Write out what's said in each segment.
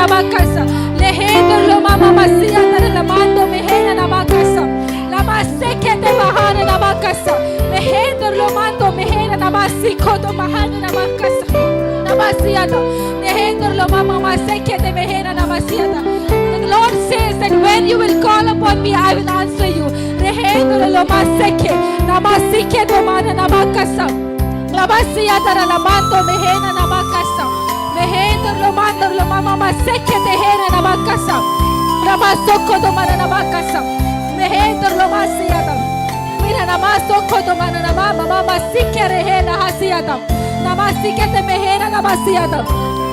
Nabakasa, Lehendo Lomama Masia, Lamando Mehena Namakasa, Lamaseke de Bahana Namakasa, Lehendo Lomando Mehena Namasiko to Mahana Namakasa, Namasiata, Lehendo Lomama Maseke de Mehena Namasiata. The Lord says that when you will call upon me, I will answer you. Lehendo Lomaseke, Namasike to Mana Namakasa, Labasiata Lamando Mehena Namakasa. Mehendo Lomando Lomama Maseke de Hena Namakasa, Ramasoko to Mana Namakasa, Mehendo Lomasiata, Mina Namasoko to Mana Namama, Mama Sikere Hena Hasiata, Namasike de Mehena Namasiata,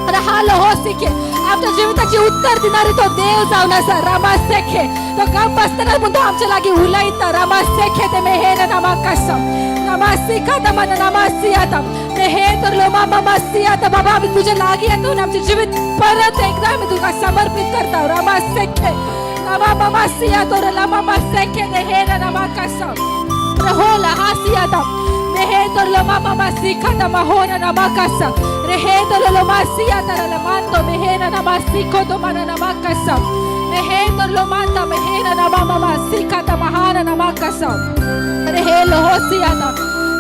Rahalo Hosike, after जीविताची उत्तर देणारे तो देव जाऊन असा रामासेखे तो काम बसताना पण तो आमच्या लागी हुलाईता रामासेखे ते मेहेना नामाकासा नामासिका तमन नामासियाता मेहेंदर लोमा मामासियाता बाबा आम्ही तुझ्या लागी येतो आणि आमचे जीवित परत एकदा आम्ही तुला समर्पित करतो रामासेखे नामा मामासियातो Rama मासेखे मेहेना नामाकासा रहोला हासियाता Mehendo loma mama sikata mahona namakasa. Rehendo loma siata lamando mehena namasiko to mana namakasa. Mehendo lomanda mehena namama sikata mahana namakasa.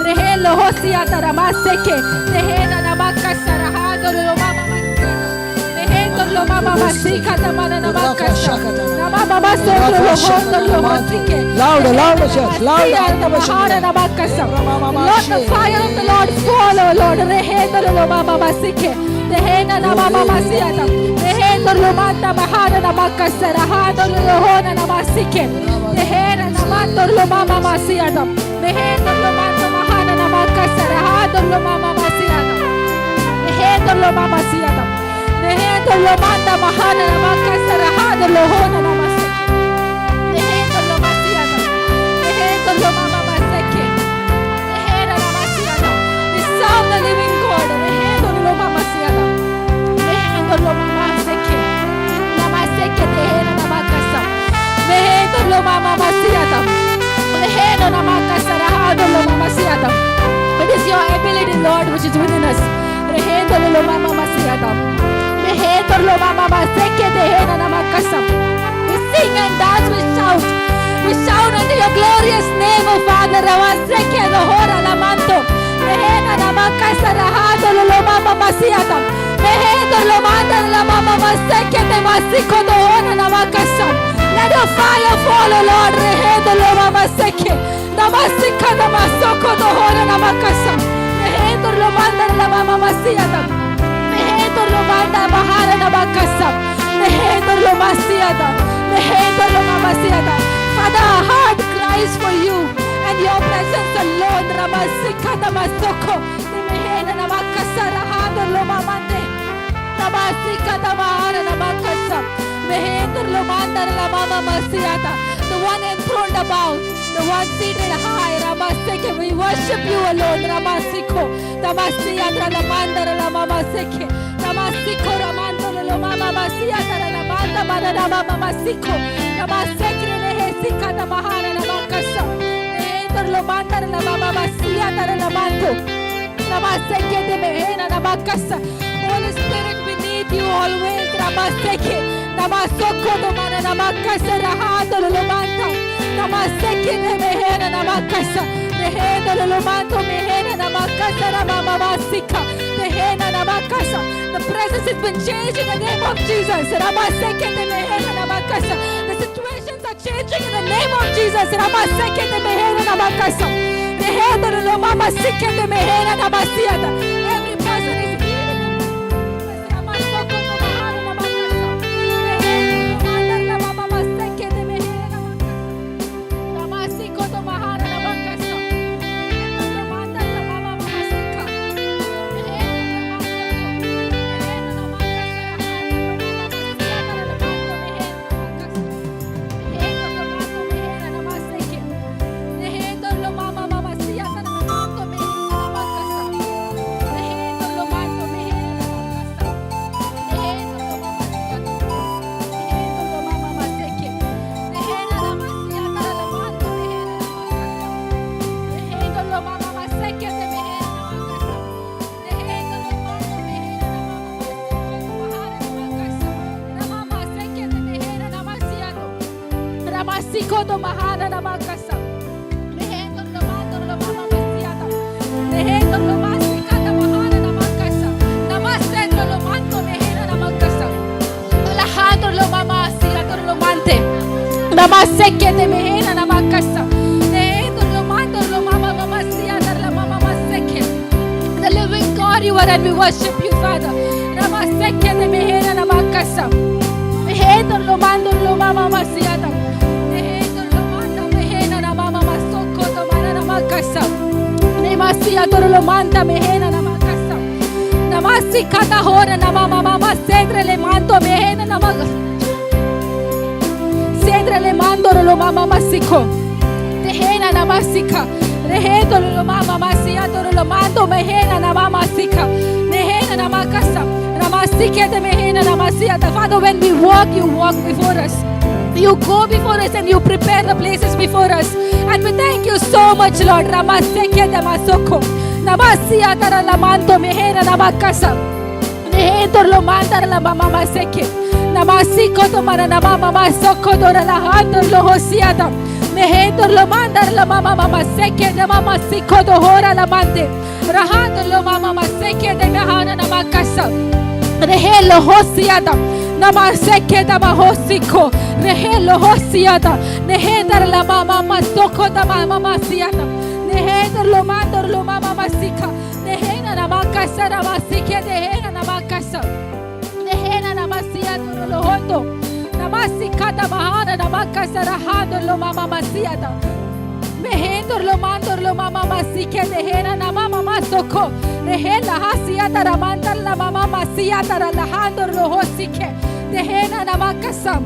Rehelo hosiata ramaseke. Rehena namakasa rahado loma mama. Mehendo loma mama sikata mana namakasa. Namama masoko loma sike. Louder, church, louder. Mahana namakasa. Lord, the fire of the Lord fall, oh Lord. Rehendo loma mama sike. Rehena namama masiata. Rehendo lomanda mahana namakasa. Rahado lohona namasike. Rehena namando loma mama masiata. Rehendo lomanda mahana namakasa. Rahado loma mama masiata. Rehendo loma masiata. Rehendo lomanda mahana namakasa. Rahado lohona namasike. Rehendo loma masiata. Rehendo loma mama sike. Rehena namasiata. We serve the living God. Rehendo loma masiata. Rehendo loma masike. Namasike rehena namakasa. Rehendo loma masiata. Rehendo namakasa. Rahado loma masiata. It is your ability, Lord, which is within us. Rehendo loma masiata. Rehendo loma masike rehena namakasa. We sing and dance, we shout. We shout unto your glorious name, O Father. Ramaseke lohora lamanto. Rehena namakasa rahado loma masiata. Rehendo lomanda loma maseke te masiko lohora namakasa. Let your fire fall, O Lord. Rehendo loma maseke. Namasika namasoko lohora namakasa. Rehendo lomanda loma masiata. Rehendo lomanda bahara namakasa. Rehendo loma masiata. Rehendo loma masiata. Father, our heart cries for you and your presence alone. Ramasika namasoko. Rehena namakasa rahado loma mande. Namasika namahara namakasa. Rehendo lomanda loma masiata. The one enthroned above, the one seated high, Ramaseke. We worship you alone, Ramasiko. Ramasiata Lamanda Lamamaseke. Ramasiko Ramanda Lamamasiata Lamanda Manamasiko. Ramaseke Hesika Namahara Namakasa. Enter Lomanda Lamamasiata Lamanto. Ramaseke de Mehena Namakasa. Holy Spirit, we need you always, Ramaseke. Namasoko Domana Namakasa Rahado Lomanta. Namaseke de Mehena Namakasa. Rehena Lomanto Mehena Namakasa Ramamasika. Rehena Namakasa. The presence has been changed in the name of Jesus. Ramaseke de Mehena Namakasa. The situations are changing in the name of Jesus. Ramaseke de Mehena Namakasa. Rehena Lomamasike de Mehena Namasiata. Every person is healing. Ramasoko Nomahana Namakasa. Rehena Lomanda Lamamaseke de Mehena Namakasa. Ramasiko Nomahana Namakasa. sikoto mahana na makasa. Mehendor lo mandor lo mama masiata. Mehendor lo masikata mahana na makasa. Namasendro lo manto mehena na makasa. Alejandro lo mama asiator lo mante. Namaseke de mehena na makasa. Mehendor lo mandor lo mama mama asiator la mama maseke. The living God you are and we worship you, Father. Namaseke de mehena na makasa. Mehendor lo mandor lo mama masiata. Mehendor lo manda mehena na mama masoko to mana na makasa. Nemasiator lo manda mehena na makasa. Namasi kata hora na mama mama sedre le mando mehena na makasa. Sedre le mando lo mama masiko. Mehena na masika. Reheto lo mama masiator lo mando mehena na mama sika. Mehena na makasa. Father, when we walk, you walk before us. You go before us and you prepare the places before us. And we thank you so much, Lord. Ramaseke de masoko. Namasia tara la manto mehena namakasa. Nehentor lo mandar la mama maseke. Namasiko to mana na mama masoko dora la handor lo hosiata. Mehentor lo mandar la mama maseke de mama siko do hora la mante. Rahandor lo mama maseke de mehana namakasa. Rehelo hosiada, namaseke da mahosiko, rehelo hosiada, neheder la mama masoko da mama masiada, neheder lo mandor lo mama masika, nehena namakasa namasike dehena namakasa, nehena namasiada lo hondo, namasika da mahana namakasa rahando lo mama masiada. Mehendor lo mandor lo mama masike dehena na mama masoko rehela hasiata ramandar la mama masiata la handor lo hosike dehena na makasa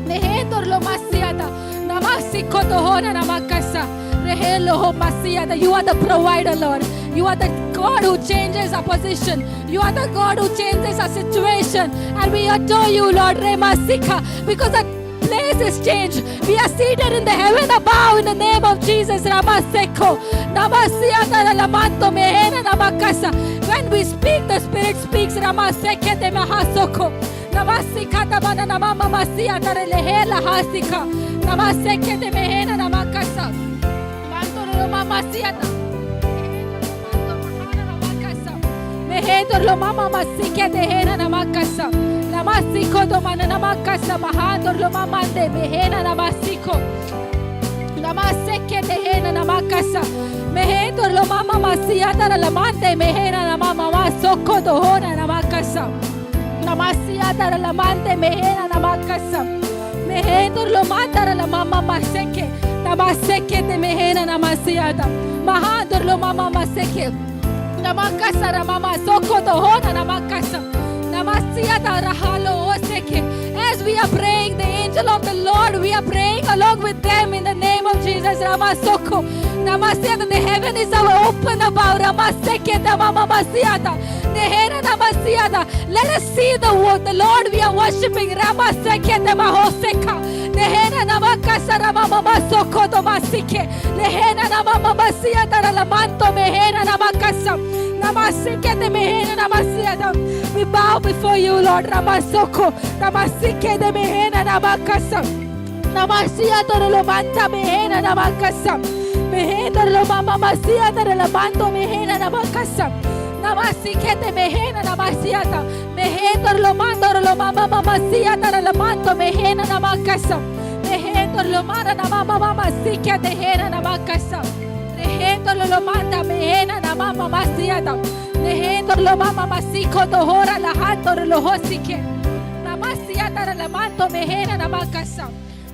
mehendor lo masiata namasiko dohona na makasa rehelo ho masiata. You are the provider, Lord. You are the God who changes our position. You are the God who changes our situation, and we adore you, Lord. Remasika, because that place is changed. We are seated in the heaven above in the name of Jesus. Ramaseko. Namasiata lamanto mehena namakasa. When we speak, the Spirit speaks. Ramaseke de mahasoko. Namasika tamana namama masiata lehela hasika. Namaseke de mehena namakasa. Manto namasiata. Mehendor lo mama masike dehena namakasa. Namasiko do mana namakasa mahandor lo mamande mehena namasiko. Namaseke dehena namakasa. Mehendor lo mama masiata la mande mehena na mama masoko do hona namakasa. Namasiata la mande mehena namakasa. Mehendor lo manda la mama maseke. Namaseke de mehena namasiata. Mahandor lo mama maseke. Namakasa ramama soko dohona namakasa. Namasiata rahalo oseke. As we are praying, the angel of the Lord, we are praying along with them in the name of Jesus. Ramasoko. Namasiata, the heaven is open about Ramaseke mama masiata. Nehena namasiata. Let us see the Lord we are worshiping. Ramaseke mahoseka. Nehena namakasa ramama masoko do masike. Nehena namama masiata ramanto mehena namakasa. Namasike de mehena namasiata. We bow before you, Lord. Ramasoko. Namasike de mehena namakasa. Namasiata rolomanta mehena namakasa. Mehena rolomama masiata rolamanto mehena namakasa. Namasike de mehena namasiata. Mehena rolomando rolomama masiata rolamanto mehena namakasa. Mehena rolomana namama masike de hena namakasa. Mehena rolomanda mehena namama masiata. Mehena rolomama masiko dohora la hato rolohosike. Namasiata rolamanto mehena namakasa.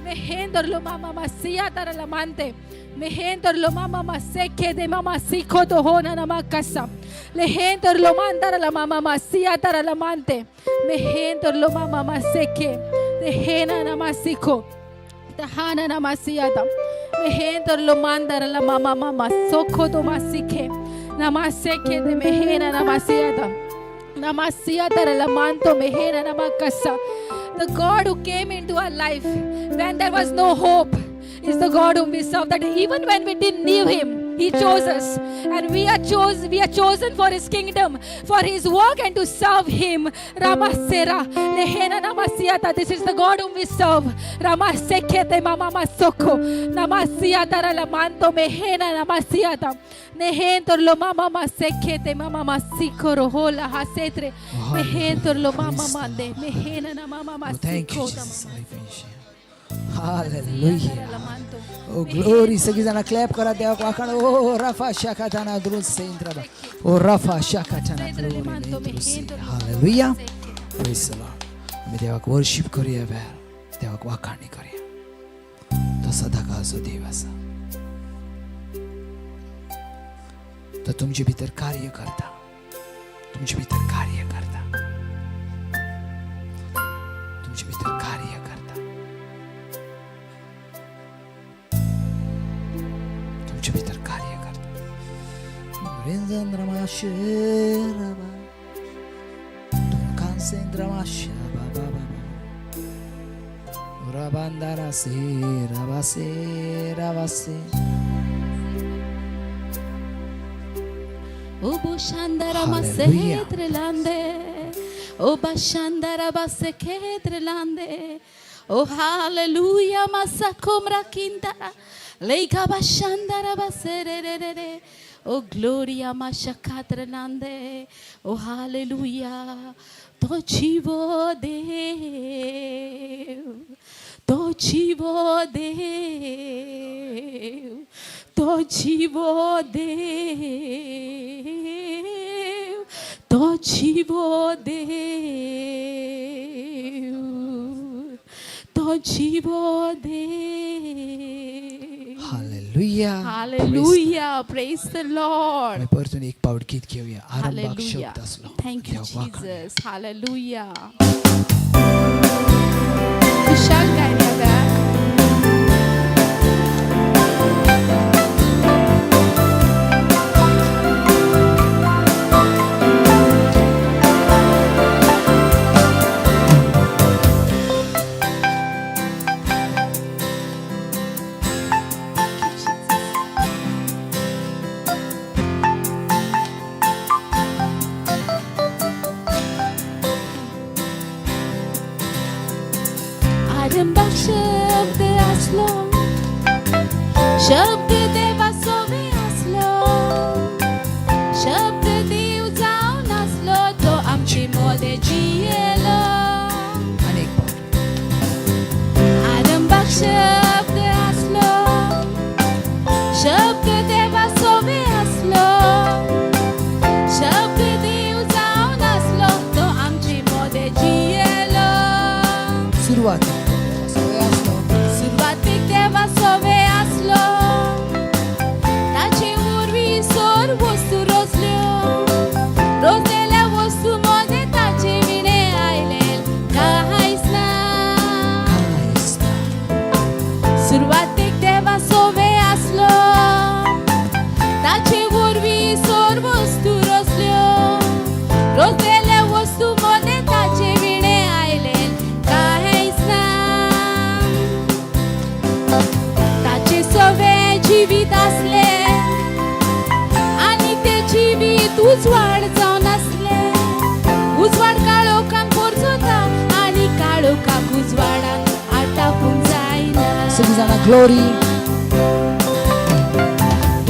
Mehendor lo mama masia tara la mante. Mehendor lo mama maseke de mama siko dohona namakasa. Lehendor lo mandara la mama masia tara la mante. Mehendor lo mama maseke. Dehena namasiko. Tahana namasiata. Mehendor lo mandara la mama mama soko do masike. Namaseke de mehena namasiata. Namasiata la manto mehena namakasa. The God who came into our life when there was no hope is the God whom we serve. That even when we didn't know Him, He chose us, and we are chosen for His kingdom, for His work, and to serve Him. Ramasera lehena namasiata. This is the God whom we serve. Ramasekete mama masoko namasiata ralamanto mehena namasiata nehentor lo mama masekete mama masikoro hola hasetre mehentor lo mama mande mehena na mama Thank you, masiko Jesus. Hallelujah. Oh, glory. सगळीजण clap करा देवाक वाखाण. ओ रफा शाकाताना द्रुस सेंद्रबा. ओ रफा शाकाताना द्रुस. Hallelujah. Praise the Lord. आम्ही देवाक worship करूया बॅ. देवाक वाखाणी करूया. तो सदाकाळचो देव आसा. तो तुमचे भितर कार्य करता. तुमचे भितर कार्य करता. तुमचे भितर कार्य करता. तुमच्या भितर कार्य करता. O Boshandara Hallelujah. Masetrelande, O Bashandara Baseketrelande, O Hallelujah Masakumra Kindara, Leika Bashandara Baserere, O Gloria Mashakatrelande, O Hallelujah, Tochivo Dev, Tochivo Dev. तो जीवो देव, तो जीवो देव, तो जीवो देव. Hallelujah. Hallelujah. Praise the Lord. आम्ही परतून एक पाऊल गीत घेऊया. आरंभाक Hallelujah. शब्द असलो. Thank you, Dev वाखाण. Jesus. Hallelujah. विशाल गायला गा. आरंभात शब्द असलो, शब्द देवासोबे असलो, शब्द देव जाऊन असलो, तो आमची मोदे जियेलो. अनेक पाऊल. आरंभात शब्द असलो, शब्द देवासोबे असलो, शब्द देव जाऊन असलो, तो आमची मोदे जियेलो. सुरुवात. सुरुवातीक देवा सोवे असलो, ताचे उर्वी सोर वस्तू रोजल्यो, रोजलेल्या वस्तू मध्ये ताचे विणे आयले काहीच ना. सुरुवातीक देवा सोवे असलो, ताचे उर्वी सोर वस्तू रोजल्यो, रोजलेल्या वस्तू मध्ये ताचे विणे आयले काहीच ना. ताचे सवे जीवित असले, आणि ते जीवित उजवाड जावन असले. उजवाड काळोखाक पोरचोता, आणि काळोखाक उजवाडाक आटापून जायना. सगळीजण ग्लोरी.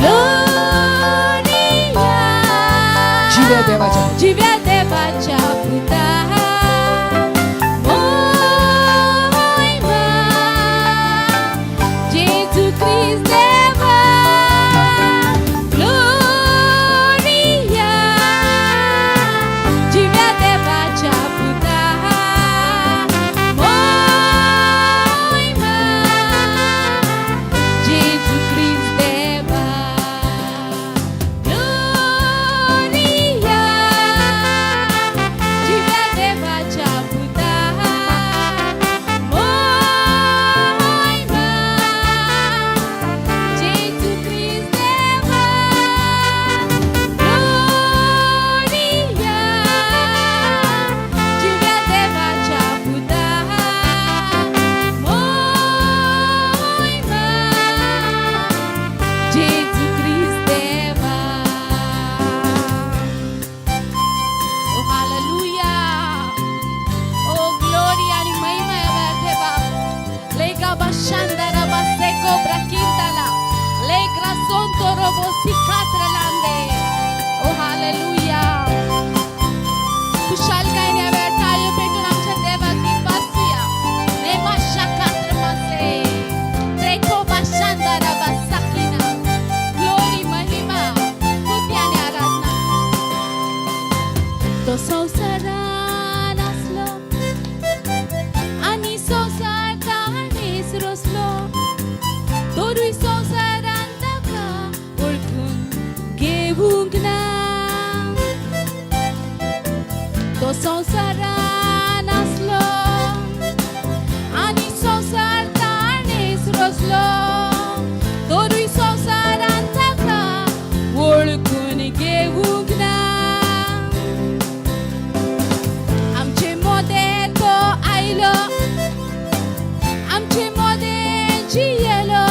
ग्लोरिया. जिव्या देवाच्या. जिव्या देवाच्या पुता. Jesu Christ Deva, Gloria, Jivya Devacha Puta, Moima, संसारान असलो आणि संसार ताणेच रचलो तोरूय संसारान ताका वळखून घेवूंक ना आमचे मोदे तो आयलो आमचे मोदे जियेलो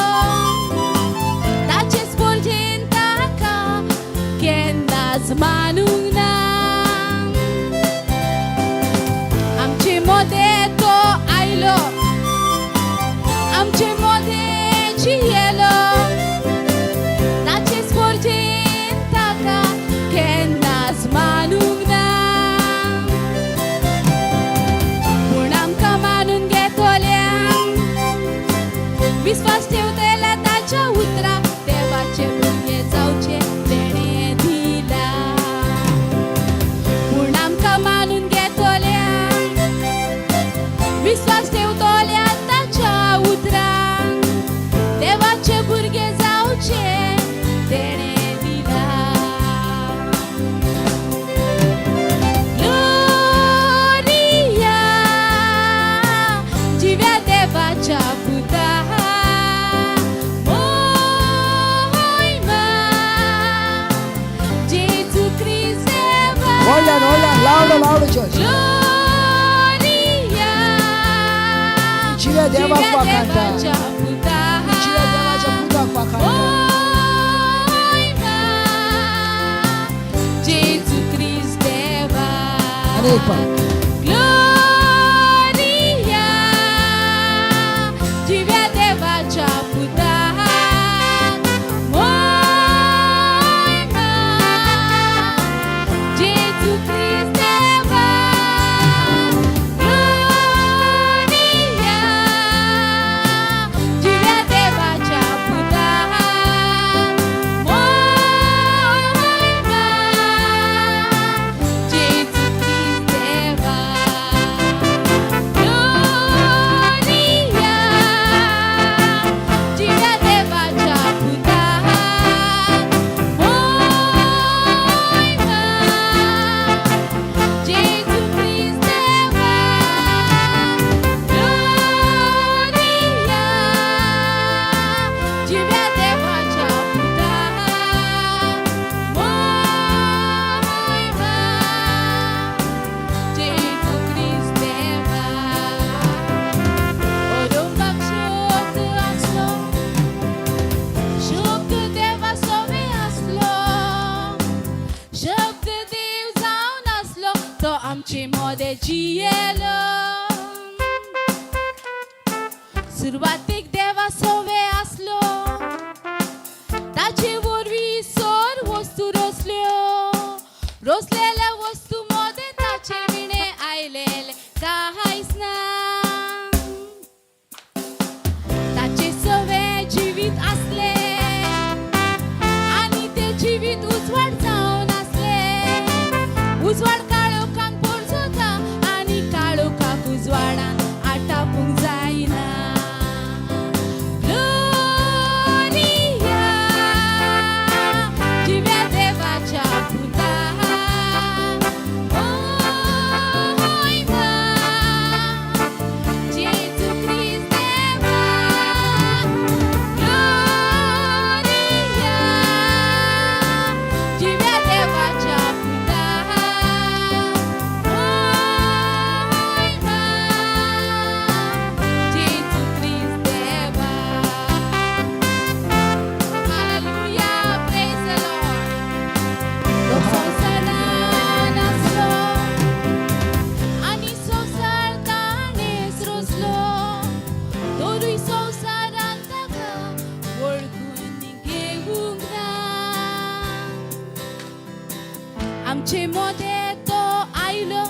ताचेच पोरजेन ताका केन्नाच मानूंक ना आमचे मोदे तो आयलो आमचे मोदे जियेलो ताचेच पोरजेन ताका केन्नाच मानूंक ना पूण आमकां मानून घेतोल्यांक विस्वास ठेवतल्या ताच्या उतराक देवाचे भुरगे जावचे तेणे दिला पूण आमकां मानून घेतोल्यांक विस्वास ठेवतल्या ताच्या उतराक देवाचे भुरगे जावचे तेणे दिला ग्लोरिया जिव्या देवाच्या पुता Hold on, louder, church. Gloria Jiva Deva Pakanta. Jiva Devacha Buddha Pakanta. Jesus Christ Deva. Anepa. Gloria Jiva Devacha Buddha. आमचे मोदे जियेलो सुरवातीक देवा सोवे असलो ताचे वरवीं सोर वस्तू रोसलेल्या वस्तू मोदे ताचे विणे आयलेले कांयच ना ताचे सोवे जिवीत असले आणि ते जिवीत उजवाड जावन असले उजवाड उजवाडान आटापूंक जायना ग्लोरिया जिव्या देवाच्या पुता जेजू ख्रिस्त देवा ग्लोरिया जिव्या देवाच्या पुता आमचे मोदे तो आयलो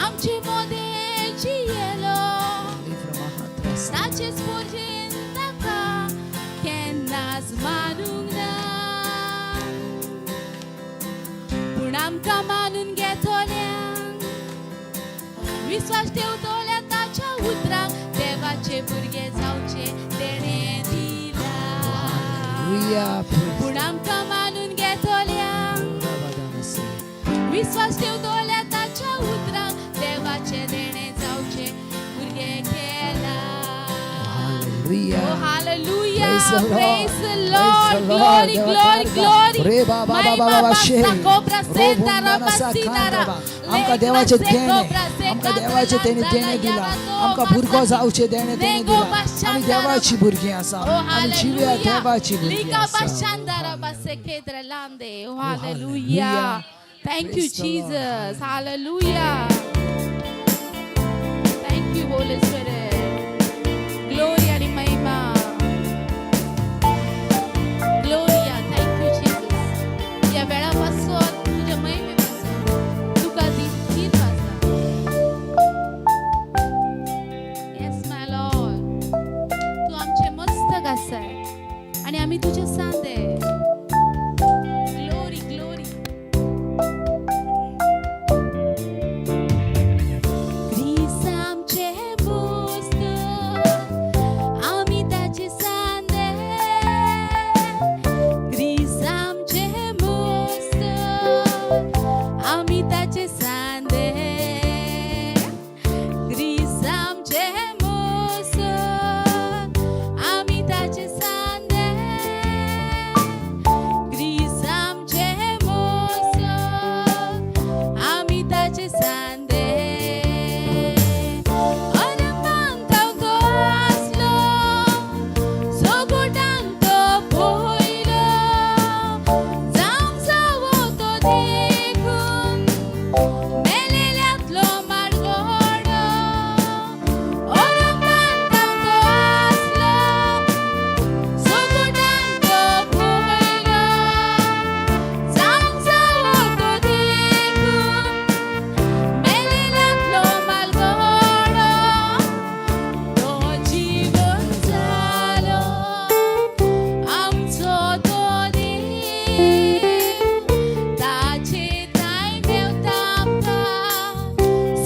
आमचे मोदे जियेलो ताचेच पोरजेन ताका केन्नाच मानूंक ना पूण आमकां मानून घेतोल्यांक विश्वास ठेवतोल्या ताच्या उतराक देवाचे भुरगे जावचे तेणे दिला पूण आमकां मानून घेतोल्यांक विश्वास ठेवतोल्या Hallelujah. Oh, hallelujah. Praise the Lord. Praise the Praise Lord. the Lord. Glory, Dewa glory, karga. glory. Re ba ba ba ba ba she. आमका देवाचे देणे आमका देवाचे तेने देणे दिला आमका भुरगो जावचे देणे तेने दिला आम्ही देवाची भुरगी आसा आम्ही जीव्या देवाची भुरगी आसा Oh, hallelujah. Thank you, Praise the Lord. Jesus. Hallelujah. Thank you, Holy Spirit. Glory आणि महिमा. Gloria. Thank you, Jesus. या वेळापासून तुझ्या महिमेपासून तुका धीर वाजता. Yes, my Lord. तू आमचे मस्तक आसाय आणि आम्ही तुझे सांदे. Glory, glory. Chris आमचे मस्तक, आम्ही त्याचे सांदे. Chris आमचे मस्तक, आम्ही त्याचे सांदे. Chris आमचे मस्तक, आम्ही त्याचे सांदे. Chris आमचे मस्तक, आम्ही त्याचे सांदे. अनंतांत गोसलो, सोगोटांत पोयलो, जाम जावो तो देखून, मेलेल्यातलो मारगोडो. अनंतांत गोसलो, सोगोटांत पोयलो, जाम जावो तो देखून, मेलेल्यातलो मारगोडो. तो जीवन जालो, आमचो तो देव. ताचे ताय मेवता आमकां,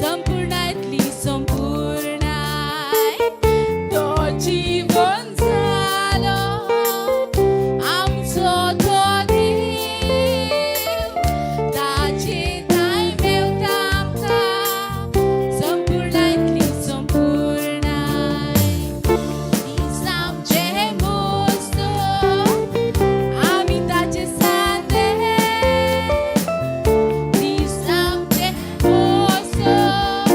संपूर्णांतली संपूर्णाय. तो जीवन जालो, आमचो तो देव. ताचे ताय मेवता आमकां, संपूर्णांतली संपूर्णाय. Chris आमचे मस्तक, आम्ही ताचे सांदे. Chris आमचे मस्तक,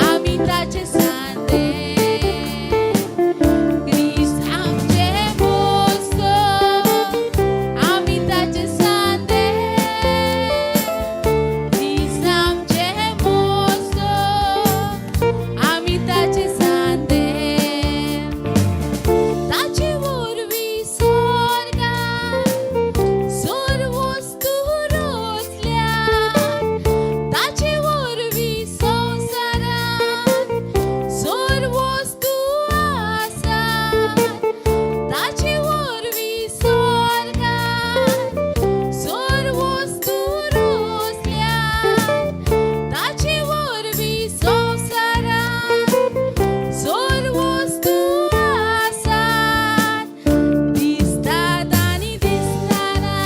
आम्ही ताचे सांदे. Chris आमचे मस्तक, आम्ही ताचे सांदे. Chris आमचे मस्तक, आम्ही ताचे सांदे. ताचे वरवीं स्वर्गांत सर्वोस्तू रचल्यात. ताचे वरवीं संवसारांत सर्वोस्तू आसात. ताचे वरवीं स्वर्गांत सर्वोस्तू रचल्यात. ताचे वरवीं संवसारांत सर्वोस्तू आसात. दिसतात आनी दिसताना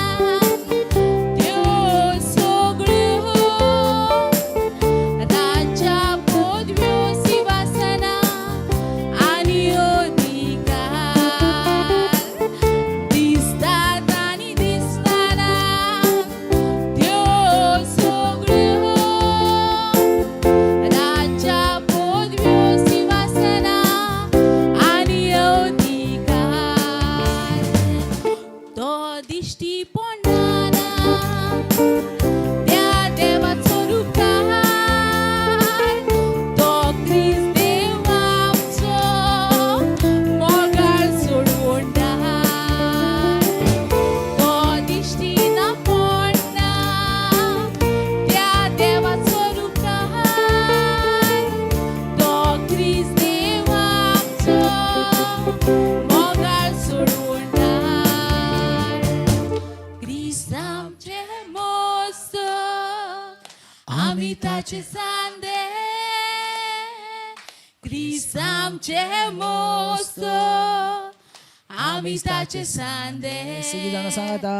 त्यो सगळ्यो राज्या, पदव्यो, सिंहासना आनी अधिकार. दिसतात आनी दिसताना त्यो सगळ्यो राज्या, पदव्यो, सिंहासना आनी अधिकार. तो दिश्टी पडना त्या देवाचो रूपकार. तो Chris देव आमचो मोगाळ सोडवणार. तो दिश्टी ना पडना त्या देवाचो रूपकार. तो Chris देव आमचो मोगाळ सोडवणार. Chris आमचे मस्तक, आम्ही ताचे सांदे. Chris आमचे मस्तक, आम्ही ताचे सांदे. सगळी जाणं सांगाता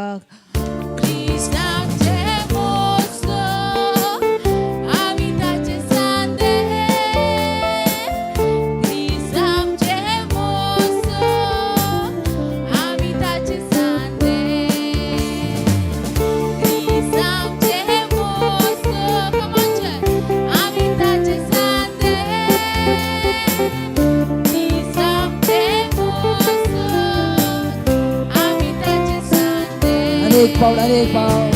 Chris आमचे मस्तक, आम्ही ताचे सांदे. Chris आमचे मस्तक, पावल अनेक पाव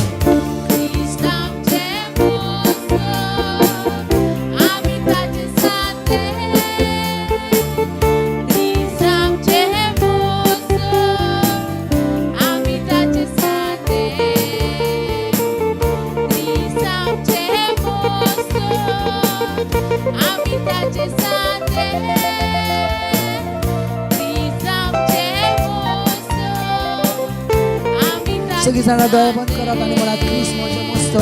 सगळी जण डोळे बंद करत आणि म्हणत ख्रिसमस मस्त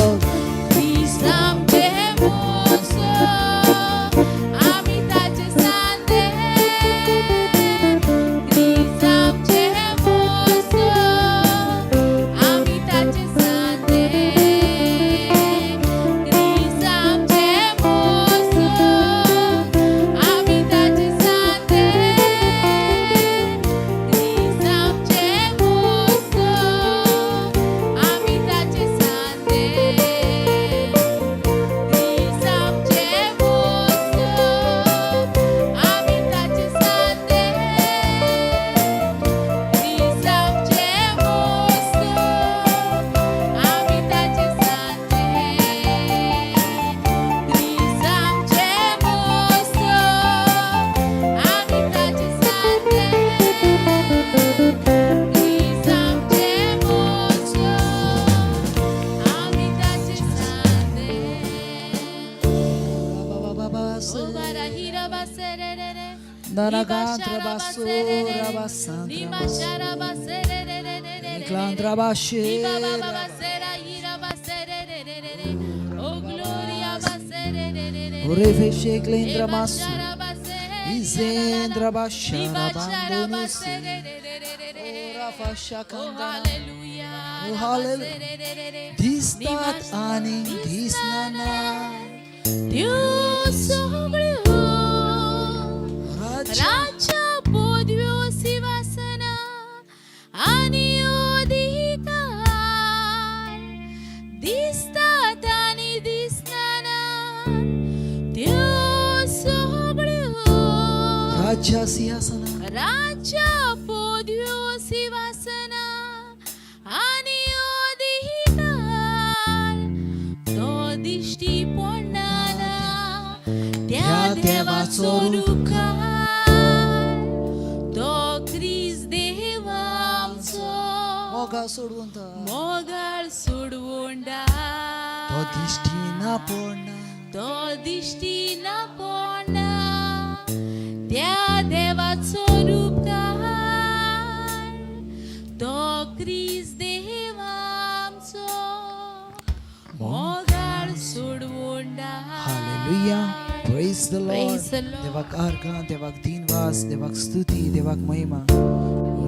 दिसतात आणि दिसणार राजा पोदव्यो सिवासना आणि अधिकार दिसतात आणि दिसना त्यो सगळ्यो राजा सिंहासना राजा पोदव्यो सिवासना आणि अधिकार तो दिष्टी पडणारा त्या देवाचो रुखार तो ख्रिस्त देव आमचो मोगाळ सोडून मोगाळ सोडवून तो दिष्टी ना पडना तो दिष्टी ना पडना त्या देवाचो रुपकार तो ख्रिस्त देव आमचो मोगाळ सोडवून हालेलुया Praise the Lord. देवाक आर्गा, देवाक दिनवास, देवाक स्तुती, देवाक महिमा.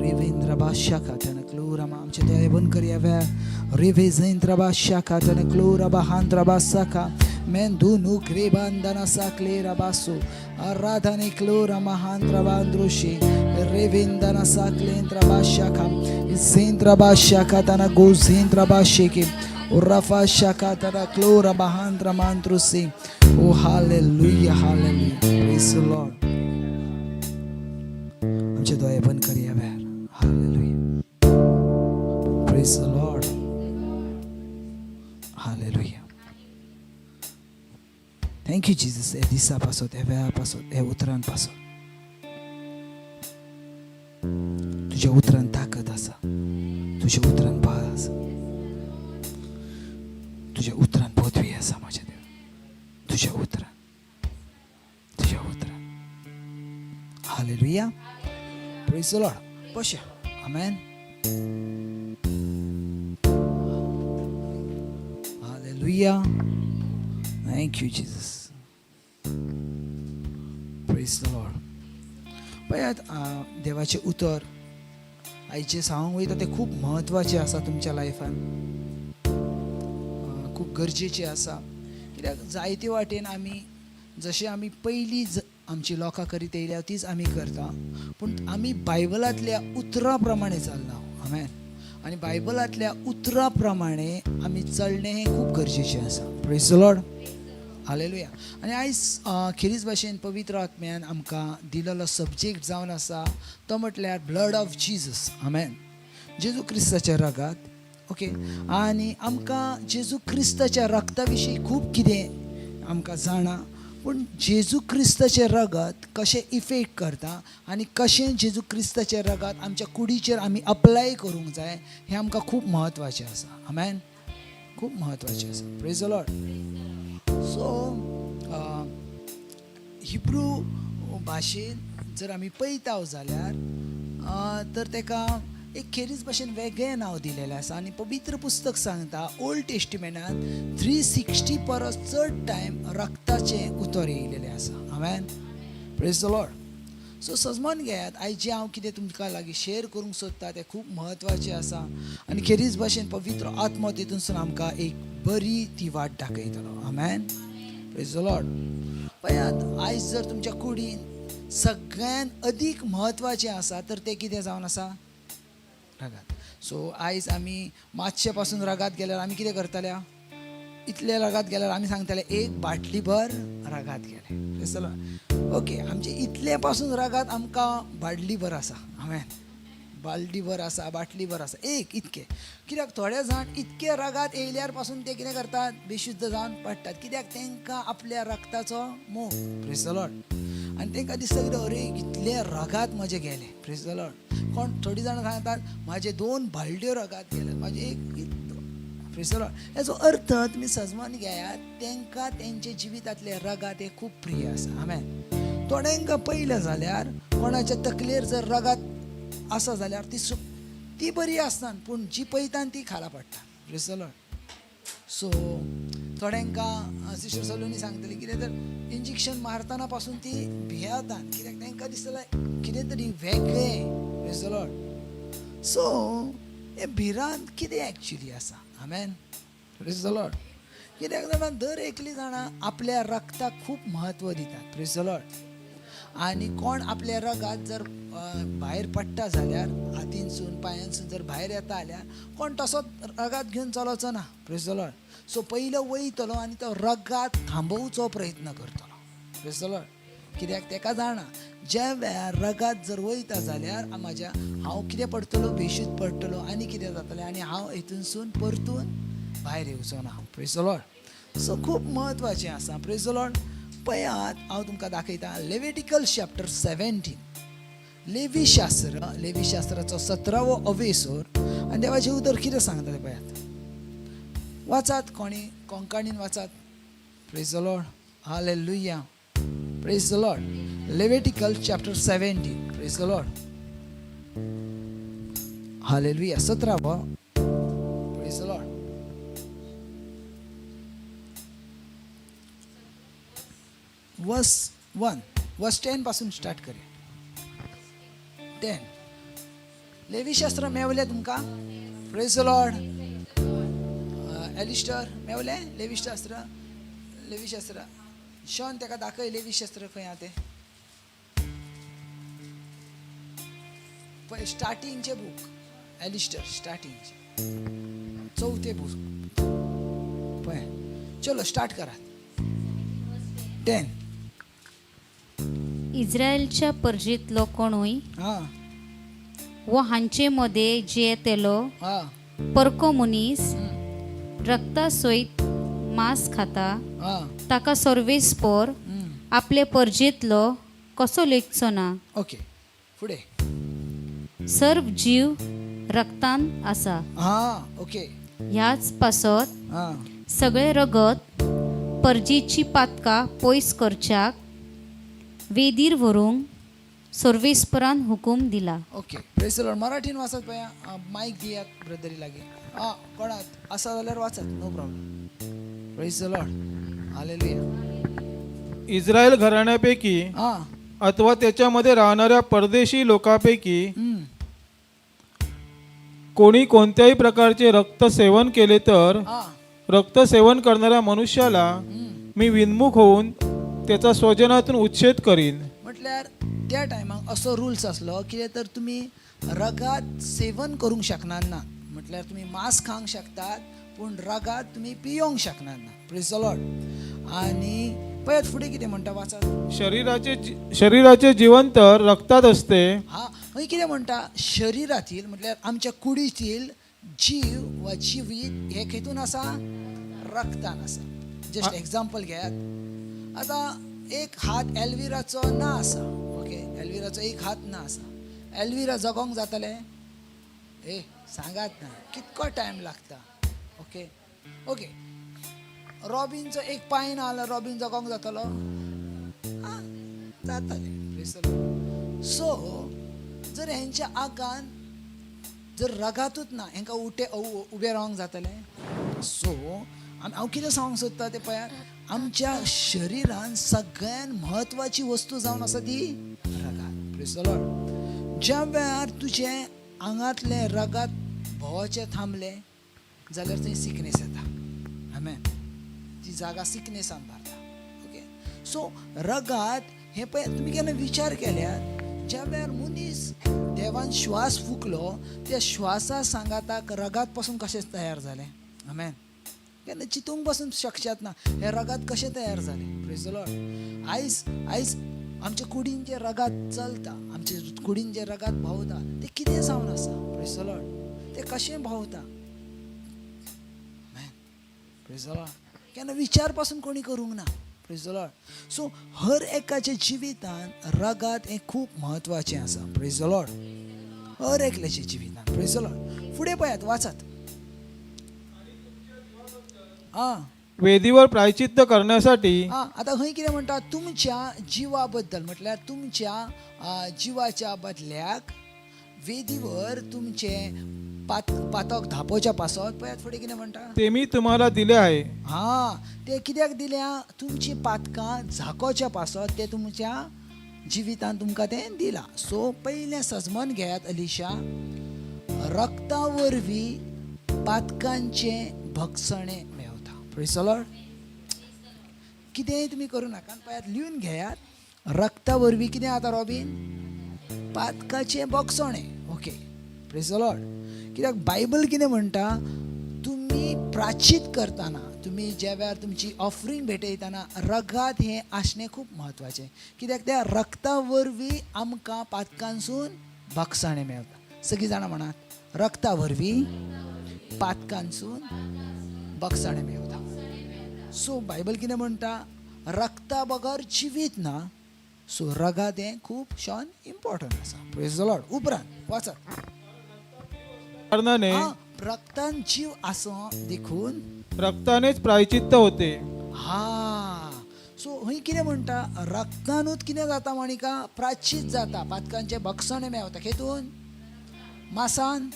Revendra bashaka tana klura ma amche doye bun kariya ve. Revendra bashaka tana klura bahandra basaka. Mendu nu krebandana saklera basu. Aradhane klura mahandra bandrushi. Revendana saklendra bashaka. Izendra bashaka tana gozendra basheke. Urafa shakatara klora bahandra mantrusi. Oh hallelujah, hallelujah. Praise the Lord. आमचे दोळे बंद करूया वेळ. Hallelujah. Praise the Lord. Hallelujah. Thank you Jesus. हे दिसापासून, हे वेळापासून, हे उतरांपासून तुझ्या उतरान ताकद आसा. तुझ्या उतरान बळ आसा. तुझ्या उतरान पदवी आसा माझ्या देवा. तुझ्या उतरान Hallelujah. Praise the Lord. Bosha. Amen. Hallelujah. Thank you Jesus. Praise the Lord. पळयात देवाचे उतर आईचे सांगूंक वयता ते खूप महत्वाचे आसा तुमच्या लायफान. खूप गरजेचे आसा. कित्याक जायते वाटेन आमी जशें आमी पयलीं आमची लोकां करीत येयल्या तीच आमी करता, पूण आमी बायबलांतल्या उतरां प्रमाणे चलना. आमेन. आनी बायबलांतल्या उतरां प्रमाणे आमी चलणें हें खूब गरजेचें आसा. Praise the Lord. हालेलुया. आनी आयज खेरीज भाशेन पवित्र आत्म्यान आमकां दिलेलो सब्जेक्ट जावन आसा तो म्हटल्यार ब्लड ऑफ जिजस. आमेन. जेजू क्रिस्ताच्या रगात ओके. आनी आमकां जेजू क्रिस्ताच्या रगता विशीं खूब कितें आमकां जाणा, पूण जेजू क्रिस्ताचें रगत कशें इफेक्ट करता आनी कशें जेजू क्रिस्ताचें रगत आमच्या कुडीचेर आमी अप्लाय करूंक जाय हें आमकां खूब म्हत्वाचें आसा. आमेन. खूब म्हत्वाचें आसा. Praise the Lord. So Hebrew भाशेन जर आमी पळयता जाल्यार तर तेका एक खेरीज भाशेन वेगळें नांव दिलेलें आसा. आनी पवित्र पुस्तक सांगता ओल्ड टेस्टिमेंटांत 360 परस चड टायम रक्ताचें उतर येयलेलें आसा. आमेन. Praise the Lord. सो समजून घेयात आयज जें हांव कितें तुमकां लागीं शेअर करूंक सोदता तें खूब म्हत्वाचें आसा. आनी खेरीज भाशेन पवित्र आत्मा तितूनसून आमकां एक बरी ती वाट दाखयतलो. आमेन. Praise the Lord. पळयात आयज जर तुमच्या कुडीन सगळ्यान अदीक म्हत्वाचें आसा तर तें कितें जावन आसा? रगात. सो आयज आमी मातशे पासून रगात गेल्यार आमी कितें करतले? इतले रगात गेल्यार आमी सांगतले एक बाटली भर रगात गेले. ओके. आमचे इतले पासून रगात आमकां बाटली भर आसा. हांवें बालडी भर आसा, बाटली भर आसा, एक इतके. कित्याक थोडे जाण इतके रगात येयल्यार पासून ते कितें करतात? बेशुद्ध जावन पडटात. कित्याक तांकां आपल्या रक्ताचो मोग. Praise the Lord. आनी तांकां दिसता की अरे इतले रगात म्हजे गेले. Praise the Lord. कोण थोडी जाणां सांगतात म्हाजे 2 बालड्यो रगात गेले, म्हाजे एक. Praise the Lord. हेचो अर्थ तुमी समजून घेयात तांकां तेंचे जिवितांतले रगात हे खूब प्रिय आसा. आमेन. थोड्यांकां पयलें जाल्यार कोणाच्या तकलेर जर रगात आसा जाल्यार ती बरी आसना, पूण जी पळयतात ती खाला पडटा. Praise the Lord. सो थोड्यांकां सिस्टर सलोनी सांगतली कितें तर इंजेक्शन मारतना पासून ती भियेतात, कित्याक तांकां दिसतलें कितें तरी वेगळें. Praise the Lord. सो हे भिरांत कितें एक्चुली आसा? आमेन. Praise the Lord. कित्याक जाणां दर एकली जाणां आपल्या रक्ताक खूब म्हत्व दितात. Praise the Lord. आनी कोण आपल्या रगात जर भायर पडटा जाल्यार हातीनसून पांयांसून जर भायर येता जाल्यार कोण तसोच रगात घेवन चलोचो ना. Praise the Lord. सो पयलो वयतलो आनी तो रगात थांबोवचो प्रयत्न करतलो. Praise the Lord. कित्याक तेका जाणा ज्या वेळार रगात जर वयता जाल्यार हांव कितें पडटलो? बेशुद्ध पडटलो आनी कितें जातलें आनी हांव हितूनसून परतून भायर येवचो ना. Praise the Lord. सो खूब म्हत्वाचें आसा. Praise the Lord. पळयात हांव तुमकां दाखयता लेविटिकल चॅप्टर 17. लेवी शास्त्राचो 17वो अवेसोर आनी देवाचें उतर कितें सांगता तें पळयात. वाचात कोणी कोंकणीन वाचात. Praise the Lord. Hallelujah. Praise the Lord. Leviticus chapter 17. Praise the Lord. Hallelujah. 17वो. Praise the Lord. वर्स 1 वर्स 10 पासून स्टार्ट करूया. 10. लेवी शास्त्र मेवलें तुमकां? Praise the Lord. एलिस्टर मेवलें लेवी शास्त्र. शॉन तेका दाखय लेवी शास्त्र खंय आहा तें. पळय स्टार्टिंगचे बूक एलिस्टर स्टार्टिंगचे 4थे बूक पळय. चलो स्टार्ट करात. 10. इस्रायलच्या परजेंतलो कोणूय वो हांचे मदें जे येतेलो परको मनीस रक्ता सयत मांस खाता ताका सर्वेस्पोर आपले परजेंतलो कसो लेखचो ना. ओके. फुडें. सर्व जीव रक्तान आसा. ओके. ह्याच पासत सगळे रगत परजेची पातकां पयस करच्याक वेदीर व्हरूंक सर्वेस्परान हुकूम दिला. ओके. Praise the Lord. मराठीन वाचत पळया. मायक दियात ब्रदरी लागीं. कोणात आसा जाल्यार वाचत. No problem. Praise the Lord. Hallelujah. Israel घराण्यापैकी अथवा त्याच्यामध्ये राहणाऱ्या परदेशी लोकांपैकी कोणी कोणत्याही प्रकारचे रक्त सेवन केले तर रक्त सेवन करणाऱ्या मनुष्याला मी विनमुख होऊन त्याचा स्वजनातून उच्छेद करीन. म्हटल्यार त्या टायमाक असो रूल्स आसलो कितें तर तुमी रगात सेवन करूंक शकनात ना. म्हटल्यार तुमी मांस खावंक शकतात पूण रगात तुमी पियोंक शकनात ना. Praise the Lord. आनी पळयात फुडें कितें म्हणटा वाचा. शरीराचे जीवन तर रक्तात असते. हय कितें म्हणटा? शरिरातील म्हटल्यार आमच्या कुडीतील जीव वा जिवीत हे खितून आसा रक्तान आसा. जस्ट एक्झाम्पल घेयात. आता एक हात एल्विराचो ना आसा. ओके, एल्विराचो एक हात ना आसा. एल्विरा जगोंक जातले? सांगात ना, कितको टायम लागता. Okay okay. रॉबिनचो एक पांय ना जाल्यार रॉबिन जगोंक जातलो? जातले. सो जर हेंच्या आगान जर रगातूच ना, हेंका उबे रावंक जातले? सो हांव कितें सांगूंक सोदता ते पळयात, आमच्या शरिरान सगळ्यान म्हत्वाची वस्तू जावन आसा ती रगात. Praise the Lord. ज्या वेळार तुजे आंगातले रगात भोंवचे थांबले जाल्यार थंय सिकनेस येता. आमेन. ती जागा सिकनेसान भरता. ओके. सो रगात हे पळय, तुमी केन्ना विचार केल्यार ज्या वेळार मनीस देवान श्वास फुकलो, त्या श्वासा सांगाताक रगात पासून कशें तयार जालें. आमेन. केन्ना चिंतूंक पासून शकशात ना हे रगात कशे तयार जाले. Praise the Lord. आयज आमच्या कुडीन जे रगात चलता, आमच्या कुडीन जे रगात भावता, ते कितें जावन आसा. Praise the Lord. ते कशें भावता. Praise the Lord. केन्ना विचार पासून कोणी करूंक ना. Praise the Lord. सो हर एकाच्या जिवितान रगात हे खूप महत्वाचें आसा. Praise the Lord. हर एकल्याच्या जिवितान. Praise the Lord. फुडें पळयात, वाचात. वेदीवर प्रायचित्त करण्यासाठी आता खंय कितें म्हणटा, तुमच्या जिवा बद्दल म्हटल्यार तुमच्या जिवाच्या बदल्याक वेदीवर तुमचे पातक धापोवच्या पासत पळयात फुडें कितें म्हणटा, ते मी तुम्हाला दिले आहे. ते कित्याक दिल्या, तुमची पातकां झाकोच्या पासत ते तुमच्या जिवितान तुमकां तें दिलां. सो पयलें सजमन घेयात अलिशा. रक्ता वरवीं पातकांचे भक्षणे मेवता. Praise the Lord. कितेंय तुमी करूं नाका. पळयात लिहून घेयात. रक्ता वरवीं कितें जाता रॉबिन? पातकाचे भक्षणे. ओके. Praise the Lord. कित्याक बायबल कितें म्हणटा, तुमी प्राचित करतना, तुमी ज्या वेळार तुमची ऑफरींग भेटयतना रगात हें आसणें खूब म्हत्वाचें. कित्याक त्या रक्ता वरवीं आमकां पातकांसून भक्षणे मेळटा. सगळीं जाणां म्हणात, रक्ता वरवीं पातकांसून भक्षणे मेळटा. सो बायबल कितें म्हणटा, रक्ता बगर जिवीत ना. सो रगात हें खूब शॉन इम्पॉर्टंट आसा. Praise the Lord. उपरांत वाचत. कारणाने रक्तान जीव आसो देखून रक्तानेच प्रायचित्त होते. सो हय कितें म्हणटा, रक्तानूच कितें जाता माणिका, प्रायचित जाता. पातकांचे भक्षणे मेळटा. खेतून मासान,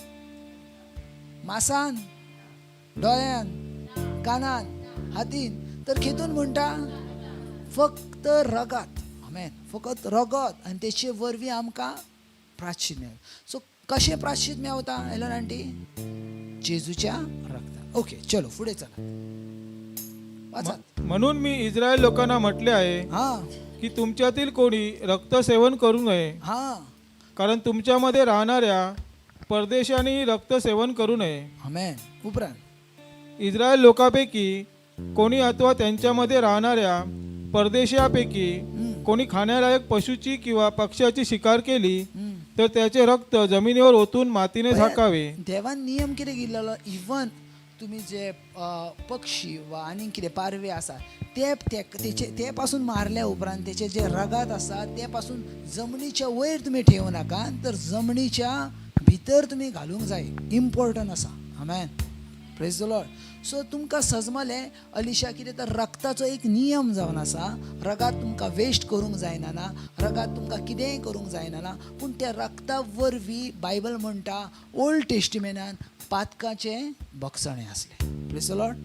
दोळ्यान, कानान, हातीन. तर खेतून म्हणटा फक्त रगात. आमेन. फकत रगत आनी तेचे वरवीं आमकां प्रायचित मेळटा. सो कशें प्रायचित मेळटा एलन आंटी? जेजूच्या रक्तान. ओके, चलो फुडें चला. वाचत. म्हणून मी इस्रायल लोकांना म्हटले आहे की तुमच्यातील कोणी रक्त सेवन करू नये. कारण तुमच्यामध्ये राहणाऱ्या परदेशांनी रक्त सेवन करू नये. आमेन. उपरांत. इस्रायल लोकांपैकी कोणी अथवा त्यांच्यामध्ये राहणाऱ्या परदेशापैकी कोणी खाण्यालायक पशुची किंवा पक्ष्याची शिकार केली तर त्याचे रक्त जमिनीवर ओतून मातीने झाकावे. देवान नियम कितें केल्लो, इवन तुमी जे पक्षी वा आनी कितें पारवे आसा ते पासून मारल्या उपरांत तेचे जे रगात आसा ते पासून जमनीच्या वयर तुमी ठेवू नाका, तर जमनीच्या भितर तुमी घालूंक जाय. इम्पॉर्टंट आसा. आमेन. Praise the Lord. सो तुमकां सजमलें अलिशा कितें तर रक्ताचो एक नियम जावन आसा. रगात तुमकां वेस्ट करूंक जायना ना, रगात तुमकां कितेंय करूंक जायना ना. पूण त्या रक्ता वरवीं बायबल म्हणटा ओल्ड टेस्टिमेंटान पातकाचे भक्षणे आसले. Praise the Lord.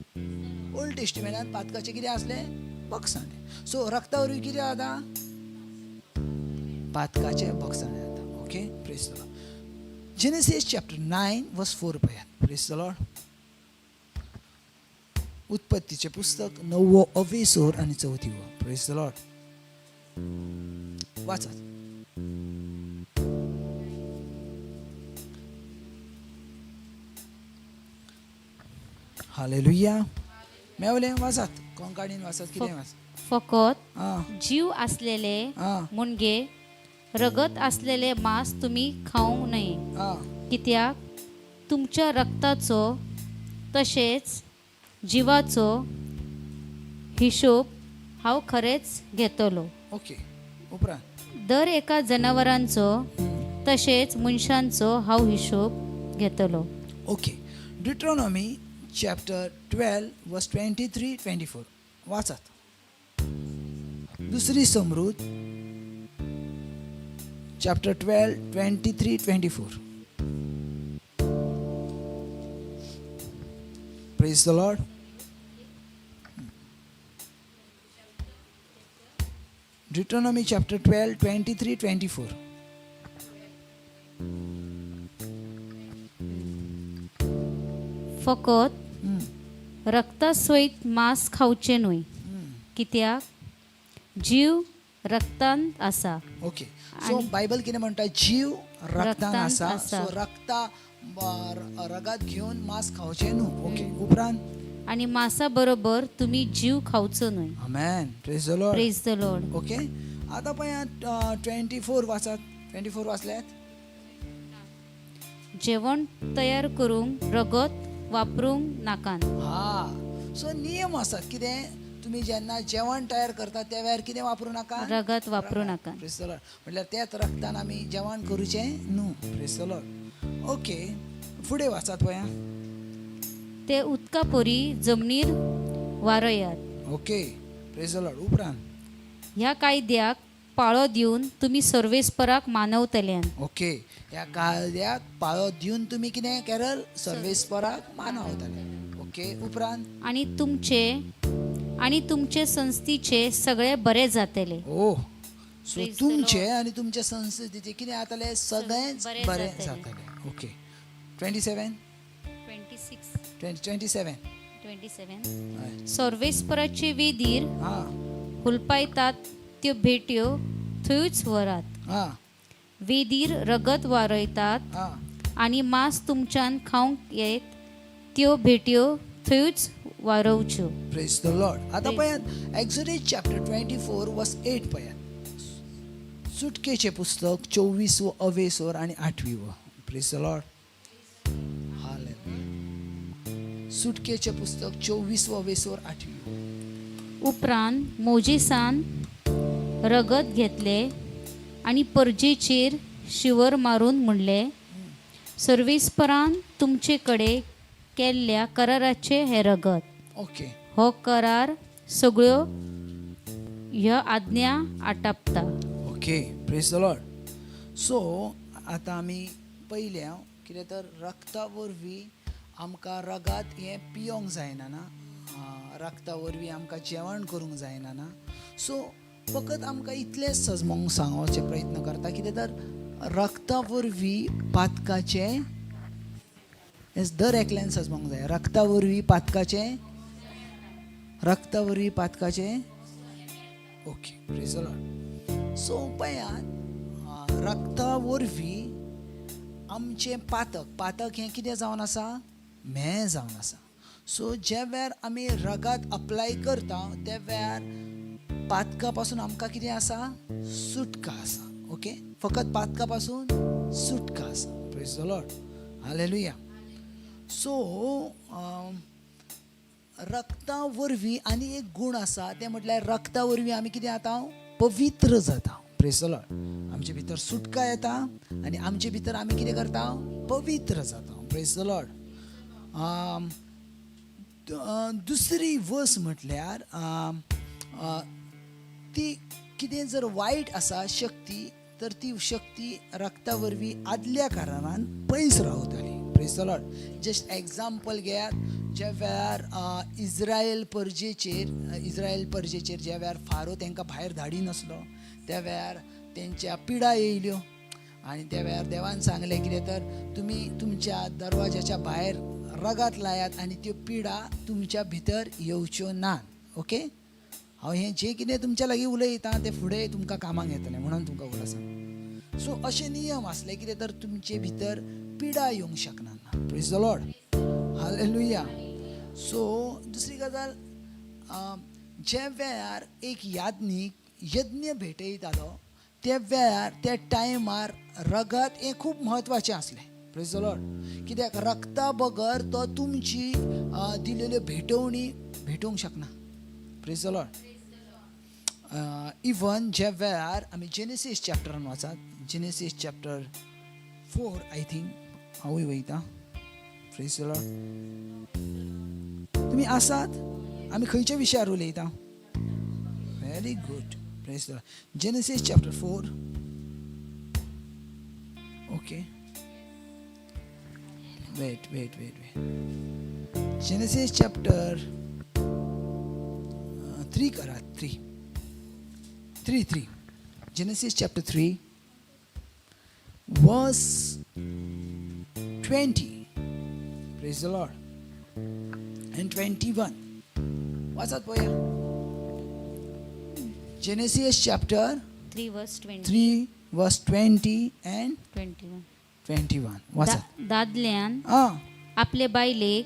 ओल्ड टेस्टिमेंटान पातकाचे कितें आसले? भक्षणे. सो रक्ता वरवीं कितें जाता? पातकाचे भक्षणे जाता. Okay. Praise the Lord. Genesis chapter 9 वर्स 4 पळयात. Praise the Lord. उत्पत्तीचे पुस्तक 9 अवेसोर आणि 4. Praise the Lord. वाचा. हालेलुया. मेवले वाचत. कोंकणीन वाचत. कितें वाचत? फकत जीव असलेले मुणगे रगत असलेले मांस तुम्ही खाऊ नये. कित्याक तुमच्या रक्ताचो तसेच जिवाचो हिशोब हांव खरेंच घेतलो. ओके. उपरांत दर एका जनावरांचो तसेच मनशांचो हांव हिशोब घेतलो. ओके. ड्युट्रॉनॉमी चॅप्टर 12 वर्स 23-24 वाचात. दुसरी समृद्ध chapter 12 23-24. Praise the Lord. Deuteronomy chapter 12 23-24. फकत रक्ता सयत मांस खावचें न्हय, कित्याक जीव रक्तान आसा. ओके. सो बायबल कितें म्हणटा? जीव रक्तान रक्तान आसा. आसा. सो रगात घेवन मांस खावचें न्हू. ओके. उपरांत आनी मांसा बरोबर तुमी जीव खावचो न्हय. Amen. Praise the Lord. Praise the Lord. Okay. आता पळयात 24 वाचात. 24 वाचल्यात. जेवण तयार करूंक रगत वापरूंक नाकान. हा. सो नियम आसात. कितें? तुम्ही जेन्ना जेवण तयार करता त्या वेळार कितें वापरूं नाका? रगत वापरूं नाका. Praise the Lord. म्हटल्यार त्याच रक्तान आमी जेवण करूचें न्हू. Praise the Lord. ओके. फुडें वाचात पळया. ते उदका पोरी जमनीर वारयात. ओके. Praise the Lord. उपरांत ह्या कायद्याक पाळो दिवन तुमी सर्वेस्पराक मानवतल्यान. ओके. ह्या कायद्याक पाळो दिवन तुमी कितें केरल? सर्वेस्पराक मानवतले. ओके. उपरांत आनी तुमचे संस्थीचे सगळे बरे जातले. ओ. सो Praise the तुमचे आणि तुमच्या संस्कृतीचे कितें जातले? सगळेंच बरे बरे जातले. जातले. ओके. 27 हय. सर्वेस्पराचे वेदीर हा. हुलपायतात त्यो भेट्यो थंयच व्हरात. हा. वेदीर रगत वारयतात हा. आनी मांस तुमच्यान खावंक येत त्यो भेट्यो थंयच वारोवच्यो. Praise the Lord. आता पळयात एक्झोडस चॅप्टर 24 वर्स 8 पळयात. सुटकेचे पुस्तक 24 अवेसोर आणि 8. Praise the Lord. हालेलुया. सुटकेचे पुस्तक 24 अवेसोर 8. उपरांत मोजेसान रगत घेतले आनी परजेचेर शिवर मारून म्हणले, सर्वेस्परान तुमचे कडे केल्ल्या कराराचे हे रगत. ओके. हो करार सगळ्यो ह्या आज्ञा आटापता. Okay. Praise the Lord. So आता आमी पयल्या कितें तर रक्ता वरवीं आमकां रगात हें पियोंक जायना ना. रक्ता वरवीं आमकां जेवण करूंक जायना ना. सो फकत आमकां इतलेंच सांगोवचे प्रयत्न करता. कितें तर रक्ता वरवीं पातकाचें दर एकल्यान सजमोंक जाय. रक्ता वरवीं पातकाचें. Okay. Praise the Lord. So पळयात रक्ता वरवीं आमचें पातक हें कितें जावन आसा? म्हें जावन आसा. सो ज्या वेळार आमी रगात अप्लाय करता त्या वेळार पातका पासून आमकां कितें आसा? सुटका आसा. ओके. फकत पातका पासून सुटका आसा. Praise the Lord. Hallelujah. So रक्ता वरवीं आनी एक गूण आसा तें म्हटल्यार रक्ता वरवीं आमी कितें जाता? पवित्र जाता. Praise the Lord. आमचे भितर सुटका येता आनी आमचे भितर आमी कितें करता? पवित्र जाता. Praise the Lord. दुसरी वर्स म्हटल्यार ती कितें जर वायट आसा शक्ती तर ती शक्ती रक्ता वरवीं आदल्या कारणान पयस रावतली. Praise the Lord. Just example घेयात. ज्या वेळार इस्रायल परजेचेर ज्या वेळार फारो तांकां भायर धाडी नासलो त्या वेळार तेंच्या पिडा येयल्यो आनी त्या वेळार देवान सांगलें कितें तर तुमी तुमच्या दरवाज्याच्या भायर रगात लायात आनी त्यो पिडा तुमच्या भितर येवच्यो नात. ओके. हांव हें जें कितें तुमच्या लागीं उलयता तें फुडें तुमकां कामाक येतलें म्हणून तुमकां उलय सांग. सो अशे नियम आसले कितें तर तुमचे भितर पिडा येवंक शकना. Praise the Lord. Hallelujah. So दुसरी गजाल ज्या वेळार एक याज्ञीक यज्ञ भेटयतालो त्या वेळार त्या टायमार रगत हें खूब म्हत्वाचें आसलें. Praise the Lord. कित्याक रक्ता बगर तो तुमची दिलेल्यो भेटवणी भेटूंक शकना. Praise the Lord. इवन जे वेळार आमी जेनेसीस चॅप्टरान वाचात, जेनेसीस चॅप्टर 4 आय थिंक हांवूय वयता. Praise the Lord. तुमी आसात? आमी खंयच्या विशयार उलयता? Very good. Praise the Lord. Genesis chapter 4. Okay, wait. Genesis chapter 3 करा. 3. Genesis chapter 3 verse 20. Praise the Lord. And 21. वाचत पळया. Genesis chapter 3 verse 20. 3 verse 20 and 21. 21. वाचत. दादल्यान हां. आपले बायलेक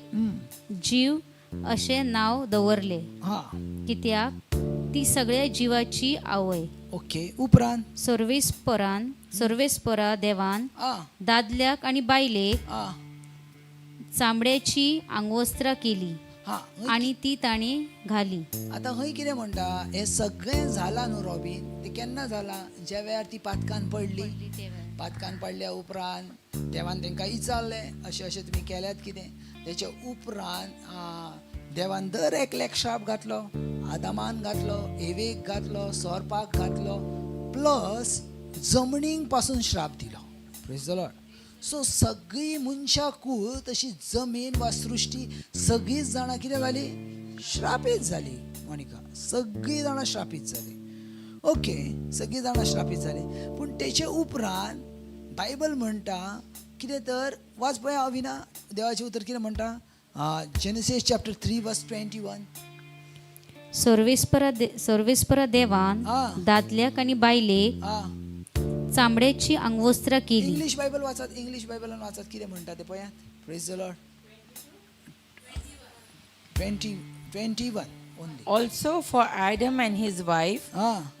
जीव अशे नाव दवरले, हां. कित्याक ती सगळ्या जीवाची आवय. ओके. उपरांत. सर्वेस्परा देवान दादल्याक आणि बायलेक चामड्याची आंगवस्त्रां केली आणि ती ताणी घाली. आता हय कितें म्हणटा, हे सगळें जाला न्हू रॉबिन. ते केन्ना जाला? ज्या वेळार ती पातकान पडली. पातकान पडल्या उपरांत देवान तांकां विचारलें, अशें अशें तुमी केल्यात कितें? तेच्या उपरांत देवान दर एकल्याक श्राप घातलो. आदामान घातलो, एवेक घातलो, सोरपाक घातलो, प्लस जमनीक पासून श्राप दिलो. Praise the Lord. सो सगळी मनशां कूळ तशी जमीन वा सृश्टी सगळीच जाणां कितें जाली? श्रापीत जाली. मोनिका, सगळीं जाणां श्रापीत जाली. ओके, सगळीं जाणां श्रापीत जाली. पूण तेचे उपरांत बायबल म्हणटा कितें तर, वाच पळय अविना, देवाचें उतर कितें म्हणटा? जेनेसीस चॅप्टर 3 वर्स 21. सर्वेस्परा देवान दादल्याक आणि बायलेक चामड्याची आंगवस्त्रां केली. इंग्लिश बायबल वाचत. इंग्लिश बायबलान वाचत कितें म्हणटा ते पळयात. Praise the Lord. 21 only. Also for Adam and his wife,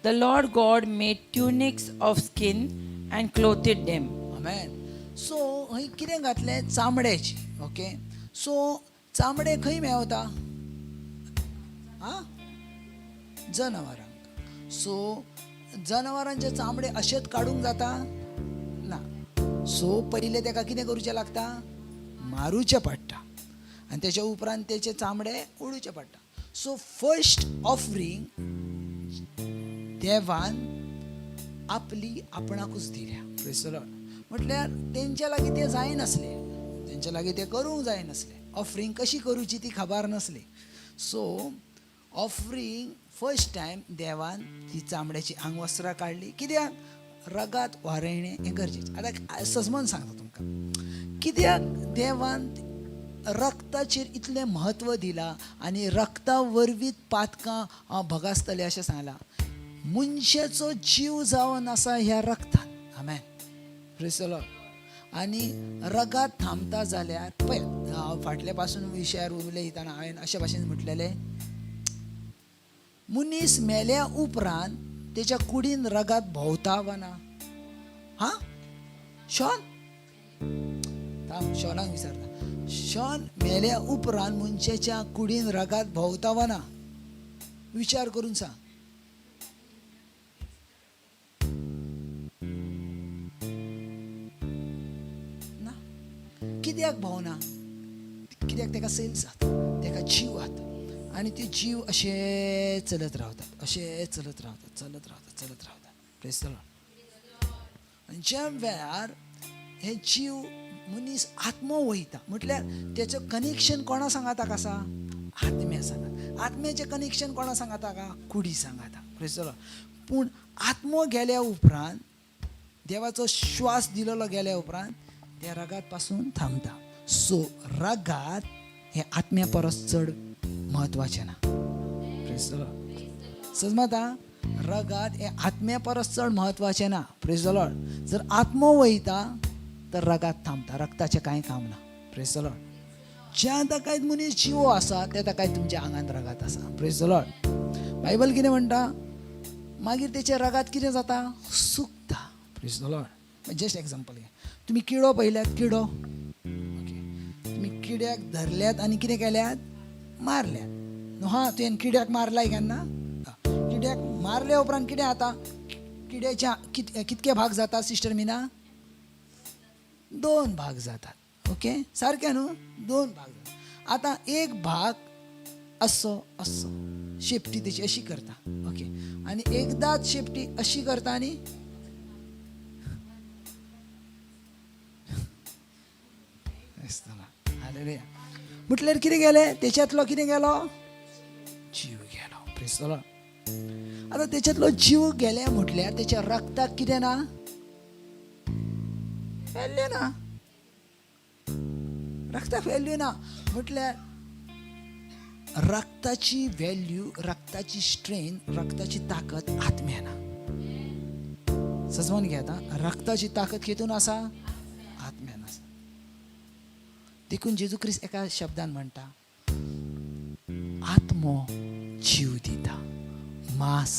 the Lord God made tunics of skin and clothed them. Amen. So हय कितें घातलें? चामड्याची. ओके. सो चामडे खंय मेळता? जनावरांक. सो जनावरांचे चामडे अशेच काडूंक जाता ना. सो पयले तेका कितें करूचें लागता? मारूचें पडटा आनी तेच्या उपरांत तेचे चामडे उडोवचे पडटा. सो फर्स्ट ऑफरींग देवान आपली आपणाकूच दिल्या. Praise the Lord. म्हटल्यार तेंच्या लागीं तें जायनासलें, तेंच्या लागीं तें करूंक जायनासलें. ऑफरींग कशी करूची ती खबर नासली. सो ऑफरींग फर्स्ट टायम देवान ती चामड्याची आंगवस्त्रां काडली. कित्याक? रगात वारेणें हें गरजेचें. आतां सजमन सांगता तुमकां, कित्याक देवान रक्ताचेर इतलें म्हत्व दिलां आनी रक्ता वरवीं पातकां भगासतलें अशें सांगलां. मनशेचो जीव जावन आसा ह्या रक्तान. आमेन. Praise the Lord. आनी रगात थांबता जाल्यार पळय, हांव फाटल्या पासून विशयार उलयतना हांवें अशे भाशेन म्हटलेलें, मनीस मेल्या उपरांत तेच्या कुडीन रगात भोंवता वा ना? शॉन? शॉनाक विचारता. शॉन मेल्या उपरांत मनशाच्या कुडीन रगात भोंवता वा ना? विचार करून सांग. ना. कित्याक भोंवना? कित्याक तेका सेल्स जाता, तेका जीव जाता आनी ते जीव अशे चलत रावतात, अशे चलत रावतात. Praise the Lord. आनी ज्या वेळार हे जीव मनीस आत्मो वयता म्हटल्यार तेचें कनेक्शन कोणा सांगाताक आसा? आत्म्या सांगात. आत्म्याचें कनेक्शन कोणा सांगाता? कुडी सांगाता. Praise the Lord. पूण आत्मो गेल्या उपरांत, देवाचो श्वास दिलेलो गेल्या उपरांत त्या रगात पासून थांबता. सो रगात हे आत्म्या परस चड महत्वाचें ना. Praise the Lord. समजता? रगात हे आत्म्या परस चड महत्वाचें ना. Praise the Lord. जर आत्मो वयता तर रगात थांबता, रक्ताचें कांय काम ना. Praise the Lord. ज्या ताकायत मनीस जिवो आसा त्या ताकायत तुमच्या आंगांत रगात आसा. Praise the Lord. बायबल कितें म्हणटा? मागीर तेच्या रगात कितें जाता? सुकता. Praise the Lord. Just example घे. तुम्ही किडो पळयल्यात किडो ओके तुम्ही किड्याक धरल्यात आनी कितें केल्यात मारल्यात न्हू हा तुवें किड्याक मारलाय केन्ना किड्याक मारल्या उपरांत कितें जाता किड्याच्या कितके भाग जातात सिस्टर मिना 2 भाग जातात ओके सारकें न्हू 2 भाग जातात आतां एक भाग असो असो शेपटी तेची अशी करता ओके आनी एकदाच शेपटी अशी करता आनी म्हटल्यार कितें गेलें तेच्यातलो कितें गेलो जीव गेलो प्रेज द लॉर्ड आतां तेच्यातलो जीव गेले म्हटल्यार तेच्या रक्ताक कितें ना व्हॅल्यू ना रक्ताक व्हॅल्यू ना म्हटल्यार रक्ताची व्हॅल्यू रक्ताची स्ट्रेंथ रक्ताची ताकद आत्म्यान समजून घेता रक्ताची ताकद कितून आसा आत्म्यान आसा देखून जेजू ख्रिस्त एका शब्दान म्हणटा आत्मो जीव दिता मांस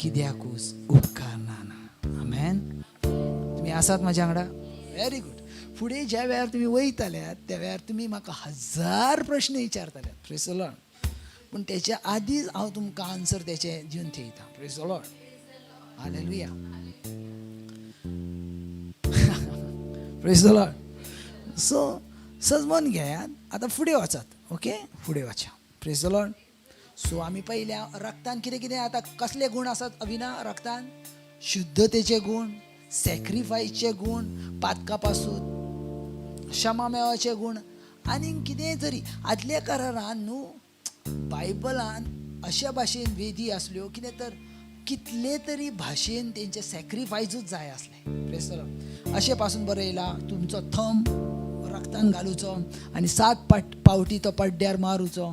कित्याकूच उपकारना ना आमेन तुम्ही आसात म्हाज्या वांगडा व्हेरी गुड फुडें ज्या वेळार तुम्ही वयतल्यात त्या वेळार तुम्ही म्हाका 1000 प्रश्न विचारतल्यात प्रेज द लॉर्ड पूण तेच्या आदींच हांव तुमकां आन्सर तेचे दिवन थेयता praise the Lord hallelujah praise the Lord so समजून घेयात आतां फुडें वचात ओके फुडें वचा प्रेज द लॉर्ड सो आमी पयल्या रक्तान कितें कितें आतां कसले गूण आसात अविना रक्तान शुद्धतेचे गूण सॅक्रिफायसचे गूण पातका पासून क्षमा मेळोवचे गूण आनी कितें तरी आदल्या करारान न्हू बायबलान अशा भाशेन वेदी आसल्यो कितें तर कितले तरी भाशेन तेंचे सॅक्रिफायसूच जाय आसले प्रेज द लॉर्ड अशे पासून बरयला तुमचो थंब रक्तान घालूचो आनी 7 पावटी तो पड्ड्यार मारूचो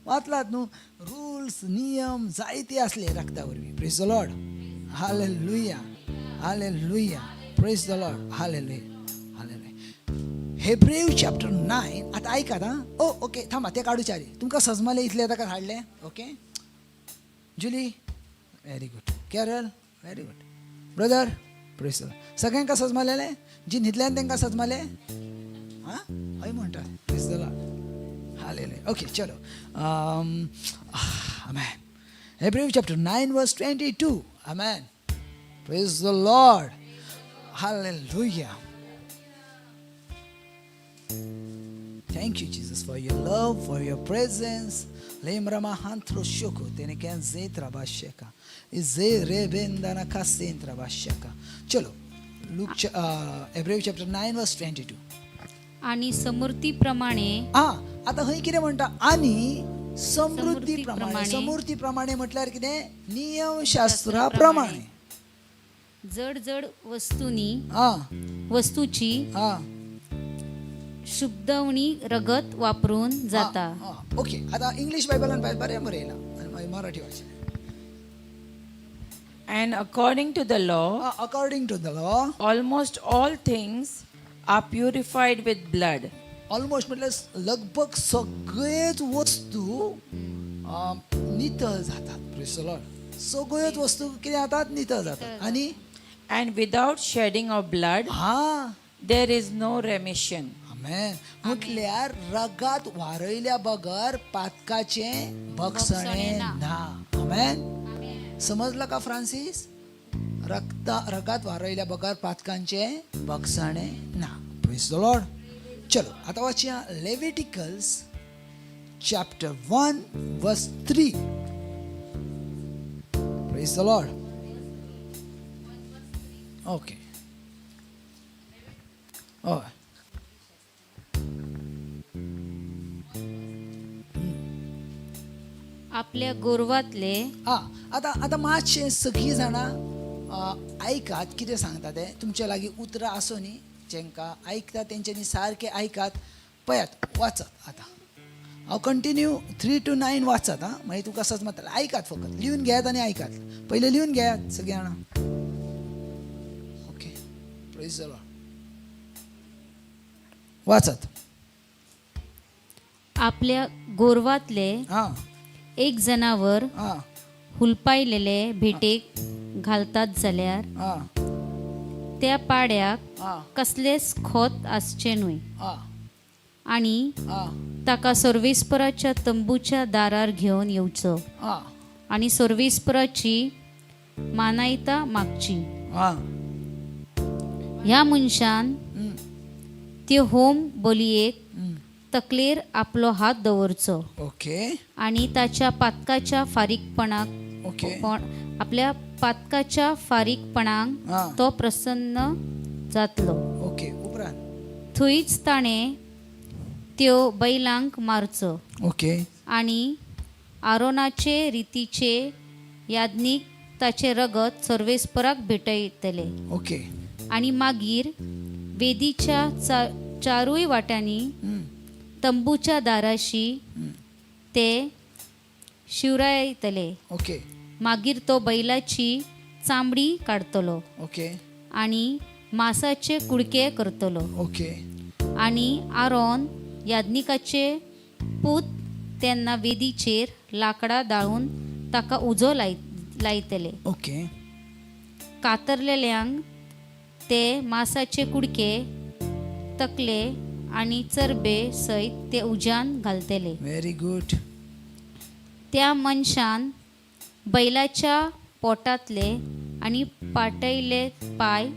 वाचलात न्हू रुल्स नियम जायते आसले रक्ता वरवीं praise the Lord hallelujah hallelujah praise the Lord hallelujah hallelujah Hebrew chapter 9 आतां आयकात हां ओके थांबा ते काडूच्या तुमकां सजमले इतले ताका हाडले okay Julie very good Carol very good brother praise the lord सगळ्यांका सजमलेले जी न्हिदल्यान तांकां सजमले हां हय म्हणटा praise the Lord hallelujah okay चलो आमेन हेब्रेव चॅप्टर 9 वर्स 22 आमेन Praise the Lord. Hallelujah. Thank you, Jesus, for your love, for your presence. Lemrama hantro shoko teneken zetra basheka. Ize rebendana kasentra basheka. Chalo. Luke Hebrew chapter 9 verse 22. आणि समृद्धीप्रमाणे आता हय कितें म्हणटा आणि समृद्धीप्रमाणे म्हटल्यार कितें नियमशास्त्राप्रमाणे जड जड वस्तूची शुद्धवणी रगत वापरून जाता ओके आता इंग्लिश बायबलान बरें बरयला आनी मराठी वाचन And according to the law, almost all things are purified with blood. Almost म्हटल्यार लगभग सगळेच वस्तू नितळ जातात प्रेज द लॉर्ड सगळ्योच वस्तू कितें जातात नितळ जातात आनी And without shedding of blood, there is no remission. आमेन म्हटल्यार रगात वारयल्या बगर पातकाचे भक्षणे ना आमेन समजला का फ्रांसीस रगात वारयल्या बगर पातकांचे भक्षणे ना प्रेज द लॉर्ड चलो आता वाचया लेविटिकल्स चॅप्टर 1 वर्स 3 प्रेज द लॉर्ड ओके आपल्या गोरवातले आता आता मातशे सगळीं जाणां आयकात कितें सांगता ते तुमच्या लागीं उतरां आसो न्ही जेंकां आयकता तेंच्यांनी सारकें आयकात पळयात वाचत आतां हांव कंटिन्यू 3 to 9 वाचत मागीर तुका समजतलें आयकात फकत लिहून घेयात आनी आयकात पयलें लिहून घेयात सगळीं जाणां ओके प्रेज द लॉर्ड वाचत आपल्या गोरवातले एक जनावर हुलपायलेले भेटेक घालतात जाल्यार त्या पाड्याक आ कसलेच खोत आसचे न्हय आ आनी आ ताका सर्वेस्पराच्या तंबूच्या दारार घेवन येवचो आ आनी सर्वेस्पराची मानायता मागची. आ ह्या मनशान त्यो होम बलयेक तकलेर आपलो हात दवरचो ओके आणि ताच्या पातकाच्या फारीकपणाक ओके आपल्या पातकाच्या फारीकपणाक आ तो प्रसन्न जातलो. ओके उपरांत थंयच ताणें त्यो बैलांक मारचो ओके आणि आरोनाचे रितीचे याज्ञीक ताचे रगत सर्वेस्पराक भेटयतले ओके आणि मागीर वेदीच्या चारूय वाट्यांनी तंबूच्या दाराशी ते शिवरायतले. ओके मागीर तो बैलाची चामडी काडतलो ओके आणि मांसाचे कुडके करतलो ओके आणि आरोन याज्ञिकाचे पूत तेन्ना वेदीचेर लाकडां दाळून ताका उजो लायतले. ओके कातरलेल्यांक ते मांसाचे कुडके तकले आणि चरबे सयत ते उज्यान घालतले. व्हेरी गुड त्या मनशान बैलाच्या पोटांतले आणि पाटयले पाय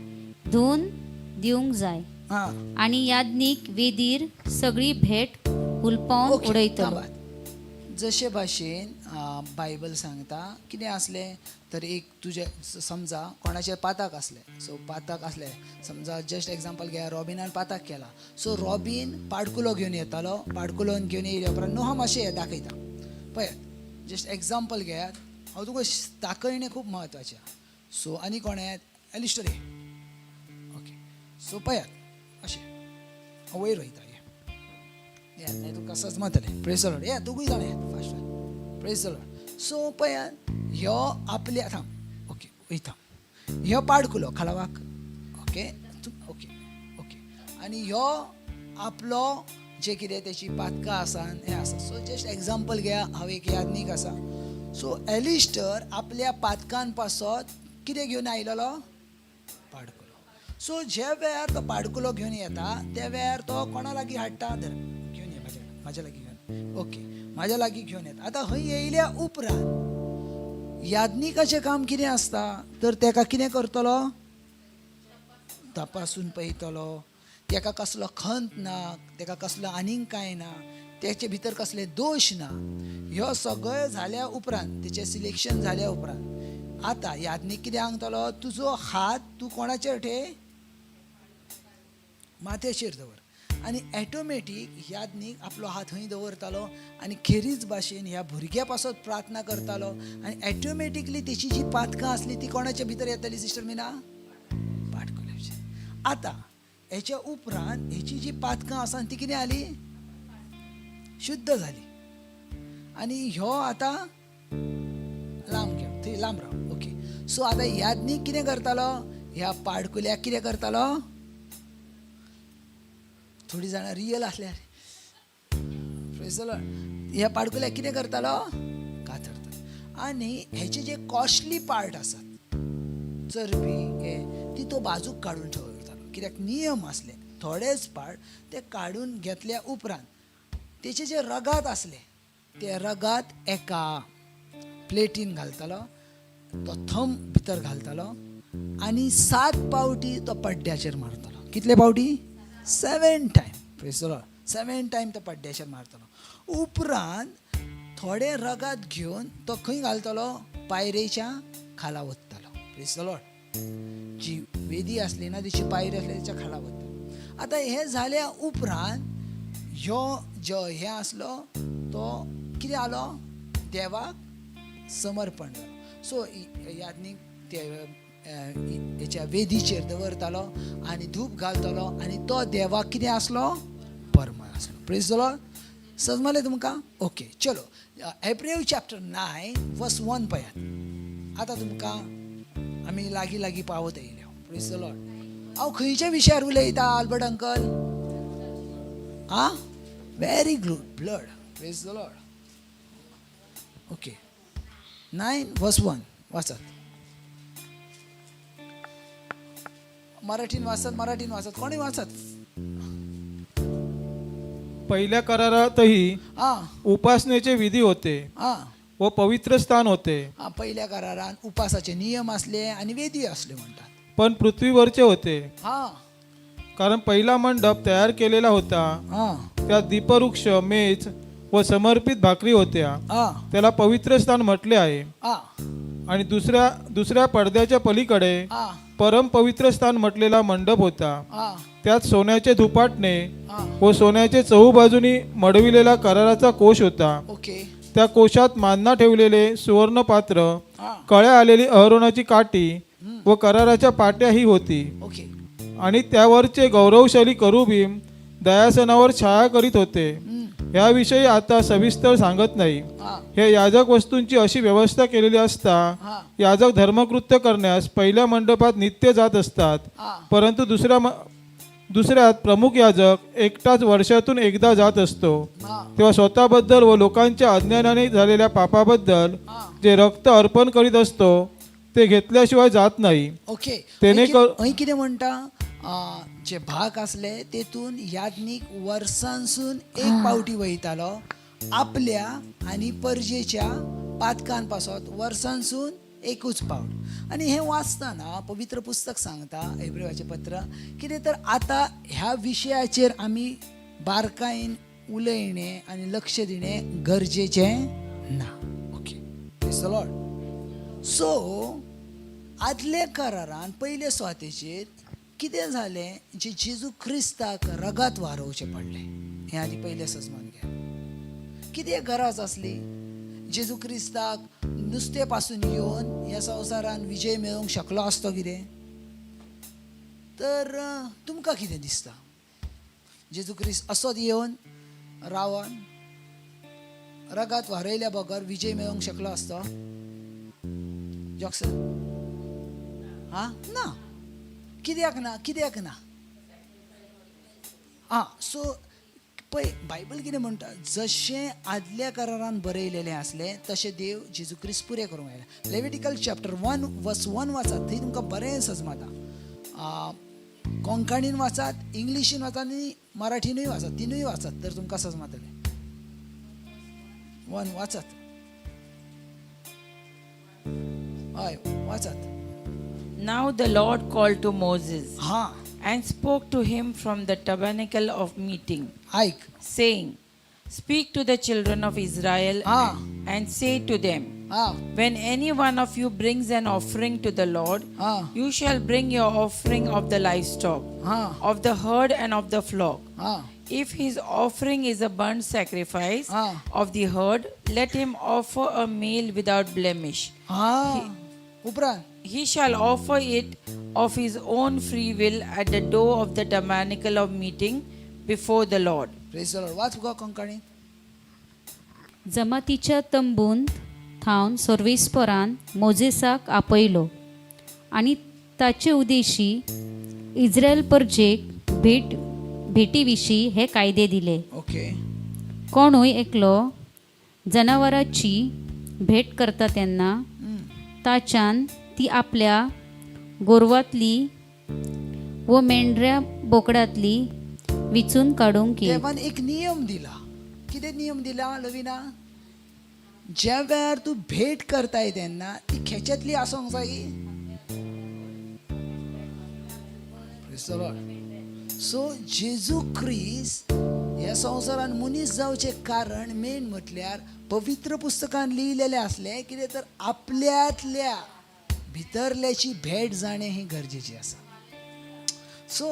धुवन दिवंक जाय हा आणि याज्ञीक वेदीर सगळी भेट हुलपावन ओके, उडयतलो. थांबात. जशे भाशेन बायबल सांगता कितें आसलें तर एक तुजे समजा कोणाचे पाताक असले सो पाताक असले समजा जस्ट एग्जांपल घ्या रॉबिनान पाताक केला सो रॉबिन पाडकुलो घेवन येतालो पाडकुलो घेवन येयल्या उपरांत न्हू हांव मातशें दाखयता पळयात जस्ट एग्जांपल घेयात हांव तुका दाखयणें खूब म्हत्वाचें सो आनी कोण येत एलिस्टर ये ओके सो पळयात अशें हांव वयर वयता या नाही तू कसंच म्हणतले प्रेस लॉर्ड या दोगूय जाण येत फास्ट प्रेस लॉर्ड सो पळयात ह्यो आपल्या थांब ओके वयता ह्यो पाडकुलो खालावाक ओके ओके ओके आनी ह्यो आपलो जे कितें तेची पातकां आसा हें आसा सो जस्ट एग्जांपल घेया हांव एक याज्ञीक आसा सो एलिस्टर आपल्या पातकान पासत कितें घेवन आयलेलो पाडकुलो सो जे वेळार तो पाडकुलो घेवन येता त्या वेळार तो कोणा लागीं हाडटा धर घेवन ये म्हाज्या लागीं घेवन ओके म्हाज्या लागीं घेवन येता आतां खंय येयल्या उपरांत याज्ञिकाचें काम कितें आसता तर तेका कितें करतलो तपासून पळयतलो तेका कसलो खंत ना तेका कसलो आनीक कांय ना तेचे भितर कसले दोश ना ह्यो सगळें जाल्या उपरांत तेचें सिलेक्शन जाल्या उपरांत आतां याज्ञीक कितें सांगतलो तुजो हात तूं कोणाचेर ठेय माथ्याचेर दवर आनी ऑटोमॅटीक याज्ञीक आपलो हात थंय दवरतालो आनी खेरीज भाशेन ह्या भुरग्या पासत प्रार्थना करतालो आनी ऑटोमॅटिकली तेची जी पातकां आसली ती कोणाच्या भितर येताली सिस्टर मिना पाडकुल्याची. आतां हेच्या उपरांत हेची जी पातकां आसा ती कितें जाली शुद्ध जाली आनी ह्यो आतां लांब घेवन थंय लांब राव ओके सो आतां याज्ञीक कितें करतालो ह्या पाडकुल्याक कितें करतालो थोडी जाणां रियल आसल्यार ह्या पाडकुल्याक कितें करतालो कातरता आनी हेचे जे कॉस्टली पार्ट आसात चरबी हे ती तो बाजूक काडून ठेवतालो कित्याक नियम आसले थोडेच पार्ट ते काडून घेतल्या उपरांत तेचे जे रगात आसले ते रगात एका प्लेटीन घालतालो तो थंब भितर घालतालो आनी 7 पावटी तो पड्ड्याचेर मारतालो. कितले पावटी 7 time praise the Lord 7 time तो पड्ड्याचेर मारतालो. उपरांत थोडे रगात घेवन तो खंय घालतालो पायरेच्या खाला वत्तालो. प्रेज द लॉर्ड जी वेदी आसली ना तेची पायरी आसली तेच्या खाला वत्तालो. आतां हे जाल्या उपरांत ह्यो जो हे आसलो तो कितें जालो देवाक समर्पण जालो. सो याज्ञीक ते हेच्या वेदीचेर दवरतालो आनी धूप घालतालो आनी तो देवाक कितें आसलो परमळ आसलो. प्रेज द लॉर्ड समजलें तुमकां ओके चलो हेब्रेव चॅप्टर 9 वर्स 1 पळयात. आतां तुमकां आमी लागीं लागीं पावत येयल्या. प्रेज द लॉर्ड हांव खंयच्या विशयार उलयता Albert uncle ah very good blood praise the Lord okay 9 वर्स 1 वाचत मराठीन वाचत कोणी वाचत? पहिल्या करारातही हा उपासनेचे विधी होते हा व पवित्र स्थान होते, हा, पहिल्या करारान उपासाचे नियम असले आणि वेदी असले म्हणतात. पण पृथ्वीवरचे होते. हा कारण पहिला मंडप तयार केलेला होता, हा त्यात दीपवृक्ष, मेज व समर्पित भाकरी होत्या. हा त्याला पवित्र स्थान म्हटले आहे. हा आणि दुसऱ्या पडद्याच्या पलीकडे हा परम पवित्र स्थान म्हटलेला मंडप होता. हा त्यात सोन्याचे धुपाटणे हा. व सोन्याचे चहूबाजूनी मडविलेला कराराचा कोश होता. ओके. त्या कोशात मांना ठेवलेले सुवर्ण पात्र, हा कळ्या आलेली अहरोनाची काठी व कराराच्या पाट्याही होती. ओके. आणि त्यावरचे गौरवशाली करुबीम दयासनावर छाया करीत होते. याविषयी आता सविस्तर सांगत नाही. हा हे याजक वस्तूंची अशी व्यवस्था केलेली असता हा याजक धर्मकृत्य करण्यास पहिल्या मंडपात नित्य जात असतात. हा परंतु दुसऱ्यात प्रमुख याजक एकटाच वर्षातून एकदा जात असतो. हा तेव्हा स्वतःबद्दल व लोकांच्या अज्ञानाने झालेल्या पापाबद्दल हा. जे रक्त अर्पण करीत असतो ते घेतल्याशिवाय जात नाही. ओके. तेने हय कितें म्हणटा, जे भाग असले तेतून याज्ञिक वर्सांसून एक पावटी वयतालो आपल्या आणि परजेच्या पातकांपासत वर्सांसून एकूच पावट. आणि हे वाचताना पवित्र पुस्तक सांगता, इब्रायचे पत्र, कितें तर आता ह्या विशयाचेर आमी बारकायेन उलयणे आणि लक्ष दिणे गरजेचें ना. Okay. Praise the Lord. So आदले करारान पयले स्वातेचेर कितें जालें, जे जेजू क्रिस्ताक रगात वारोवचे पडले, हे आधी पयले सजमान घ्या. कितें गरज आसली जेजू क्रिस्ताक नुस्ते पासून येवन ह्या संवसारान विजय मेळोवंक शकलो आसतो कितें? तर तुमकां कितें दिसता? जेजू क्रिस्त असोच येवन रावन रगात वारयल्या बगर विजय मेळोवंक शकलो आसतो? जॉक्सन? हा ना. कित्याक ना? सो पळय, बायबल कितें म्हणटा, जशें आदल्या करारान बरयलेलें आसलें तशें देव जेजू क्रिस्त पुरे करूंक आयला. लेविटिकल चॅप्टर 1 वर्स 1 वाचात, थंय तुमकां बरें सजमाता. कोंकणीन वाचात, इंग्लिशीन वाचात आनी मराठीनूय वाचात, तिनूय वाचात, तर तुमकां सजमातलें. 1 वाचात. हय वाचात. Now the Lord called to Moses हा and spoke to him from the tabernacle of meeting, ऐक. saying, Speak to the children of Israel Ah. and say to them, हा When any one of you brings an offering to the Lord, हा you shall bring your offering of the livestock, हा of the herd and of the flock. हा If his offering is a burnt sacrifice Ah. of the herd, let him offer a male without blemish. हा. उपरांत He shall offer it of his own free will at the door of the tabernacle of meeting before the Lord. Praise the Lord. वाच गो कोंकणी. जमातीच्या तंबूंत थावन सर्वेस्परान मोजेसाक आपयलो आनी ताचे उद्देशी इस्रायल परजेक भेटी विशीं हे कायदे दिले. ओके. कोणूय एकलो जनावराची भेट करता तेन्ना ताच्यान ती आपल्या गोरवांतली व मेंढऱ्या बोकडांतली विचून काडूंक ये. देवान एक नियम दिला. कितें नियम दिला लविना? ज्या वेळार तूं भेट करताय तेन्ना ती खेच्यातली आसोंक जायी. Praise the Lord. सो जेजू क्रिस्त ह्या संवसारान मनीस जावचे कारण मेन म्हटल्यार पवित्र पुस्तकान लिहिलेलें आसलें, कितें तर आपल्यातल्या भितरल्याची भेट जाणें ही गरजेची आसा. सो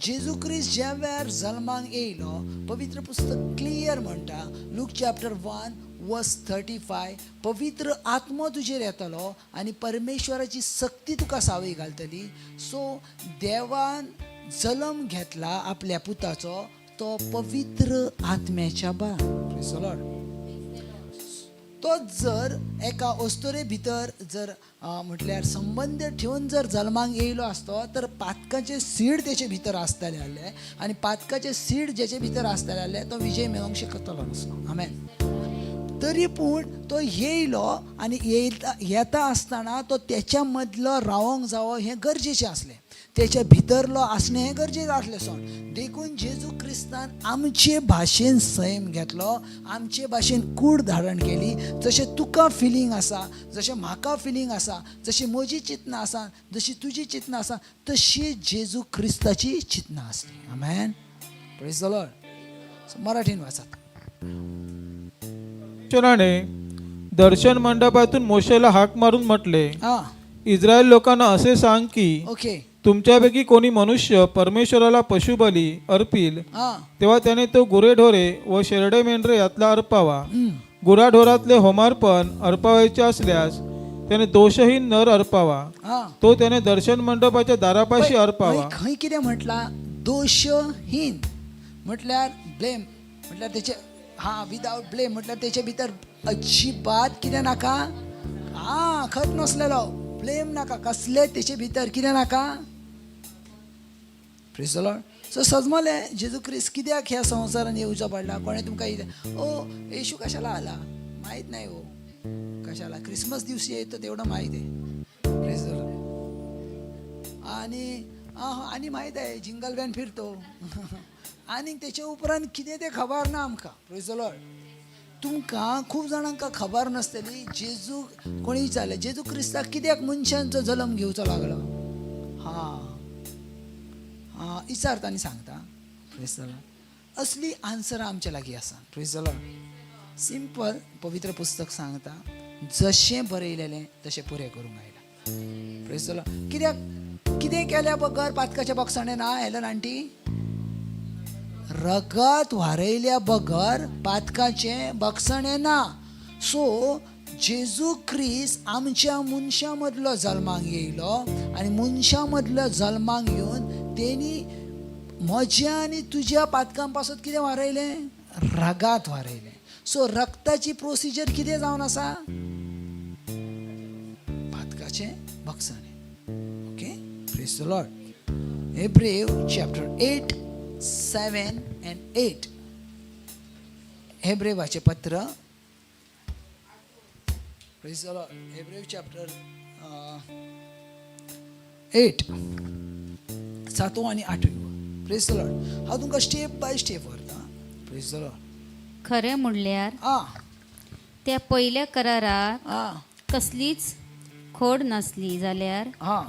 जेजू क्रिस्त ज्या वेळार जल्माक येयलो, पवित्र पुस्तक क्लियर म्हणटा, लूक चॅप्टर 1 वर्स 35, पवित्र आत्मो तुजेर येतलो आनी परमेश्वराची सक्ती तुका सावय घालतली. सो देवान जल्म घेतला आपल्या पुताचो, तो पवित्र आत्म्याच्या बा. Praise the Lord. तो जर एका अस्तोरे भितर जर म्हटल्यार संबंध ठेवून जर जल्माक येयलो आसतो, तर पातकाचे सीड तेचे भितर आसताले जाल्यार, आनी पातकाचे सीड जेचे भितर आसताले जाल्यार तो विजय मेळोवंक शकतलो नासलो. आमेन. तरी पूण तो येयलो आनी येता आसतना तो तेच्या मदलो रावोंक जावो हें गरजेचें आसलें. त्याच्या भितरलो असणें हें गरजेचं आसलें सोड. देखून जेजू क्रिस्तान आमचे भाशेन सैम घेतलो, आमचे भाशेन कूड धारण केली. जशें तुका फिलींग आसा, जशें म्हाका फिलींग आसा, जशी म्हजी चिंतनां आसा, जशी तुजी चिंतनां आसा, तशी जेजू क्रिस्ताची चिंतनां आसली. आमेन. Praise the Lord. मराठीन वाचात. परमेश्वराने दर्शन मंडपातून मोशेला हाक मारून म्हटले, हां, इस्रायल लोकांना असे सांग की ओके. तुमच्यापैकी कोणी मनुष्य परमेश्वराला पशुबली अर्पील, हां, तेव्हा त्याने तो गुरेढोरे व शेरडे मेंढरे यातला अर्पावा. गुराढोरातले होमार्पण अर्पावायचे असल्यास त्याने दोषहीन नर अर्पावा. हां. तो त्याने दर्शन मंडपाच्या दारापाशी अर्पावा. खंय कितें म्हटला? दोषहीन म्हटल्यार ब्लेम, म्हटल्यार तेचे विदाउट ब्लेम, म्हटल्यार तेचे भितर अजिबात कितें नाका, खत नसलेलो, ब्लेम नाका, कसले तेचे भितर कितें नाका. Praise the Lord. सो सजमलें जेजू क्रिस्त कित्याक ह्या संवसारान येवचो पडला. कोणें तुमकां येशू कशाला आला माहीत नाही हो. कशाला क्रिसमस दिवशी येतो तेवढं माहीत आहे. Praise the Lord. आणि माहीत आहे जिंगल बॅन फिरतो आणि त्याच्या उपरांत कितें तें खबर ना आमकां. Praise the Lord. तुमकां खूब जाणांका खबर नासतली जेजू कोणी विचारले जेजू क्रिस्ताक कित्याक मनशांचो जल्म घेवचो लागलो. विचारता आनी सांगता. Praise the Lord. असली आन्सर आमच्या लागीं आसा. Praise the Lord. सिंपल पवित्र पुस्तक सांगता जशें बरयलेलें तशें पुरें करूंक आयला. Praise the Lord. कितें केल्या बगर पातकाच्या बॉक्साणे ना हेलन आंटी? रगत व्हारयल्या बगर पातकाचे बक्षणे ना. सो जेजू क्रिस्त आमच्या मनशा मदलो जल्माक येयलो आनी मनशा मदलो जल्माक येवन तेणी म्हज्या आनी तुज्या पातकां पासून कितें व्हारयलें? रगात व्हारयलें. सो रक्ताची प्रोसिजर कितें जावन आसा? पातकाचे बक्षणे. Okay. Praise the Lord. Hebrew chapter 8 7 and 8. हेब्रेवाचे पत्र. Praise the Lord. Hebrew chapter 8 7 आणि 8. Praise the Lord. हांव तुमकां स्टेप बाय स्टेप व्हरता. Praise the Lord. खरें म्हणल्यार आ त्या पयल्या कराराक आ कसलीच खोड नासली जाल्यार आ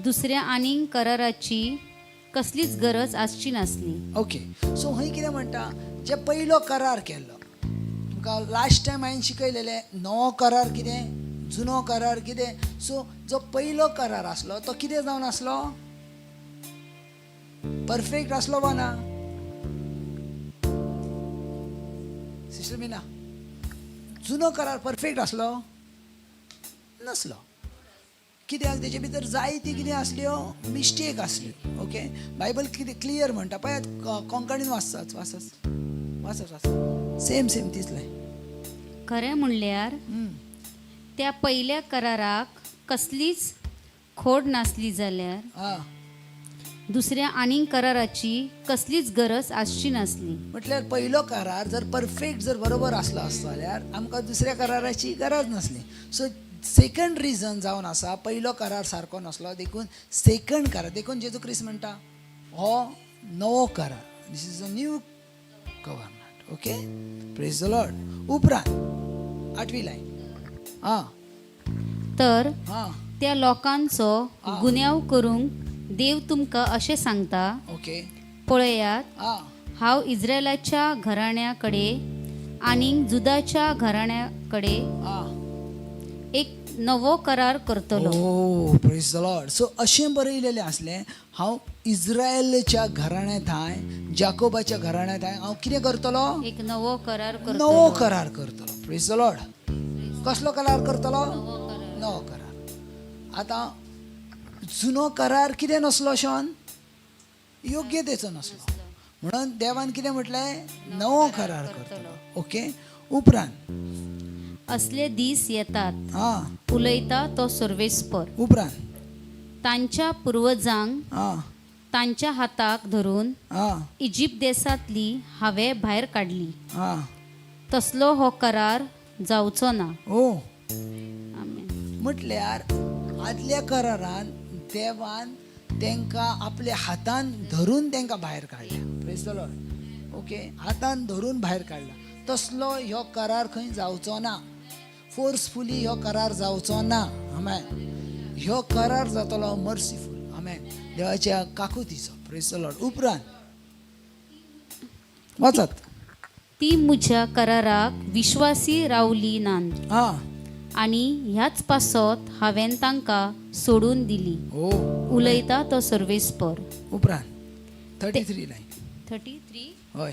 दुसऱ्या आनीक कराराची कसलीच गरज आसची नासली. ओके. सो हय कितें म्हणटा? जे पयलो करार केल्लो तुमकां लास्ट टायम हांवें शिकयलेले नवो करार कितें, जुनो करार कितें. सो जो पयलो करार आसलो तो कितें जावन आसलो? परफेक्ट आसलो वा ना? सिस्टर मिना, जुनो करार परफेक्ट आसलो नसलो. कित्याक तेचे भितर जायती कितें आसल्यो मिस्टेक आसल्यो. ओके. बायबल कितें क्लियर म्हणटा पळयात. कोंकणीन वाचतात वाचत सेम तिसलें. खरें म्हणल्यार त्या पयल्या कराराक कसलीच खोड नासली जाल्यार दुसऱ्या आनीक कराराची कसलीच गरज आसची नासली. म्हटल्यार पयलो करार जर परफेक्ट जर बरोबर आसलो आसता जाल्यार आमकां दुसऱ्या कराराची गरज नासली. सो सेकंड रिजन जावन आसा पयलो करार सारको नासलो. देखून सेकंड करार देखून जेजू क्रिस्त म्हणटा हो नवो करार. This is a new government. Okay. Praise the Lord. उपरांत 8वी लायन. तर हां त्या लोकांचो गुन्यांव करूंक देव तुमकां अशें सांगता. ओके. पळयात हांव इस्रायलाच्या घराण्याकडे आनीक जुदाच्या घराण्याकडे एक नवो करार करतलो. ओ प्रेज द लॉर्ड. सो अशें बरयलेलें आसलें हांव इस्रायलच्या घराण्यांत जाकोबाच्या घराण्यांत हांव कितें करतलो? एक नवो करार करतलो. नवो करार करतलो. Praise the Lord. कसलो करार करतलो? नवो करार. आतां जुनो करार कितें नसलो शॉन? योग्यतेचो नसलो. म्हणून देवान कितें म्हटलें? नवो करार करतलो. ओके. उपरांत असले दीस येतात उलयता तो सर्वेस्पर. उपरांत तांच्या पुर्वजांक तांच्या हाताक धरून इजिप्त देशांतली हांवें भायर काडली. तसलो हो करार जावचो ना. ओ आमेन. म्हटल्यार आदल्या करारान देवान तेंका आपल्या हातान धरून तेंका भायर काढल्या. Praise the Lord. ओके, हातान धरून भायर काढला. तसलो ह्यो करार खंय जावचो ना. फोर्सफुली ह्यो करार जावचो ना. आमेन. ह्यो करार जातलो मर्सीफुल. आमेन. देवाच्या काकुतीचो. Praise the Lord. उपरांत वाचत. ती म्हज्या कराराक विश्वासी रावली नात हा. आणि ह्याच पासत हांवें तांकां सोडून दिली. हो. उलयता तो सर्वेस्पर. उपरांत 33 लाईन. 33 होय.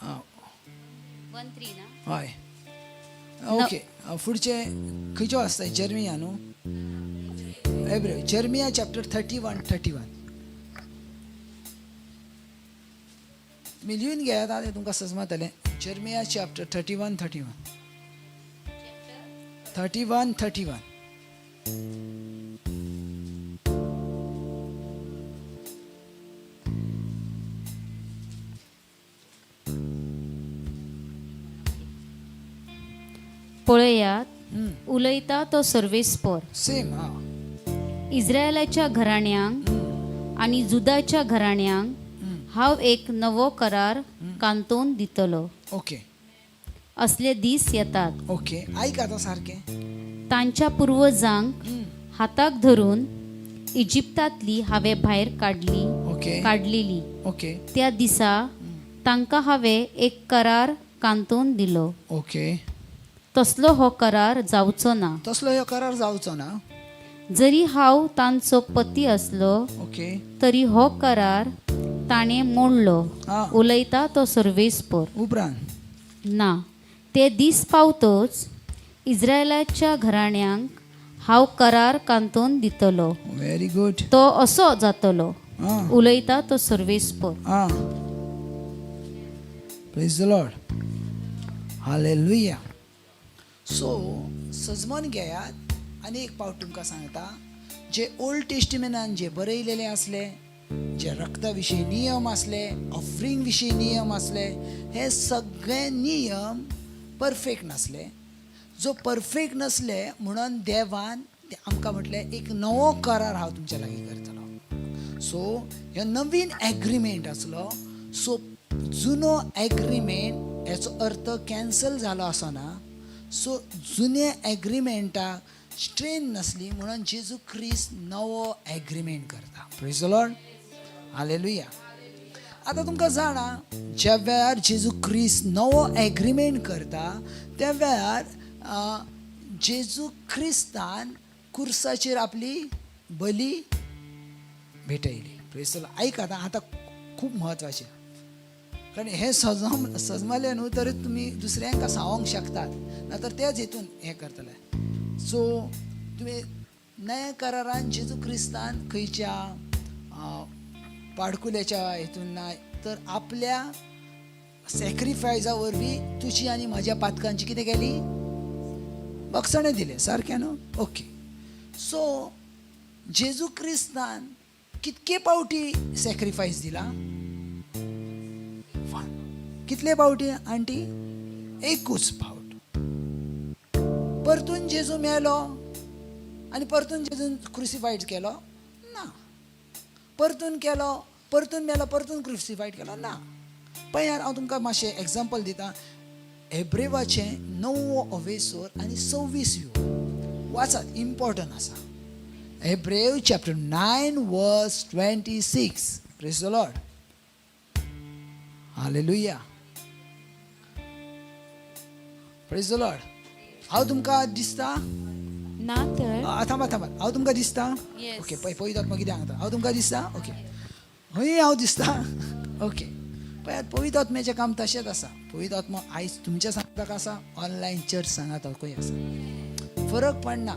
हा. 13 ना. हय. ओके. फुडचे खंयच्यो आसता? जर्मिया न्हू. एब्रे जर्मिया चॅप्टर 31. तुमी लिहून घेयात आनी तुमकां समजतलें. जर्मिया चॅप्टर 31. पळयात, उलयता तो सर्वेस्पर. सेम. हा. इस्रायलाच्या घराण्यांक आणि जुदाच्या घराण्यांक हांव एक नवो करार कांतोवन दितलो. ओके. असले दीस येतात. ओके. आयक आतां सारकें. तांच्या पुर्वजांक हाताक धरून इजिप्तांतली हांवें भायर ओके. काडलेली. ओके. त्या दिसा तांकां हांवें एक करार कांतोवन दिलो. ओके. तसलो हो करार जावचो ना. तसलो ह्यो करार जावचो ना. जरी हांव तांचो पती असलो ओके. तरी हो करार ताणें मोडलो. हा. उलयता तो सर्वेस्पर. उपरांत ना, ते दीस पावतोच इस्रायलाच्या घराण्यांक हांव करार कांतोवन दितलो. Very good. तो असो जातलो. हा. उलयता तो सर्वेस्पर. Ah. Praise the Lord. Hallelujah. So सजमन घेयात आनी एक पावट तुमकां सांगता. जे ओल्ड टेस्टिमेंटान जे बरयलेले आसले, जे रक्ता विशीं नियम आसले, ऑफरींग विशीं नियम आसले, हे सगळे नियम परफेक्ट नासले. जो परफेक्ट नसले म्हणून देवान ते आमकां म्हटले एक नवो करार हांव तुमच्या लागीं करतलो. सो ह्यो नवीन एग्रीमेंट आसलो. सो जुनो एग्रीमेंट हेचो अर्थ कॅन्सल जालो आसना. सो जुने एग्रीमेंटाक स्ट्रेन नासली म्हणून जेजू क्रिस्त नवो एग्रीमेंट करता. Praise the Lord. हालेलुया. आतां तुमकां जाणा, ज्या वेळार जेजू क्रिस्त नवो एग्रीमेंट करता त्या वेळार जेजू क्रिस्तान कुर्साचेर आपली बली भेटयली. Praise the Lord. ऐक आतां खूब म्हत्वाचें. कारण हे सजमले न्हू तर तुमी दुसऱ्यांक सांगोंक शकतात, नातर तेच हेतून हें करतले. सो तुमी नया करारान जेजू क्रिस्तान खंयच्या पाडकुल्याच्या हेतून ना, तर आपल्या सॅक्रिफायसा वरवीं तुजी आनी म्हाज्या पातकांची कितें केली? बक्षणे दिले. सारकें न्हू? ओके. सो जेजू क्रिस्तान कितके पावटी सॅक्रिफायस दिला? कितले पावटी आंटी? एकूच पावट. परतून जेजू मेलो आनी परतून जेजून क्रुसिफायड केलो ना. परतून केलो, परतून मेलो, परतून क्रुसिफायड केलो ना. पळयात, हांव तुमकां मातशें एग्जाम्पल दिता. हेब्रेवाचें 9 अवेसोर आनी 26 वाचात. इम्पॉर्टंट आसा. हेब्रेव चॅप्टर 9 वर्स 26. Praise the Lord. Hallelujah. Praise the Lord. हांव तुमकां दिसता ना तर थांबा. हांव तुमकां दिसता. ओके. पळयत आत्मा कितें सांगता. हांव तुमकां दिसता. ओके. हय हांव दिसता. ओके. पळयात, पवित्र आत्म्याचें काम तशेंच आसा. पवित्र आत्मा आयज तुमच्या सांगताक आसा, ऑनलायन चर्च सांगात खंय आसा. फरक पडना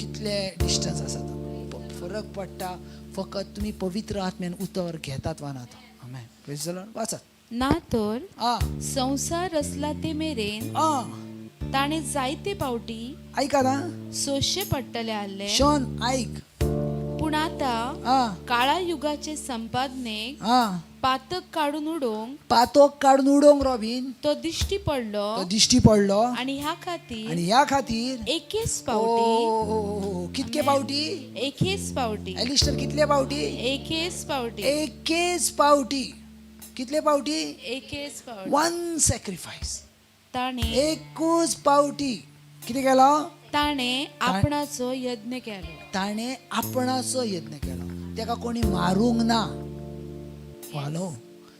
कितले डिस्टन्स आसा तो. फरक पडटा फकत तुमी पवित्र आत्म्यान उतर घेतात वा नात. आमेन. Praise the Lord. वाचात. ना तर आ संसार रचला ते मेरेन आ ताणे जायते पावटी ऐका ना. सोशे पडटले आसले. शॉन ऐक. पूण आता आ काळा युगाचे संपादनेक आ पातक काढून उडोवंक पातोक काढून उडोवंक रॉबिन तो दिश्टी पडलो तो दिश्टी पडलो आणि ह्या खातीर आणि ह्या खातीर एकेच ओ, पावटी कितके पावटी एकेच पावटी एलिस्टर कितले पावटी एकेच पावटी एकेच पावटी कितले पावटी एकेच पावटी वन सॅक्रिफायस ताणे एकूच पावटी किती केलो ताणे आपणाचो यज्ञ केलो ताणे आपणाचो यत्न केलो तेका कोणी मारूंक ना वालो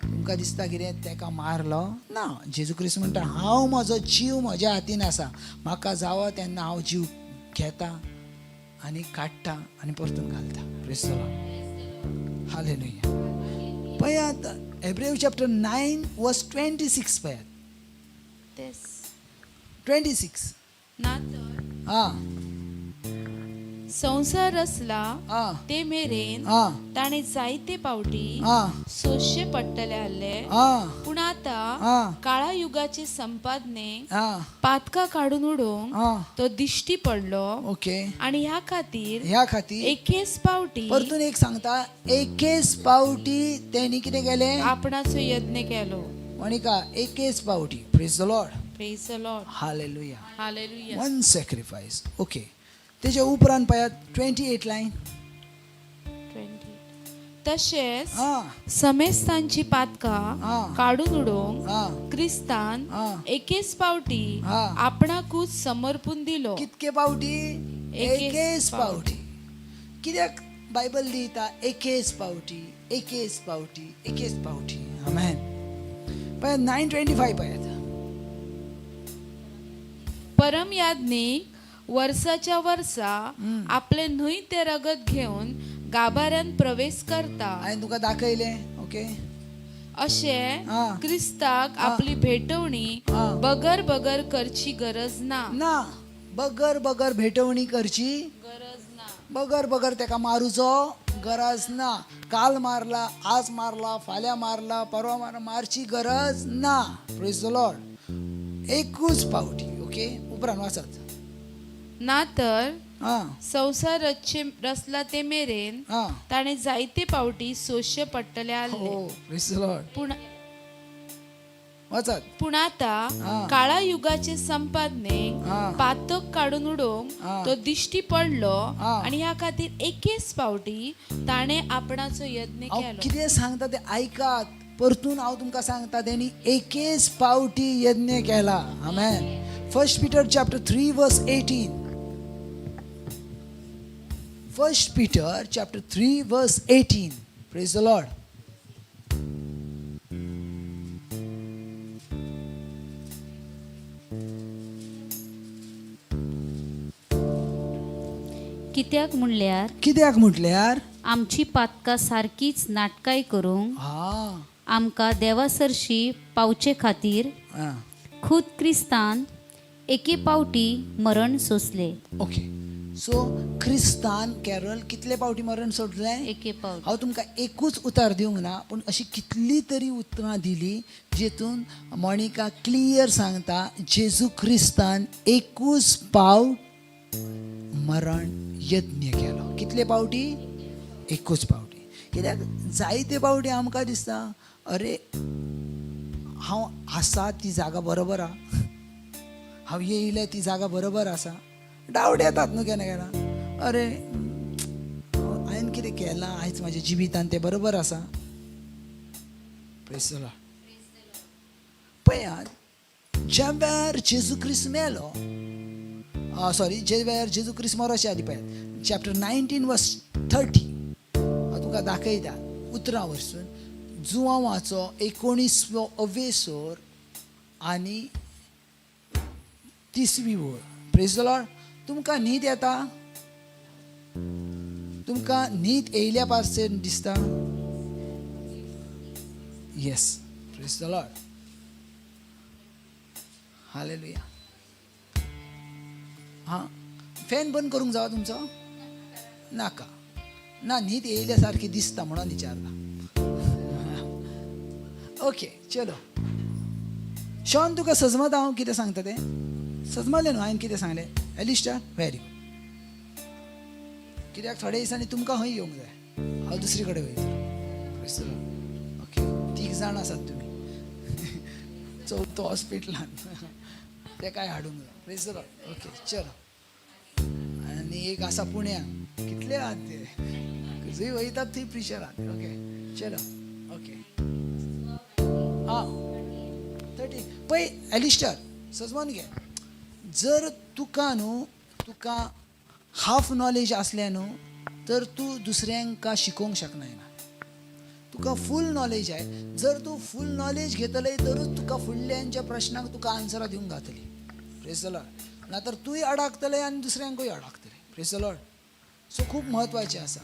तुमकां दिसता कितें तेका मारलो ना जेजू क्रिस्त म्हणटा हांव म्हजो जीव म्हज्या हातीन आसा म्हाका जावो तेन्ना हांव जीव घेता आनी काडटा आनी परतून घालता प्रेज द लॉर्ड हालेलुया पळयात हेब्रेव चॅप्टर 9 वर्स 26 पळयात तेच 26 ना तर हा संसार रचला हा ते मेरेन हा ताणे जायते पावटी हा सोशे पडटले आसले हा पूण आता हा काळा युगाचे संपादने हा पातका काढून उडोवंक हा तो दिश्टी पडलो ओके आणि ह्या खातीर ह्या खातीर एकेच पावटी परतून एक सांगता एकेच पावटी तेणी कितें केलें आपणाचो यज्ञ केलो मोनिका एकेच पावटी praise the Lord praise the Lord hallelujah hallelujah one sacrifice okay तेच्या उपरांत पळयात 28 लायन 20 तशेंच हा समेस्तांची पातका हा. काढून उडोवंक हा क्रिस्तान हा. एकेच पावटी हा. आपणाकूच समर्पून दिलो कितके पावटी एकेच एकेच पावटी कित्याक बायबल लिहिता एकेच पावटी एकेच पावटी एकेच पावटी आमेन पळयात 9:25 पळयात परम याज्ञिक वर्साच्या वर्सा आपले न्हय ते रगत घेवन गाभाऱ्यान प्रवेश करता हांवें तुका दाखयलें ओके अशें हा. क्रिस्ताक आपली भेटवणी हा. बगर बगर करची गरज ना ना बगर बगर भेटवणी करची गरज ना बगर बगर तेका मारूचो गरज ना काल मारला आज मारला फाल्यां मारला परवा मारची गरज ना प्रेज द लॉर्ड एकूच पावटी ओके उपरांत वाचत ना तर हा संसार रचला ते मेरेन हा ताणे जायते पावटी सोशे पडटले हो आसले प्रेज द लॉर्ड पूण वाचत पूण आता हा. काळा युगाचे संपादने हा. पातक काढून उडोवंक हा. तो दिश्टी पडलो हा. आणि ह्या खातीर एकेच पावटी ताणे आपणाचो यज्ञ हांव केलो कितें सांगता तें आयकात परतून हांव तुमकां सांगता तेणी एकेच पावटी यज्ञ केला आमेन 1 Peter chapter 3 verse 18 1 Peter chapter 3 verse 18 praise the Lord कित्याक म्हणल्यार कित्याक म्हटल्यार आमची पातकां सारकीच नाटकाय करूंक हा आमकां देवासरशी पावचे खातीर हा खुद क्रिस्तान एके पावटी मरण सोंसले ओके सो क्रिस्तान कॅरल कितले पावटी मरण सोडलें एके पावटी हांव तुमकां एकूच उतर दिवंक ना पूण अशी कितली तरी उतरां दिली जेतून मोनिका क्लियर सांगता जेजू क्रिस्तान एकूच पावट मरण यज्ञ केलो कितले पावटी एकूच पावटी कित्याक जायते पावटी आमकां दिसता अरे हांव आसा ती जागा बरोबर आहा हांव येयलें ती जागा बरोबर आसा डावट येतात न्हू केन्ना केन्ना अरे हांवें कितें केलां आयज म्हाज्या जिवितान तें बरोबर आसा प्रेज द लॉर्ड पळयात ज्या वेळार जेजू क्रिस्त मेलो सॉरी जे वेळार जेजू क्रिस्त मरोचे आदी पळयात चॅप्टर 19 वर्स 30 हांव तुका दाखयता उतरां वरसून जुवांवाचो 19वो अवेसोर आनी 30वी वळ प्रेज द लॉर्ड तुमकां न्हीद येता तुमकां न्हीद येयल्या पासून दिसता yes praise the Lord hallelujah हां फॅन बंद करूंक जावो तुमचो नाका ना न्हीद येयल्या सारकी दिसता म्हणून विचारला ओके चलो शॉन तुका सजमत हांव कितें सांगता तें सजमलें न्हू हांवें कितें सांगलें एलिस्टर व्हेरी गुड कित्याक थोड्या दिसांनी तुमकां खंय येवंक जाय हांव दुसरे कडेन वयतलो ओके जाण आसात तुमी चवथो हॉस्पिटलान ते काय हाडूंक जाय प्रेज द लॉर्ड ओके चलो आनी एक आसा पुण्याक कितले आहात ते जंय वयतात थंय प्रिशर आहात ओके चलो ओके हा 30 पळय एलिस्टर सजमोन घे जर तुका हाफ नॉलेज असलें न्हू तर तूं दुसऱ्यांका शिकोवंक शकनाय ना तुका फूल नॉलेज आहे जर तूं फूल नॉलेज घेतले तरच तुका फुडल्यांच्या प्रश्नांक तुका आन्सरां दिवंक जातली प्रेज द लॉर्ड नातर तूंय अडकतले आनी दुसऱ्यांकूय अडकतले प्रेज द लॉर्ड सो खूब म्हत्वाचें आसा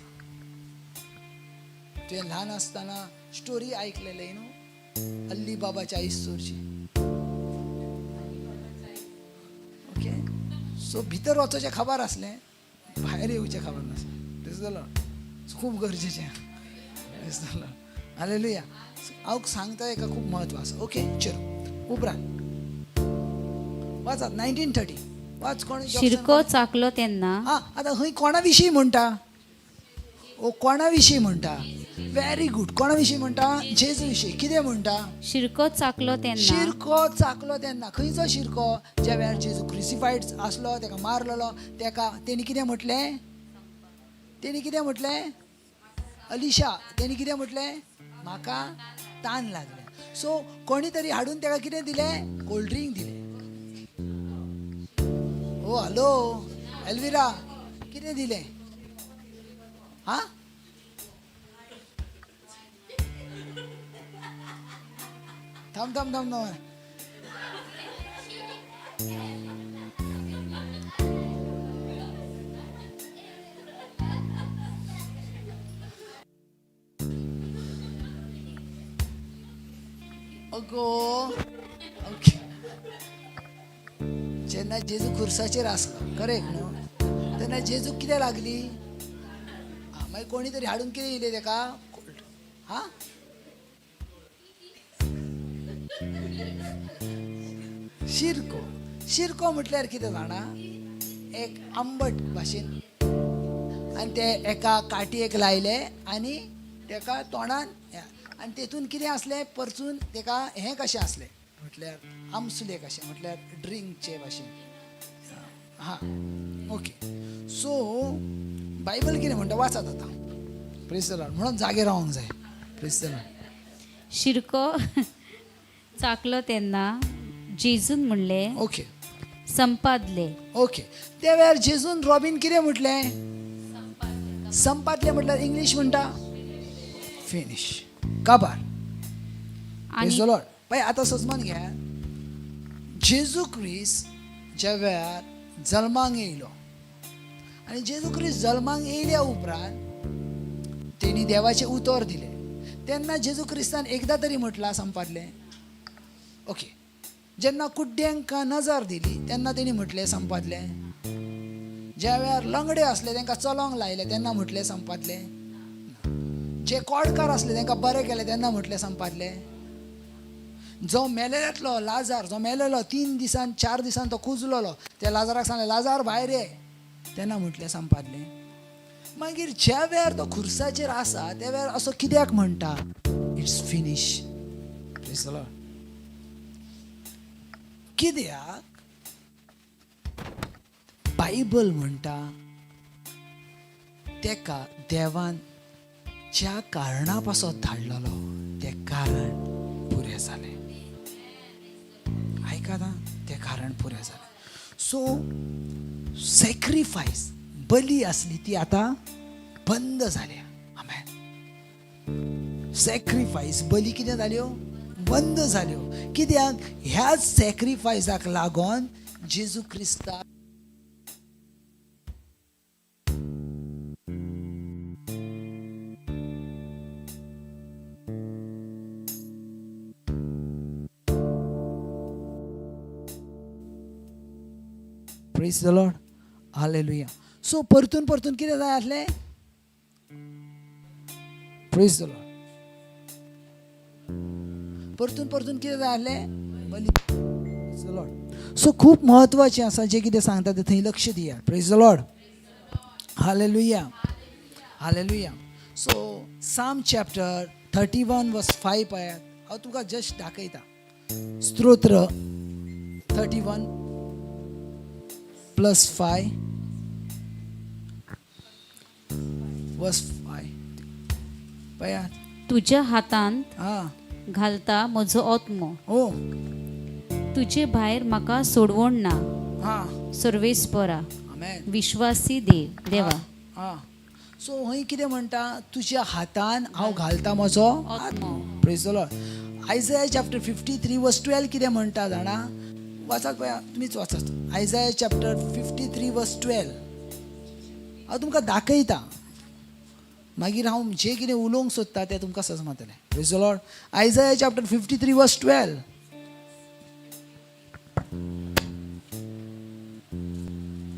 तुवें ल्हान आसतना स्टोरी आयकलेली न्हू अल्ली बाबाच्या इस्तोरची ओके सो भितर वचोचें खबर आसलें भायर येवचें खबर नासलें प्रेज द लॉर्ड खूब गरजेचें प्रेज द लॉर्ड हालेलुया हांव सांगता हेका खूब म्हत्व आसा ओके चलो उपरांत वाचात 1930 वाच कोण शिरको चाकलो तेन्ना हा आतां खंय कोणा विशीं म्हणटा ओ कोणा विशीं म्हणटा व्हेरी गुड कोणा विशीं म्हणटा जेजू विशीं कितें म्हणटा शिरको चाकलो तेन्ना शिरको चाकलो तेन्ना खंयचो शिरको ज्या वेळार जेजू क्रुसिफायड आसलो तेका मारलेलो तेका तेणी कितें म्हटलें अलिशा तेणी कितें म्हटलें म्हाका तान लागले सो कोणी तरी हाडून तेका कितें दिलें कोल्ड ड्रिंक दिलें ओ हॅलो एल्विरा कितें दिलें हा थांब अगो ओके जेन्ना जेजू खुर्साचेर आसलो करेक्ट न्हू तेन्ना जेजू कितें लागली मागीर कोणी तरी हाडून कितें दिलें तेका हा शिरको म्हटल्यार कितें जाणा एक आंबट भाशेन आनी ते एका काटयेक लायले आनी तेका तोंडान आनी तेतून कितें आसलें परतून तेका हें कशें आसलें म्हटल्यार आमसुलें कशें म्हटल्यार ड्रिंकचे भाशेन हा ओके सो बायबल कितें म्हणटा वाचत आतां प्रेज द लॉर्ड म्हणून जागे रावंक जाय प्रेज द लॉर्ड शिरको चाकलो तेन्ना जेजून म्हणलें ओके संपादले ओके त्या वेळार जेजून रॉबिन कितें म्हटलें संपादलें म्हटल्यार इंग्लीश म्हणटा फिनिश काबार प्रेज द लॉर्ड पळय आतां सजमान घ्या जेजू क्रिस्त ज्या वेळार जल्माक येयलो आनी जेजू क्रिस्त जल्माक येयल्या उपरांत तेणी देवाचें उतर दिलें तेन्ना जेजू क्रिस्तान एकदां तरी म्हटलां संपादलें ओके जेन्ना कुड्ड्यांक नजर दिली तेन्ना तेणी म्हटलें संपादलें ज्या वेळार लंगडे असले तांकां चलोंक लायले तेन्ना म्हटलें संपादलें जे कोडकार असले तांकां बरें केलें तेन्ना म्हटलें संपादलें जो मेलेलो लाजार जो मेलेलो 3 दिसान 4 दिसान तो कुजलेलो त्या लाजाराक सांगलें लाजार भायर ये तेन्ना म्हटलें संपादलें मागीर ज्या वेळार तो खुर्साचेर आसा त्या वेळार असो कित्याक म्हणटा it's finish praise the Lord कित्याक बायबल म्हणटा तेका देवान ज्या कारणा पासत धाडलेलो तें कारण पुरें जालें आयकात तें कारण पुरें जालें सो सॅक्रिफायस बली आसली ती आतां बंद जाल्या आमेन सॅक्रिफायस बली कितें जाल्यो बंद जाल्यो कित्याक ह्या सॅक्रिफायसाक लागून जेजू क्रिस्ताक praise the Lord hallelujah so परतून कितें जाय आसलें प्रेज द लॉर्ड परतून कितें जाय आसलें बली प्रेज द लॉर्ड सो खूब म्हत्वाचें आसा जें कितें सांगता तें थंय लक्ष दियात praise the Lord hallelujah hallelujah so Psalm chapter 31 verse 5 पळयात हांव तुका जस्ट दाखयता. स्तोत्र 31 +5 verse 5 पळयात. तुज्या हातांत हा घालता म्हजो आत्मो, ओ तुजे भायर म्हाका सोडवण ना. हा सर्वेस्परा, आमेन. विश्वासी देवा. हा सो हय कितें म्हणटा, तुज्या हातान हांव घालता म्हजो आत्मो. Praise the Lord. Isaiah chapter 53 verse 12 कितें म्हणटा जाणा, वाचात पळया, तुमीच वाचात. आयझाया चॅप्टर 53 वर्स 12 हांव तुमकां दाखयता, मागीर हांव जें कितें उलोवंक सोदता तें तुमकां समजतलें. Praise the Lord. Isaiah chapter 53 verse 12.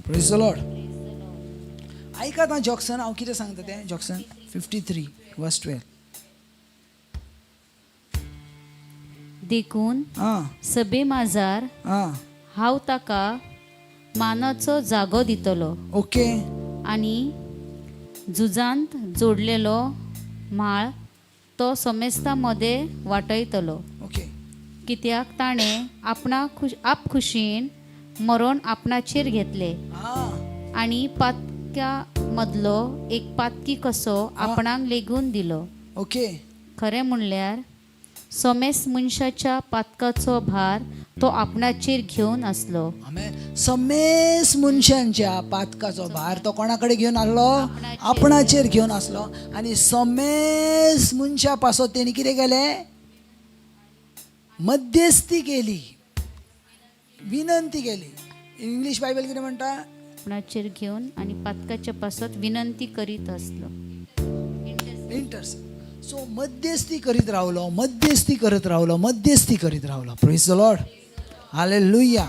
Praise the Lord. ऐकात ना जॉक्सन, हांव कितें सांगता तें. Jackson 53 verse 12. देखून आं सभे माजार आं हांव ताका मानाचो जागो दितलो ओके. आनी झुजांत जोडलेलो माळ तो समेस्ता मदें वाटयतलो. ओके. कित्याक ताणें आप खुशीन मरण आपणाचेर घेतले आं आनी पातक्या मदलो एक पातकी कसो आपणाक लेगून दिलो. ओके. खरें म्हणल्यार समेस मनशाच्या पातकाचो भार तो आपणाचेर घेवन आसलो. आमेन. समेस मनशांच्या पातकाचो भार तो कोणा कडेन घेवन आसलो, आपणाचेर घेवन आसलो. आनी समेस मनशा पासत तेणी कितें केलें, मध्यस्थी केली, विनंती केली. इंग्लीश बायबल कितें म्हणटा, आपणाचेर घेवन आनी पातकाच्या पासत विनंती करीत आसलो. इंटर्स. सो मध्यस्थी करीत रावलो, मध्यस्थी करत रावलो, मध्यस्थी करीत रावलो. Praise the Lord. Hallelujah.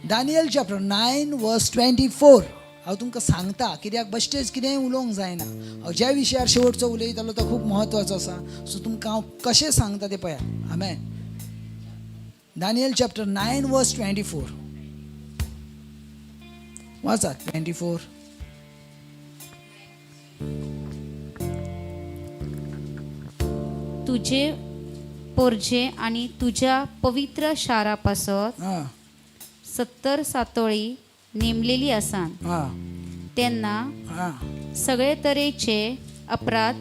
Daniel chapter 9 verse 24 हांव तुमकां सांगता, कित्याक बेश्टेच कितेंय उलोवंक जायना. हांव ज्या विशयार शेवटचो उलयतालो तो खूब म्हत्वाचो आसा. सो तुमकां हांव कशें सांगता तें पळया. आमेन. Daniel chapter 9 verse 24 वाचात. 24. तुजे पोरजे आनी तुज्या पवित्र शारा पासत हां 70 सातोळी नेमलेली आसान हां तेन्ना हां सगळे तरेचे अपराध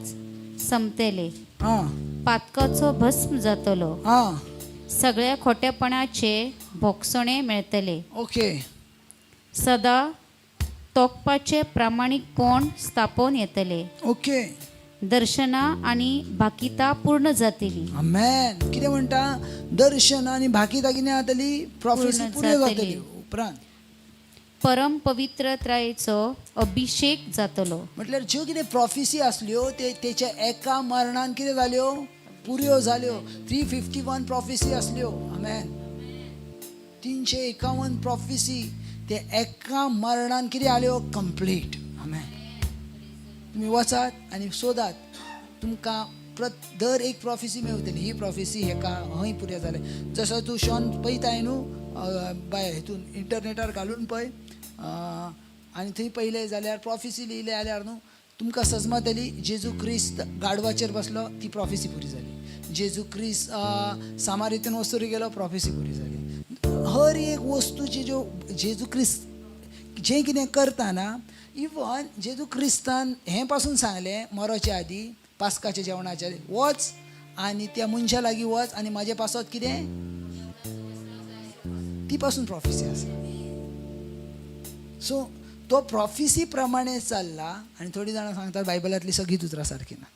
संपतले. हां पातकाचो भस्म जातलो. हां सगळ्या खोटेपणाचे भोगसणे मेळतले. ओके. सदा तोकपाचे प्रामाणीकपण स्थापन येतले. ओके. दर्शना आनी भाकिता पूर्ण जातली. आमेन. कितें म्हणटा, दर्शन आनी भाकिता कितें जातली, प्रॉफिसी पूर्ण पुरे जातली. जातली. उपरांत परम पवित्रतायेचो अभिषेक जातलो. म्हटल्यार ज्यो कितें प्रॉफिसी आसल्यो तेच्या एका मरणान कितें जाल्यो, पुऱ्यो जाल्यो. 351 प्रॉफिसी आसल्यो. आमेन. 351 प्रॉफिसी ते एका मरणान कितें जाल्यो, कंप्लीट. आमेन. तुम्ही वचात आनी सोदात, तुमकां दर एक प्रॉफिसी मेवतली. ही प्रॉफिसी हेका हय पुरे जाले. जसो तूं शॉन पळयताय न्हू, बाय हितून इंटरनेटार घालून पळय आनी थंय पयलें जाल्यार प्रॉफिसी लिहिले जाल्यार न्हू तुमकां सजमतली. जेजू क्रिस्त गाडवाचेर बसलो, ती प्रॉफिसी पुरी जाली. जेजू क्रिस्त सामारीतून वस्तुरी गेलो, प्रॉफिसी पुरी जाली. हर एक वस्तूची ज्यो जेजू क्रिस्त जें कितें करता ना, इवन जेजू क्रिस्तान हें पासून सांगलें मरोच्या आदी, पास्काच्या जेवणाच्या आदी, वच आनी त्या मनशा लागीं वच आनी म्हाजे पासत कितें, ती पासून प्रॉफिसी आसा. सो तो प्रॉफिसी प्रमाणे चल्ला. आनी थोडी जाणां सांगतात बायबलांतली सगळीं उतरां सारकी ना.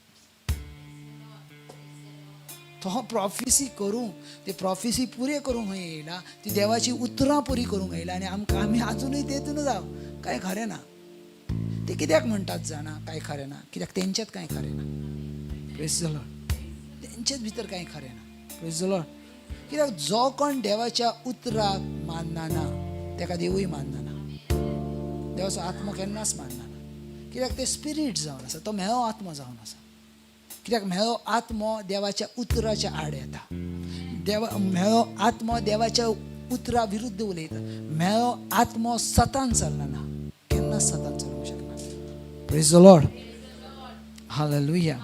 तो प्रॉफिसी करूंक, ती प्रॉफिसी पुरे करूंक येयला, ती देवाची उतरां पुरी करूंक येयला. आनी आमी आजुनूय तेतून जाव कांय खरें ना. ते कित्याक म्हणटात जाणा कांय खरें ना, कित्याक तेंचेत कांय खरें ना. Praise the Lord. तेंचेच भितर कांय खरें ना. Praise the Lord. कित्याक जो कोण देवाच्या उतराक मानना ना तेका देवूय मानना ना. देवाचो आत्मो केन्नाच मानना ना. कित्याक ते स्पिरीट जावन आसा, तो मेळो आत्मो जावन आसा. कित्याक मेळो आत्मो देवाच्या उतराच्या आड येता. मेळो आत्मो देवाच्या उतरा विरुद्ध उलयता. मेळो आत्मो सतान चलना ना, केन्नाच सतान चलूंक शकना. Praise the Lord. हालेलुया.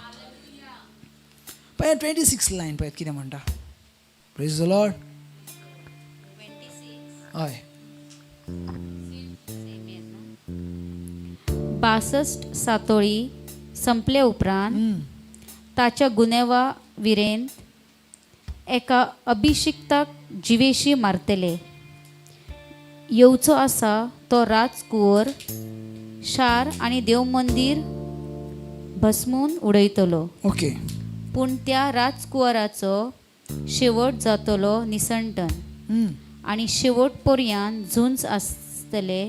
पळय 26 लायन पळय कितें म्हणटा. Praise the Lord. हय 62 सातोळी संपले उपरांत ताच्या गुन्हेवारीन एका अभिशिक्ताक जिवेशी मारतले. येवचो आसा तो राजकुंवर शार आनी देव मंदीर भस्मून उडयतलो. ओके. पूण त्या राजकुंवराचो शेवट जातलो निसंटन आनी शेवट पर्यंत झुंज आसतले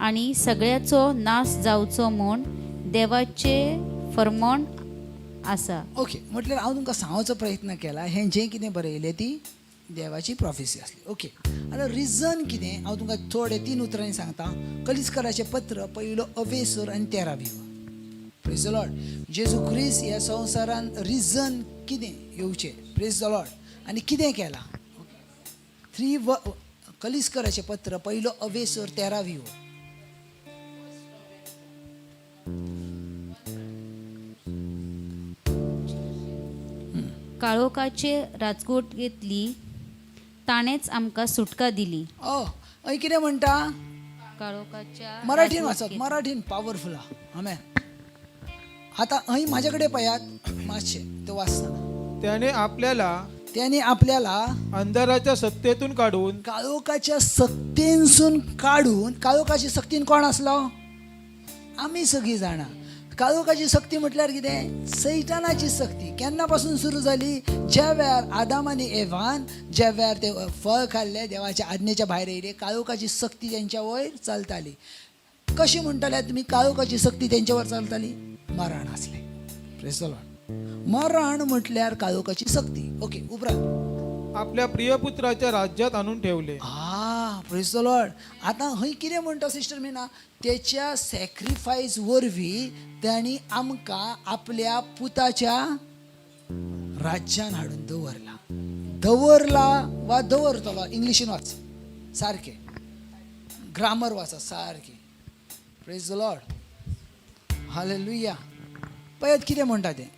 आनी सगळ्याचो नाश जावचो म्हूण देवाचे फर्मोण आसा. ओके. म्हटल्यार हांव तुमकां सांगोवचो प्रयत्न केला हें जें कितें बरयलें ती देवाची प्रॉफेसी आसली. ओके. आतां रिजन कितें हांव तुमकां थोडे 3 उतरांनी सांगता. कलिस्कराचें पत्र पयलो अवेसर आनी 13वी. Praise the Lord. जेजू ख्रिस्त ह्या संवसारान रिजन कितें येवचें. Praise the Lord. आनी कितें केलां. 3 कलिस्कराचें पत्र पयलो अवेसर 13वी. काळोखाचे राजकोटेंतली ताणेच आमकां सुटका दिली. हय कितें म्हणटा. काळोखाच्या मराठीन वाचत. मराठीन पावरफुल आहा. आमेन. आता हय म्हाजे कडेन पळयात मातशें तो वाचतना. त्याने आपल्याला अंधाराच्या सत्तेतून काढून काळोखाच्या सक्तींसून काढून. काळोखाची सक्तीन कोण आसलो. आमी सगळीं जाणां. काळोखाची सक्ती म्हटल्यार कितें. सैतानाची सक्ती केन्ना पासून सुरू जाली. ज्या वेळार आदाम आनी एवान ज्या वेळार ते फळ खाल्ले देवाच्या आज्ञेच्या भायर येयले काळोखाची सक्ती तेंच्या वयर चलताली. कशी म्हणटाले तुमी काळोखाची सक्ती तेंच्या वयर चलताली. मरण आसलें. Praise the Lord. मरण म्हटल्यार काळोखाची सक्ती. ओके. उपरांत आपल्या प्रियपुत्राच्या राज्यात आणून ठेवले. Praise the Lord. आतां हय कितें म्हणटा सिस्टर मिना. तेच्या सॅक्रिफायस वरवीं तांणी आमकां आपल्या पुताच्या राज्यान हाडून दवरला. दवरला वा दवरतलो इंग्लिशीन वाच सारकें. ग्रामर वाचा सारकें. Praise the Lord. हालेलुया. पळयात कितें म्हणटा तें.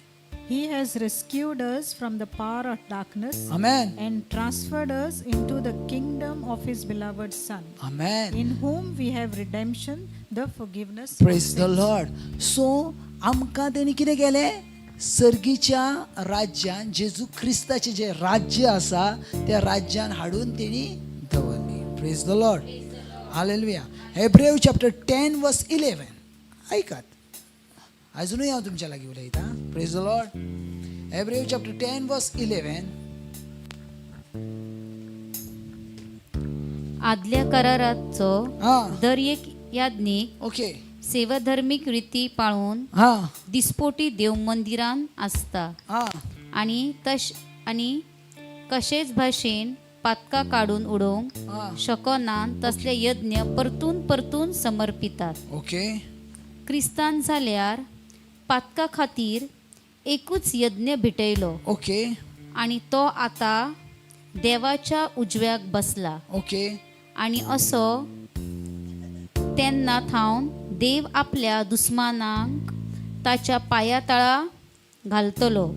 He has rescued us from the power of darkness Amen. and transferred us into the kingdom of His beloved Son, Amen. in whom we have redemption, the forgiveness Praise of the sins. Lord. So आमकां तेणी कितें केलें. सर्गीच्या राज्यान जेजू क्रिस्ताचें जें राज्य आसा त्या राज्यान हाडून तेणी दवरली. Praise the Lord. Hallelujah. Hebrew chapter 10 वर्स 11 ऐकात. अजूनही हांव तुमच्या लागीं उलयतां. Praise the Lord. Hebrew chapter 10 वर्स 11. आदल्या कराराचो दर एक याज्ञीक ओके. सेवाधर्मीक रिती पाळून दिसपोटी देव मंदिरान आसता आनी कशेच भाशेन पातकां काडून उडोवंक शकनान तसले यज्ञ परतून परतून समर्पितात. ओके. क्रिस्तान जाल्यार पातका खातीर एकूच यज्ञ भेटयलो. ओके. आनी तो आतां देवाच्या उजव्याक बसला. ओके. आनी असो तेन्ना थावन देव आपल्या दुस्मानांक ताच्या पांया तळा घालतलो.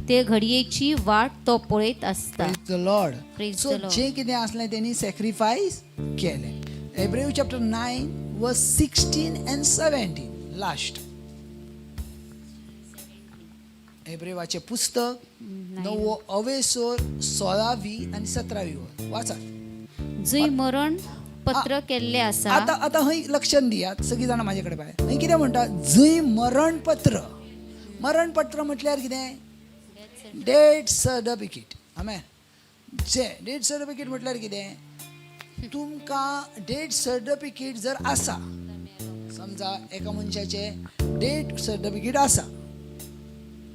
ते घडयेची वाट तो पळयत आसता. Praise the Lord. Praise So the Lord. जे कितें असलें तेणी सॅक्रिफायस केलें. हेब्रेव चॅप्टर 9 वर्स 16 and 17 लास्ट. हेब्रेवाचें पुस्तक 9वो अवेसोर 16वी आणि 17वी वाचा. जंय मरण पत्र केल्लें आसा. आता हय लक्षात दियात सगळीं जाणां म्हाजे कडेन पळय. हय कितें म्हणटा. जंय मरणपत्र. मरणपत्र म्हटल्यार कितें. Death certificate. आमेन. जे डेथ सर्टिफिकेट म्हटल्यार कितें. तुमकां डेथ सर्टिफिकेट जर आसा समजा एका मनशाचें डेथ सर्टिफिकेट आसा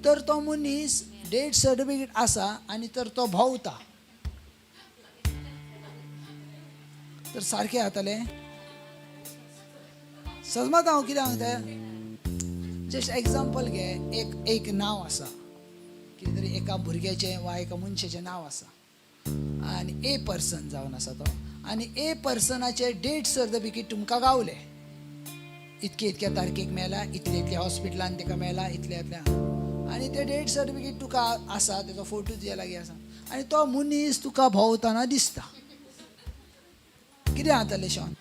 तर तो मनीस डेथ सर्टिफिकेट आसा आनी तर तो भोंवता तर सारकें जातलें. समज हांव कितें सांगता. जस्ट एग्जाम्पल घे. एक नांव आसा कितें तरी एका भुरग्याचें वा एका मनशाचें नांव आसा आनी ए पर्सन जावन आसा तो आनी ए पर्सनाचें डेथ सर्टिफिकेट तुमकां गावलें. इतक्या तारखेक मेला इतल्या हॉस्पिटलान ताका मेला इतल्या आनी तें डेथ सर्टिफिकेट तुका आसा तेजो फोटो तुज्या लागीं आसा आनी तो मनीस तुका भोंवताना दिसता. कितें जातलें शॉन?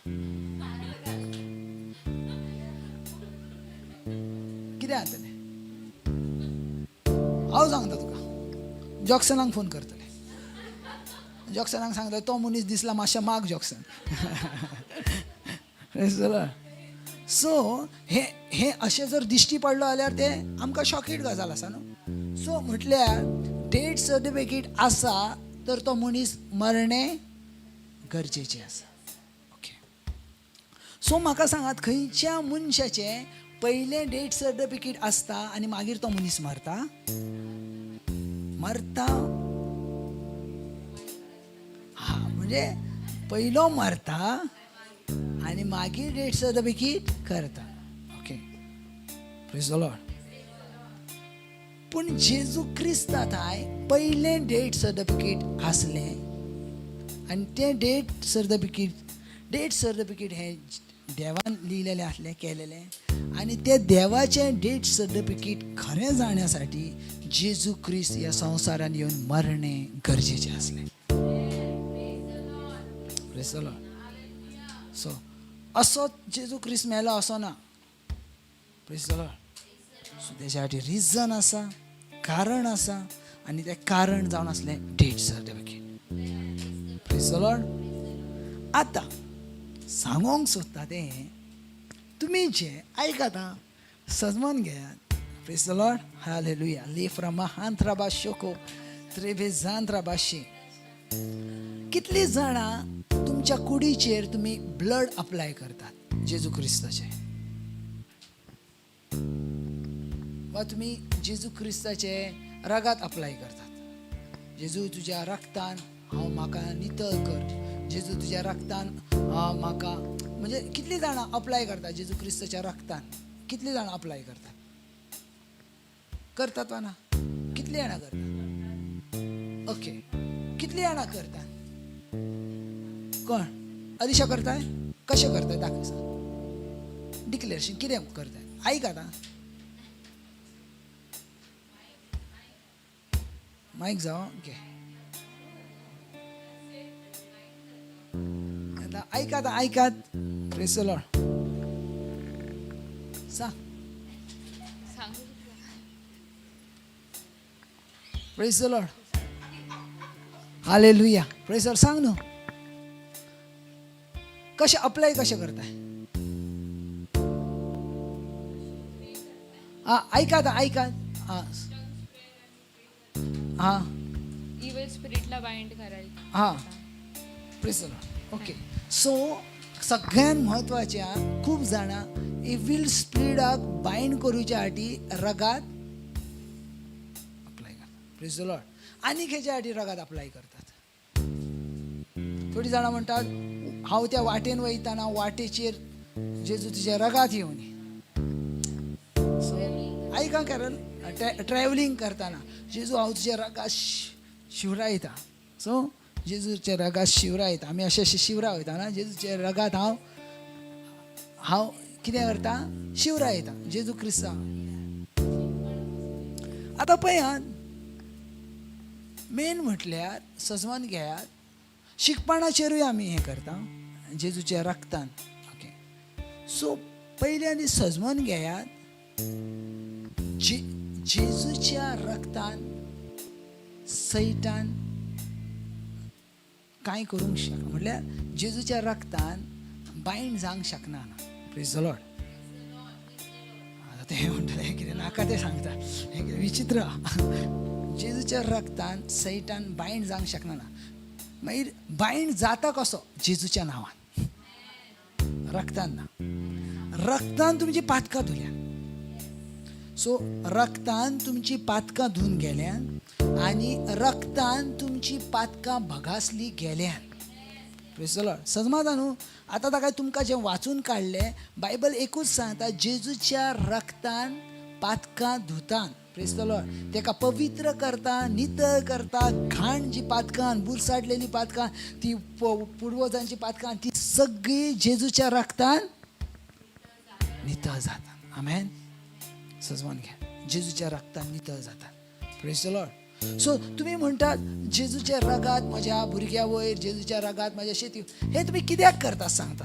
कितें जातलें? हांव सांगता तुका, जॉक्सनाक फोन करतले. जॉक्सनाक सांगता तो मनीस दिसला मातशें माग जॉक्सन. सो हे अशें जर दिश्टी पडलो जाल्यार ते आमकां शॉकीड गजाल आसा न्हू. सो म्हटल्यार डेट सर्टिफिकेट आसा तर तो मनीस मरणें गरजेचें आसा. ओके. सो म्हाका सांगात, खंयच्या मनशाचें पयलें डेट सर्टिफिकेट आसता आनी मागीर तो मनीस मरता? हा, म्हणजे पयलो मरता आनी मागीर डेट सर्टिफिकेट करता. ओके. Praise the Lord. पूण जेजू क्रिस्तांताय पयलें डेट सर्टिफिकेट आसलें आनी तें डेट सर्टिफिकेट हें देवान लिहिलेलें आसलें, केलेलें, आनी तें देवाचें डेट सर्टिफिकेट खरें जाण्यासाठी जेजू क्रिस्त ह्या संवसारान येवन मरणें गरजेचें आसलें. Praise the Lord. सो असो जेजू क्रिस्त मेलो असो ना. Praise the Lord. सो तेच्या खातीर रिजन आसा, कारण आसा, आनी तें कारण जावन आसलें date certificate. Praise the Lord. आतां सांगोंक सोदता तें, तुमी जे आयकता समजून घेयात. Praise the Lord. हालेलुया. लेफ्रामाहांत्राबाशोको त्रेबेजांत्राबाशी. कितलीं जाणां तुमच्या कुडीचेर तुमी ब्लड अप्लाय करतात जेजू क्रिस्ताचे, वा तुमी जेजू क्रिस्ताचे रगात अप्लाय करतात. जेजू तुज्या रक्तान हांव म्हाका नितळ कर, जेजू तुज्या रक्तान म्हाका, म्हणजे कितलीं जाणां अप्लाय करतात जेजू क्रिस्ताच्या रक्तान? कितलीं जाणां अप्लाय करतात वा ना? कितलीं जाणां करतात? ओके. कितलीं जाणां करतात? कोण? अदिशा करताय? कशें करताय दाखय सांग. डिक्लेरेशन कितें करताय? आयकात आं. मायक जावं. ओके. ऐकात. Praise the Lord. सांग. Praise the Lord. Hallelujah. Praise the Lord. सांग न्हू, कशें अप्लाय कशें करताय? ऐकात. हां इव्हिल स्पिरिटला बाइंड करायला. हां. Praise the Lord. Okay. So सगळ्यात म्हत्वाच्या, खूप जाणां इव्हिल स्पिरिटाक बाइंड करूच्या खातीर रगात अप्लाय करतात. Praise the Lord. आनी हेच्या खातीर रगात अप्लाय करतात. थोडी जाणां म्हणटात हांव त्या वाटेन वयताना वाटेचेर जेजू तुज्या रगात येवन. सो आयका कॅरल, ट्रॅव्हलिंग करताना जेजू हांव तुज्या रगात शिवरायता. सो जेजूच्या रगात शिवरायता. आमी अशें शिवरा वयता ना, जेजूच्या रगात हांव कितें करता? शिवरायता जेजू क्रिस्ता. आतां पळयात, मेन म्हटल्यार सजमन घेयात, शिकपणाचेरूय आमी हें करता जेजूच्या रक्तान. ओके. सो पयलीं आनी सजमन घेयात, जेजूच्या रक्तान सैतान कांय करूंक शकना, म्हटल्यार जेजूच्या रक्तान बाइंड जावंक शकना. Praise the Lord. आतां तें म्हणटलें कितें नाका तें सांगता, हें कितें विचित्र. जेजूच्या रक्तान सैतान बाइंड जावंक शकना. मागीर बाइंड जाता कसो? जेजूच्या नांवान, रक्तान ना. रक्तान तुमची पातकां धुल्या. सो रक्तान तुमची पातकां धुवन गेल्यान आनी रक्तान तुमची पातकां भगासली गेल्यान. Praise the Lord. समजता न्हू. आतां ताका तुमकां जें वाचून काडलें, बायबल एकूच सांगता, जेजूच्या रक्तान पातकां धुतान. Praise the Lord. तेका पवित्र करता, नितळ करता. घाण जी पातकां, बुरसाटलेली पातकां, ती पुर्वजांची पातकां, ती सगळी जेजूच्या रक्तान नितळ जाता. आमेन. सजमन घ्या. जेजूच्या रक्तान नितळ जाता. Praise the Lord. सो तुम्ही म्हणटात जेजूच्या रगात म्हज्या भुरग्या वयर, जेजूच्या रगात म्हज्या शेती, हे तुम्ही कित्याक करता सांगता.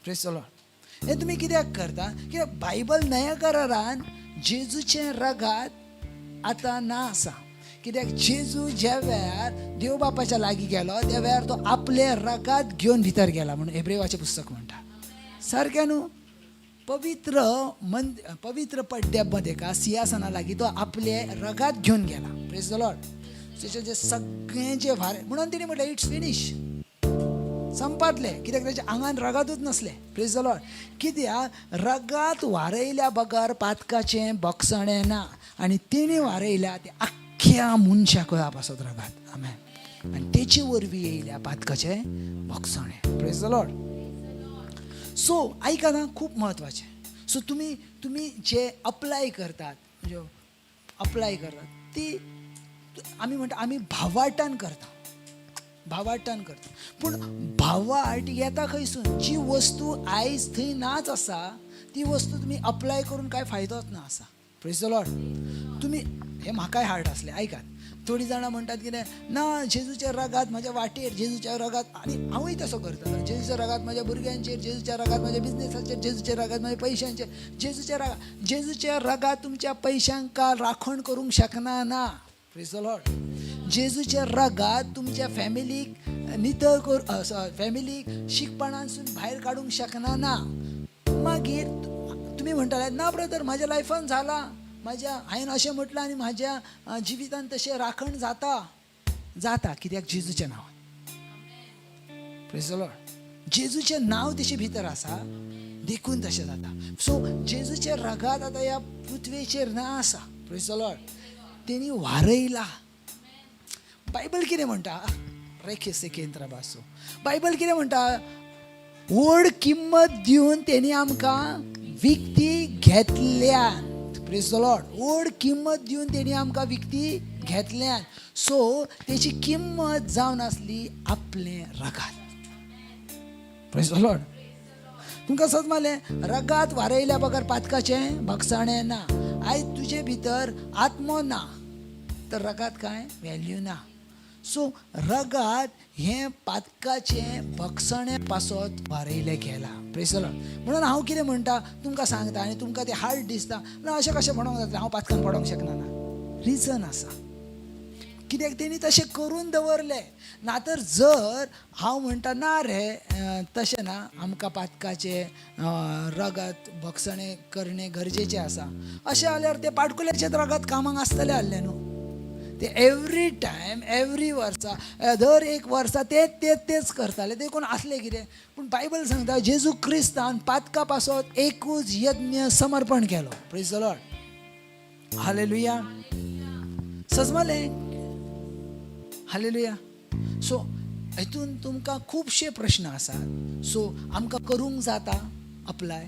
Praise the Lord. हे तुम्ही कित्याक करता? कित्याक बायबल नया करारान जेजूचे रगात आतां ना आसा. कित्याक जेजू ज्या वेळार देव बापाच्या लागीं गेलो त्या वेळार तो आपले रगात घेवन भितर गेला म्हणून हेब्रेवाचें पुस्तक म्हणटा. सारकें न्हू? पवित्र पड्ड्यामध्ये का सिंहासना लागीं तो आपले रगात घेवन गेला. Praise the Lord. तेचे जे सगळें जे भार म्हणून तिणे म्हटलें इट्स फिनिश, संपातले. कित्याक त्याच्या आंगान रगातूच नसले. Praise the Lord. कित्याक रगात वारयल्या बगर पातकाचें बक्षणें ना, आनी तिणे वारयल्या ते आख्ख्या मनशाक पासत रगात. आमेन. आनी तेचे वरवीं येयल्या पातकाचें बक्षणें. Praise the Lord. सो आयका ना, खूब म्हत्वाचें. सो तुम्ही जे अप्लाय करतात, म्हणजे अप्लाय करतात ती आमी म्हणटा आमी भावार्थान करता. पूण भावार्थ येता खंयसून? जी वस्तू आयज थंय नाच आसा ती वस्तू तुम्ही अप्लाय करून काय फायदोच ना आसा. Praise the Lord. तुम्ही हे म्हाकाय हार्ट असले. ऐकात, थोडी जाणां म्हणटात कितें ना, जेजूच्या रगात म्हज्या वाटेर, जेजूच्या रगात, आनी हांवूय तसो करता. जेजूच्या रगात म्हज्या भुरग्यांचेर, जेजूच्या रगात म्हज्या बिझनेसाचेर, जेजूच्या रगात म्हज्या पयशांचेर, जेजूच्या रगात तुमच्या पयशांक राखण करूंक शकना ना. Praise the Lord. जेजूच्या रगात तुमच्या फॅमिलीक नितळ फॅमिलीक शिकपणांसून भायर काडूंक शकना ना. मागीर तुम्ही म्हणटाले ना ब्रदर म्हाज्या लायफान जाला, हांवें अशें म्हटलां आनी म्हाज्या जिवितान तशें राखण जाता. कित्याक जेजूचें नांव. Praise the Lord. जेजूचें नांव तेचे भितर आसा देखून तशें जाता. सो जेजूच्या रगात आतां ह्या पृथ्वेचेर ना आसा. Praise the Lord. तेणी वारयला. बायबल कितें म्हणटा? रेखेसे केंद्र बासो. बायबल कितें म्हणटा? व्हड किंमत दिवन तेणी आमकां विकती घेतल्यान. Praise the Lord. व्हड किंमत दिवन तेणी आमकां विकती घेतल्यान. सो तेची किंमत जावन आसली आपले रगात. Praise the Lord. तुमकां समजलें? रगात वारयल्या बगर पातकाचें भक्षणें ना. आयज तुजे भितर आत्मो ना तर रगात कांय व्हॅल्यू ना. सो रगात हें पातकाचें भक्षणें पासत वारयलें गेलां. Praise the Lord. म्हणून हांव कितें म्हणटा तुमकां सांगता आनी तुमकां तें हार्ड दिसता ना, अशें कशें म्हणूंक जाता हांव पातकान पडोंक शकना ना. रिजन आसा. कित्याक तेणी तशें करून दवरलें. नातर जर हांव म्हणटा ना रे तशें ना, आमकां पातकाचें रगत भक्षणें करणे गरजेचें आसा, अशें जाल्यार ते पाटकुल्याचेच रगत कामाक आसतलें आहलें न्हू. ते एवरी टायम एवरी वर्सा दर एक वर्सा तेच करताले. देखून असलें कितें. पूण बायबल सांगता जेजू क्रिस्तान पातका पासत एकूच यज्ञ समर्पण केलो. Praise the Lord. हालेलुया. समजलें? हालेलुया. सो हितून तुमकां खुबशे प्रश्न आसात. सो आमकां करूंक जाता अप्लाय,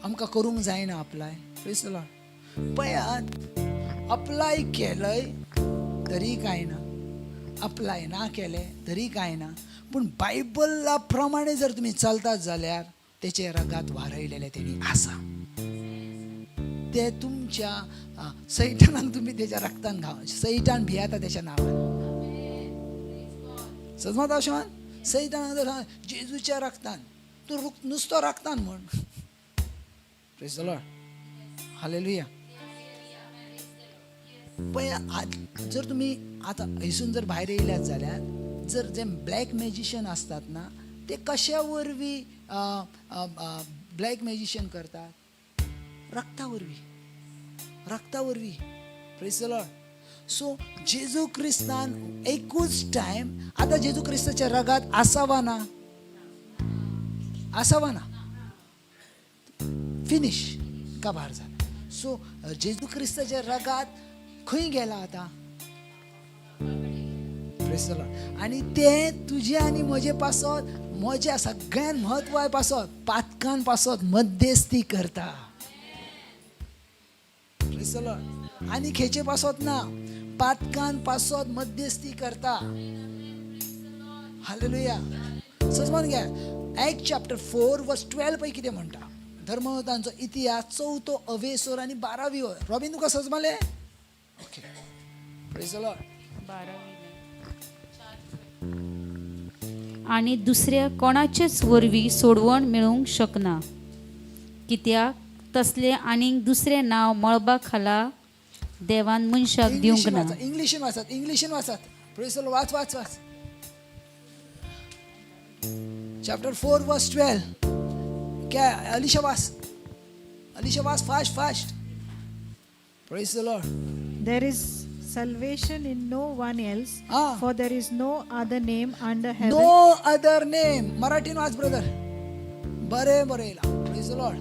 आमकां करूंक जायना अप्लाय. Praise the Lord. पळयात, अप्लाय केलंय तरी कांय ना, अप्लाय ना केलें तरी कांय ना. पूण बायबला प्रमाणे जर तुमी चलतात जाल्यार तेचे रगात वारयलेले तेणी आसा. ते तुमच्या सैतानाक तुमी तेच्या रक्तान घाव. सैतान भियाता तेच्या नांवान. समजता अशें? सैतानाक जर जेजूच्या रक्तान तूं नुसतो रक्तान म्हण. Praise the Lord. हालेलुया. पण जर तुम्ही आता हिसून जर भायर येयल्यात जाल्यार जर जे ब्लॅक मॅजिशियन असतात ना, ते कशा वरवीं ब्लॅक मॅजिशियन करतात? रक्ता वरवीं. Praise the Lord. सो जेजू क्रिस्तान एकूच टायम आता जेजू क्रिस्ताच्या रगात आसावा ना? फिनिश का भार जाला. सो जेजू क्रिस्ताच्या रगात खंय गेला आता? Praise the Lord. आणि ते तुझे आणि म्हजे पासत, म्हज्या सगळ्यान म्हत्वाय पासत पातकान पासत मध्यस्थी करता. Praise the Lord. आणि खेचे पासत ना, पातकान पासत मध्यस्थी करता. हालेलुया. समजून घ्या. ॲक्ट चॅप्टर 4 वर्स 12 पैकी कितें म्हणटा? धर्मवतांचो इतिहास 4थो अवेसर आनी 12वी. रॉबिन तुका समजलें? ओके. Praise the Lord. आणि दुसऱ्या कोणाचेच वरवीं सोडवण मेळूंक शकना, कित्याक तसले आनीक दुसरे नांव मळबा खाला देवान मनशाक दिवंक ना. इंग्लिशीन वाचत. Praise the Lord. Watch. Chapter 4 verse 12. क्या अलिशा वास fast. Praise the Lord. There is salvation in no one else, Ah. for there is no other name under heaven. No other name. मराठीन watch brother. बरे येला. Praise the Lord.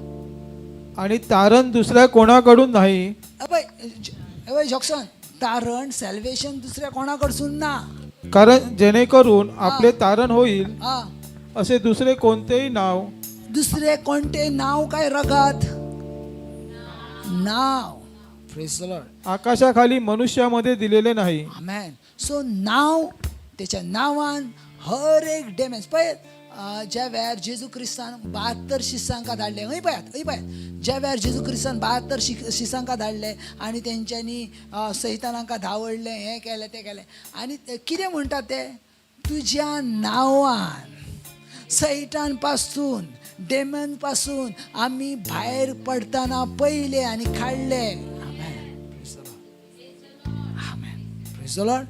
आणि तारण दुसऱ्या कोणाकडून नाही, अबे जॉक्सन, तारण सॅल्वेशन दुसऱ्या कोणाकडसून ना. कारण जेणेकरून आपले तारण होईल हा, असे दुसरे कोणतेही नाव दुसरे कोणते नाव काय रगत नाव. Praise the Lord. आकाशाखाली मनुष्यामध्ये दिलेले नाही. Amen. सो नाव, त्याच्या नावान हर एक डेमेज पळय. ज्या वेळार जेजू क्रिस्तान 72 शिसांका धाडले, हय पळयात ज्या वेळार जेजू क्रिस्तान 72 शिसांका धाडले आनी तेंच्यांनी सैतानांका धांवडले, हें केलें तें केलें, आनी कितें म्हणटात ते, तुज्या नांवान सैतान पासून डेमन पासून आमी भायर पडताना पयले आनी काडले. Praise the Lord.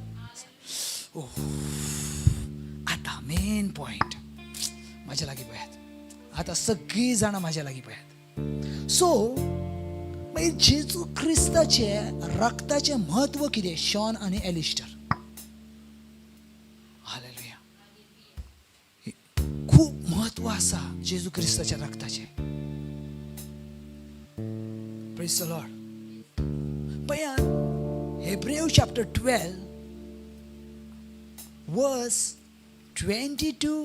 आता मेन पॉइंट माझ्या लागीं पळयात. आता सगळी जाणां माझ्या लागीं पळयात. सो मागीर जेजू क्रिस्ताचे रक्ताचे म्हत्व कितें, शॉन आनी एलिस्टर. हालेलुया. खूप महत्व आसा जेजू क्रिस्ताच्या रक्ताचे. Praise the Lord. पळयात Hebrews chapter 12 verse 22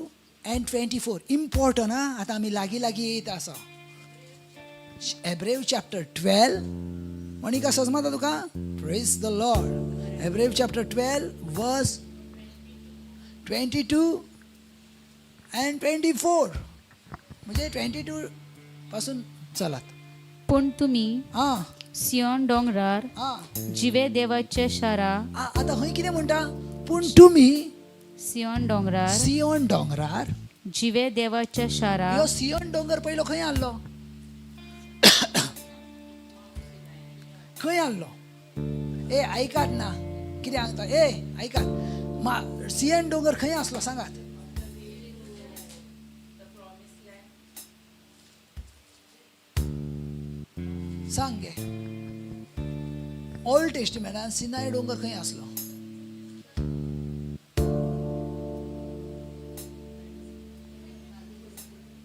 and 24 important. आता आम्ही लागी येत आसा. Hebrews chapter 12 म्हणी का समजता तुका. Praise the Lord. Hebrews chapter 12 verse 22 and 24 म्हणजे 22 पासून चलात. पण तुम्ही हा सियोन डोंगरार हा जिवे देवाच्या शारा, आता खंय कितें म्हणटा, पूण तुम्ही सियोन डोंगरार सियोन डोंगरार. जिवे देवाच्या शारा, ह्यो सियोन डोंगर पयलो खंय आहलो, खंय आहलो. ए आयकात ना कितें सांगता, आयकात. सियोन डोंगर खंय आसलो सांगात. सांग गे. ओल्ड टेस्टमेंटान सिनाय डोंगर खंय आसलो.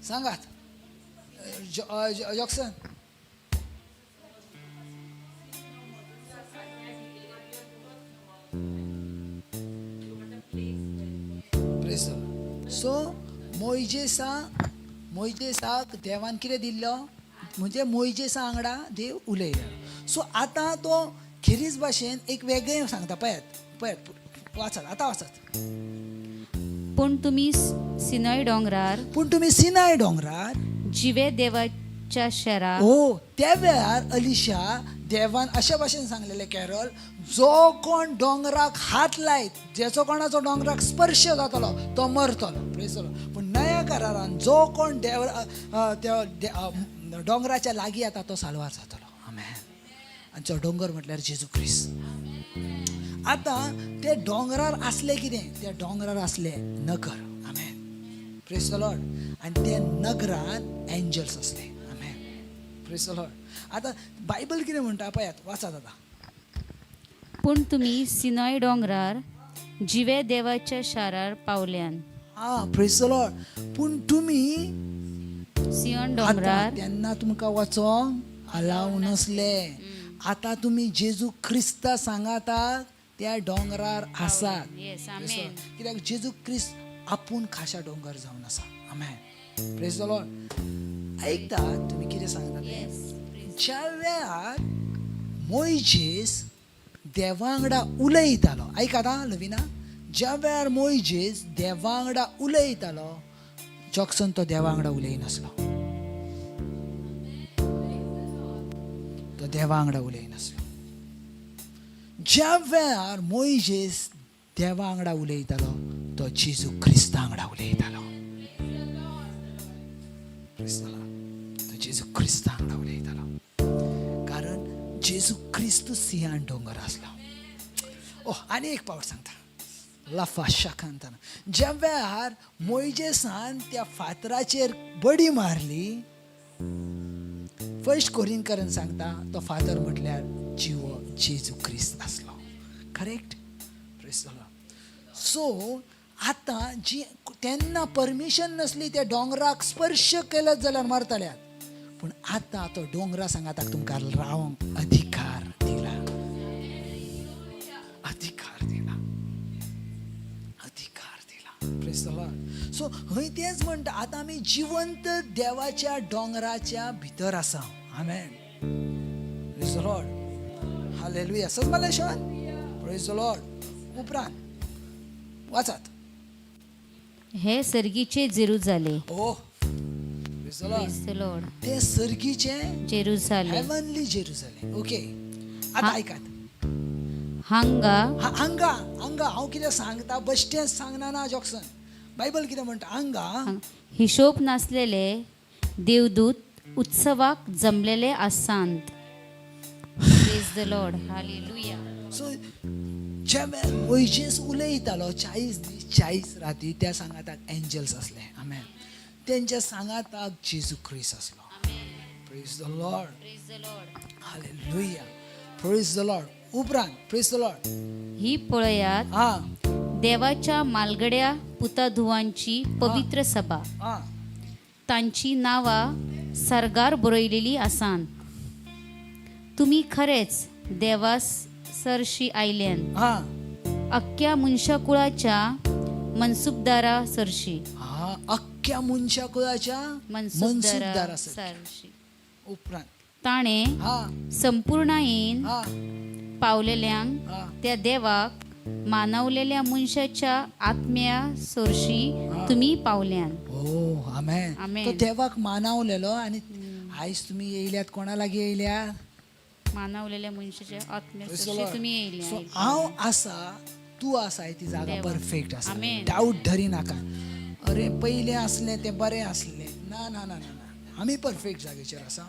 सांगात जॉक्सन. सो मोइजेसाक देवान कितें दिल्लो, म्हणजे मोइजेसा वांगडा देव उलयलो. सो आतां तो खिरीच भाशेन एक वेगळें सांगता. पळयात वाचत, आतां वाचत. पण तुम्ही सिनय डोंगरार पूण तुमी सिनाय डोंगरार. जिवे देवाच्या शारा, हो, त्या वेळार अलिशा देवान अशा भाशेन सांगलेले कॅरल, जो कोण डोंगराक हात लायत, जेचो कोणाचो डोंगराक स्पर्श जातलो तो मरतलो. Praise the Lord. पूण नया करारान जो कोण डोंगराच्या लागीं येता तो साल्वार जातलो. आमेन. आनी तो डोंगर म्हटल्यार जेजू क्रिस्त. आतां ते डोंगरार आसले कितें, त्या डोंगरार आसले नगर. आमेन. Praise the Lord. आनी त्या नगरान एंजल्स आसले. आमेन. Praise the Lord. आतां बायबल कितें म्हणटा पळयात, वाचात आतां. पण तुम्ही सिनय डोंगरार जिवे देवाच्या शारार पावल्यान. Praise the Lord. पूण तुमी सियोन डोंगरार तेन्ना तुमकां वचोंक अलाव नसले. आतां तुमी जेजू क्रिस्ता सांगाता त्या डोंगरार आसात. Yes, amen. कित्याक जेजू क्रिस्त आपूण खाशा डोंगर जावन आसा. आमेन. Praise the Lord. ऐकता तुमी कितें सांगता ते. ज्या वेळार मोइजेस देवा वांगडा उलयतालो, आयकात आं लविना, ज्या वेळार मोइजेस देवा वांगडा उलयतालो, जॉक्सन तो देवा वांगडा उलयनासलो. तो देवा वांगडा उलयनासलो. ज्या वेळार मोइजेस देवा वांगडा उलयतालो तो जेजू क्रिस्ता वांगडा उलयतालो. तो जेजू क्रिस्ता वांगडा उलयतालो कारण जेजू क्रिस्तू सिंहान डोंगर आसलो. आनी एक पावट सांगता लफा शाखांतना ज्या वेळार मोइजेसान त्या फातराचेर बडी मारली, फर्स्ट कोरिंथकरान सांगता तो फादर म्हटल्यार जेजू क्रिस्त आसलो. करेक्ट. सो आतां जी तेन्ना परमिशन नसली त्या डोंगराक स्पर्श केलं जाल्यार मरतल्यात, पूण आतां तो डोंगरा सांगाता तुमकां रावंक अधिकार दिला. अधिकार दिला. अधिकार दिला. Praise the Lord. सो हय तेच म्हणटा आतां आमी जिवंत देवाच्या डोंगराच्या भितर आसा. आमेन. Praise the Lord. हालेलुया. समजलें शॉन. Praise the Lord. उपरांत वाचात. हे सर्गीचे जेरुजाले. Praise the Lord. Praise the Lord. ते सर्गीचे जेरुजाले हेवनली जेरुसलेम. ओके. आता ऐकात. हांगा हांगा हांगा हांव कितें सांगता बेश्टें सांगना ना जॉक्सन. बायबल कितें म्हणटा हांगा हिशोब नासलेले देवदूत उत्सवाक जमलेले आसांत. Praise the Lord. Hallelujah. So जे मोइजेस उलयतालो 40 दीस 40 राती त्या सांगाताक एंजल्स असले. आमेन. त्यांच्या सांगाताक जेजू ख्रिस्त असलो. Praise the Lord. Praise the Lord. Hallelujah. Praise the Lord. उपरांत प्रेज द लॉर्ड. ही पळयात हा देवाच्या मालगड्या पुताधुवांची पवित्र सभा. हा तांची नांवां सर्गार बरयलेली आसात. तुम्ही खरेच देवास सरशी आयल्यान हा अख्ख्या मनशाकुळाच्या मनसुबदारा सरशी. हा अख्ख्या मनशा कुळाच्या मनसुबदारा सरशी. उपरांत ताणे हा संपूर्णायेन हा पावलेल्यांक हा त्या देवाक मानवलेल्या मनशाच्या आत्म्या सोरशी तुम्ही पावल्यान. हो आमेन. आमेन. तो देवाक मानावलेलो आणि आयज तुम्ही येयल्यात कोणा लागीं येयल्यात? मानवलेल्या मनशाच्या आत्म्या Praise the सोरशी Lord. तुम्ही So, येयल्या. हांव आसा तू आसा ती जागा देवा. परफेक्ट आसा. आमेन. डाऊट धरी नाका. अरे पयलें असलें तें बरें असलें. ना ना ना ना ना. आमी परफेक्ट जागेचेर आसा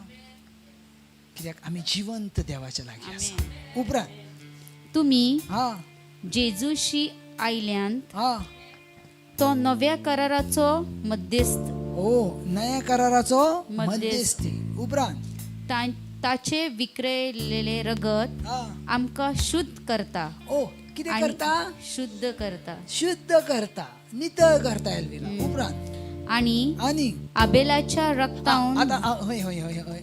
कित्याक आमी जिवंत देवाच्या लागीं आसा. उपरांत तुम्ही हा जेजूशी आयल्यांत हा तो नव्या कराराचो मध्यस्थ. नया कराराचो मध्यस्थ. मध्यस्थी. उपरांत ताचे विक्रयलेले रगत हा आमकां शुद्ध करता. कितें आणि करता? शुद्ध करता. शुद्ध करता, नितळ करता एलविना. उपरांत आणि आबेलाच्या रक्तावन आता हय हय हय हय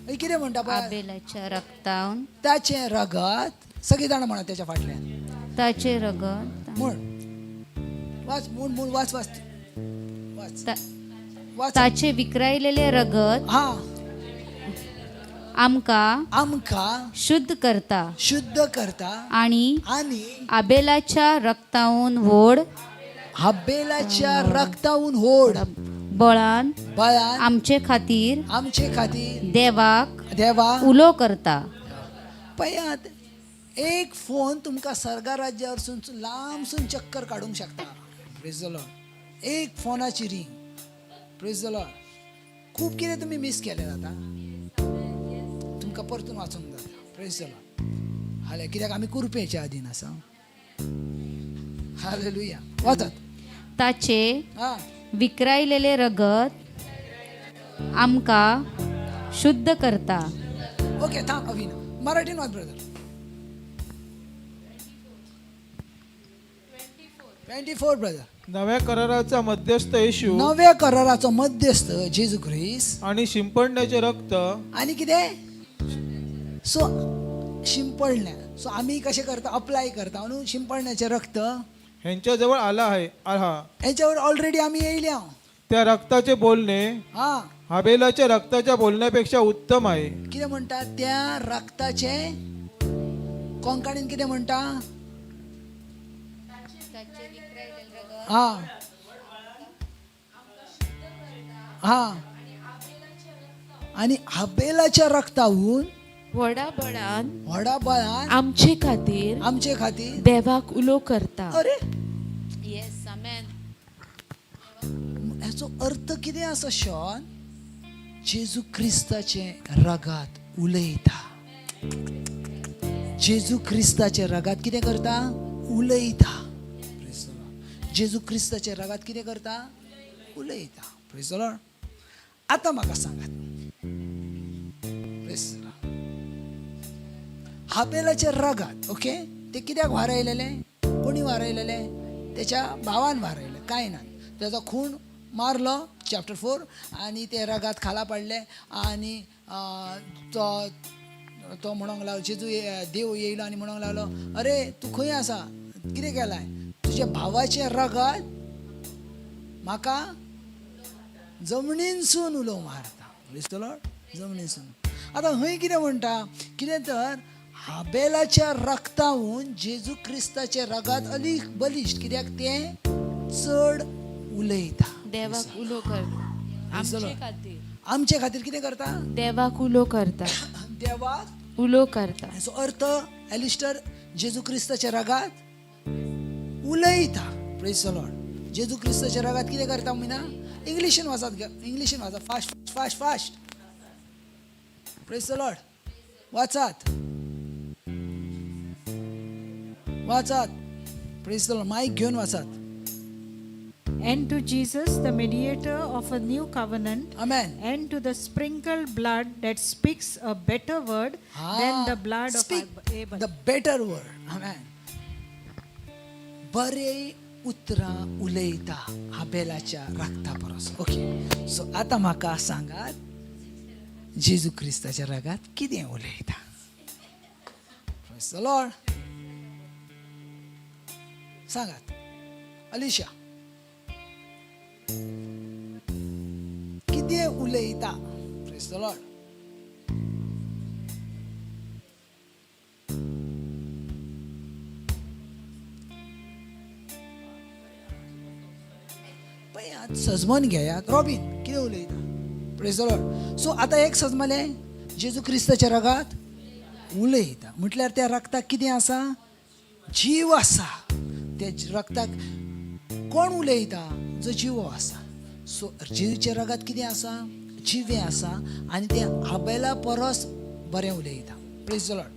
हय कितें म्हणटा पळय आबेलाच्या रक्तावन ताचे रगत सगळीं जाणां म्हणा त्याच्या फाटल्यान ताचे रगत म्हण वाच म्हण म्हण वाच वाच वाच ता- वाच ताचे विक्रयलेले रगत हा आमकां शुद्ध करता शुद्ध करता आणि आणि आबेलाच्या रक्तावन व्हड हबेलाच्या रक्ताहून होड बळान बळान आमचे खातीर देवाक देवा उलो करता. पयात एक फोन तुमकां सर्गा राज्यावरसून लांबसून चक्कर काडूंक शकता. Praise the Lord. एक फोनाची रिंग. Praise the Lord. खूब कितें तुमी मिस केलें जाता तुमकां परतून वाचूंक जाता. Praise the Lord. हाले कित्याक आमी कुरपेच्या अधीन आसा. हालेलुया. वाचत. ताचे हा विक्रयलेले रगत आमकां शुद्ध करता. ओके थांब अविना मराठीन वाच ब्रदर. 24 ब्रदर. नव्या कराराचा मध्यस्थ येशू नव्या कराराचो मध्यस्थ जेजू ख्रिस्त आणि शिंपडण्याचे रक्त आणि कितें सो शिंपडण्या. सो आमी कशें करता अप्लाय करता न्हू शिंपडण्याचें रक्त ह्यांच्या जवळ आला आहे आहा. हेच्यावर ऑलरेडी आमी येयल्या. त्या रक्ताचे बोलणे हा हाबेलाच्या रक्ताच्या बोलण्यापेक्षा उत्तम आहे. कितें म्हणटा त्या रक्ताचे कोंकणीन कितें म्हणटा हा हा आणि हाबेलाच्या रक्ताहून व्हडा बळान व्हडा बळान आमचे खातीर आमचे खातीर देवाक उलो करता. अरे येस आमेन. याचो अर्थ कितें आसा शॉन? जेजू क्रिस्ताचे रगात उलयता. जेजू क्रिस्ताचे रगात कितें करता? उलयता. Praise the Lord. जेजू क्रिस्ताचे रगात कितें करता? उलयता. Praise the Lord. आता म्हाका सांगात, Praise the Lord. हाबेलाचे रगात, ओके, ते कित्याक वारयलेले? कोणी वारयलेले? त्याच्या भावान वारयले, काय ना. त्याचा खून मारलो चॅप्टर 4 आणि ते रगात खाला पडले आणि तो म्हणूंक लागलो, जेजू देव येयलो आणि म्हणूंक लागलो, अरे तू खंय आसा? कितें केलाय? तुज्या भावाचे रगात म्हाका जमनीनसून उलो मारता. Praise the Lord. जमनीनसून. आता हंय कितें म्हणटा? कितें तर हाबेलाच्या रक्तावून जेजू क्रिस्ताचे रगात अलीक बलिश्ट, कित्याक ते चड उलयता. देवाक उलो करता. आमचे Lord. खातीर आमचे खातीर कितें करता? देवाक उलो करता. देवाक उलो करता. हाचो अर्थ एलिस्टर जेजू क्रिस्ताच्या रगात उलयता. Praise the Lord. जेजू क्रिस्ताच्या रगात कितें करता मिना? इंग्लिशीन वाचात, इंग्लिशीन वाचा, fast fast fast. Praise the Lord. वाचात वाचात. Praise the Lord. माईक घेऊन वाचात. And to Jesus, the mediator of a new covenant, Amen. and to the sprinkled blood that speaks a better word than the blood of Speak Abel. the better word. Amen. बरे उतरां उलयता हाबेलाच्या रक्ता परस. Okay, so आता म्हाका सांगात, जेजू क्रिस्ताच्या रगात कितें उलयता? Praise the Lord. सांगात अलिशा, कितें उलयता? Praise the Lord. पळयात, सजमोन घेयात. रॉबिन कितें उलयता? Praise the Lord. सो आतां एक सजमले जेजू क्रिस्ताच्या रगात उलयता म्हटल्यार त्या रक्ताक कितें आसा? जीव आसा. त्या रक्ताक कोण उलयता? जो जिवो आसा. सो जेजूच्या रगात कितें आसा? जिवे आसा आनी ते हाबेला परस बरें उलयता. Praise the Lord.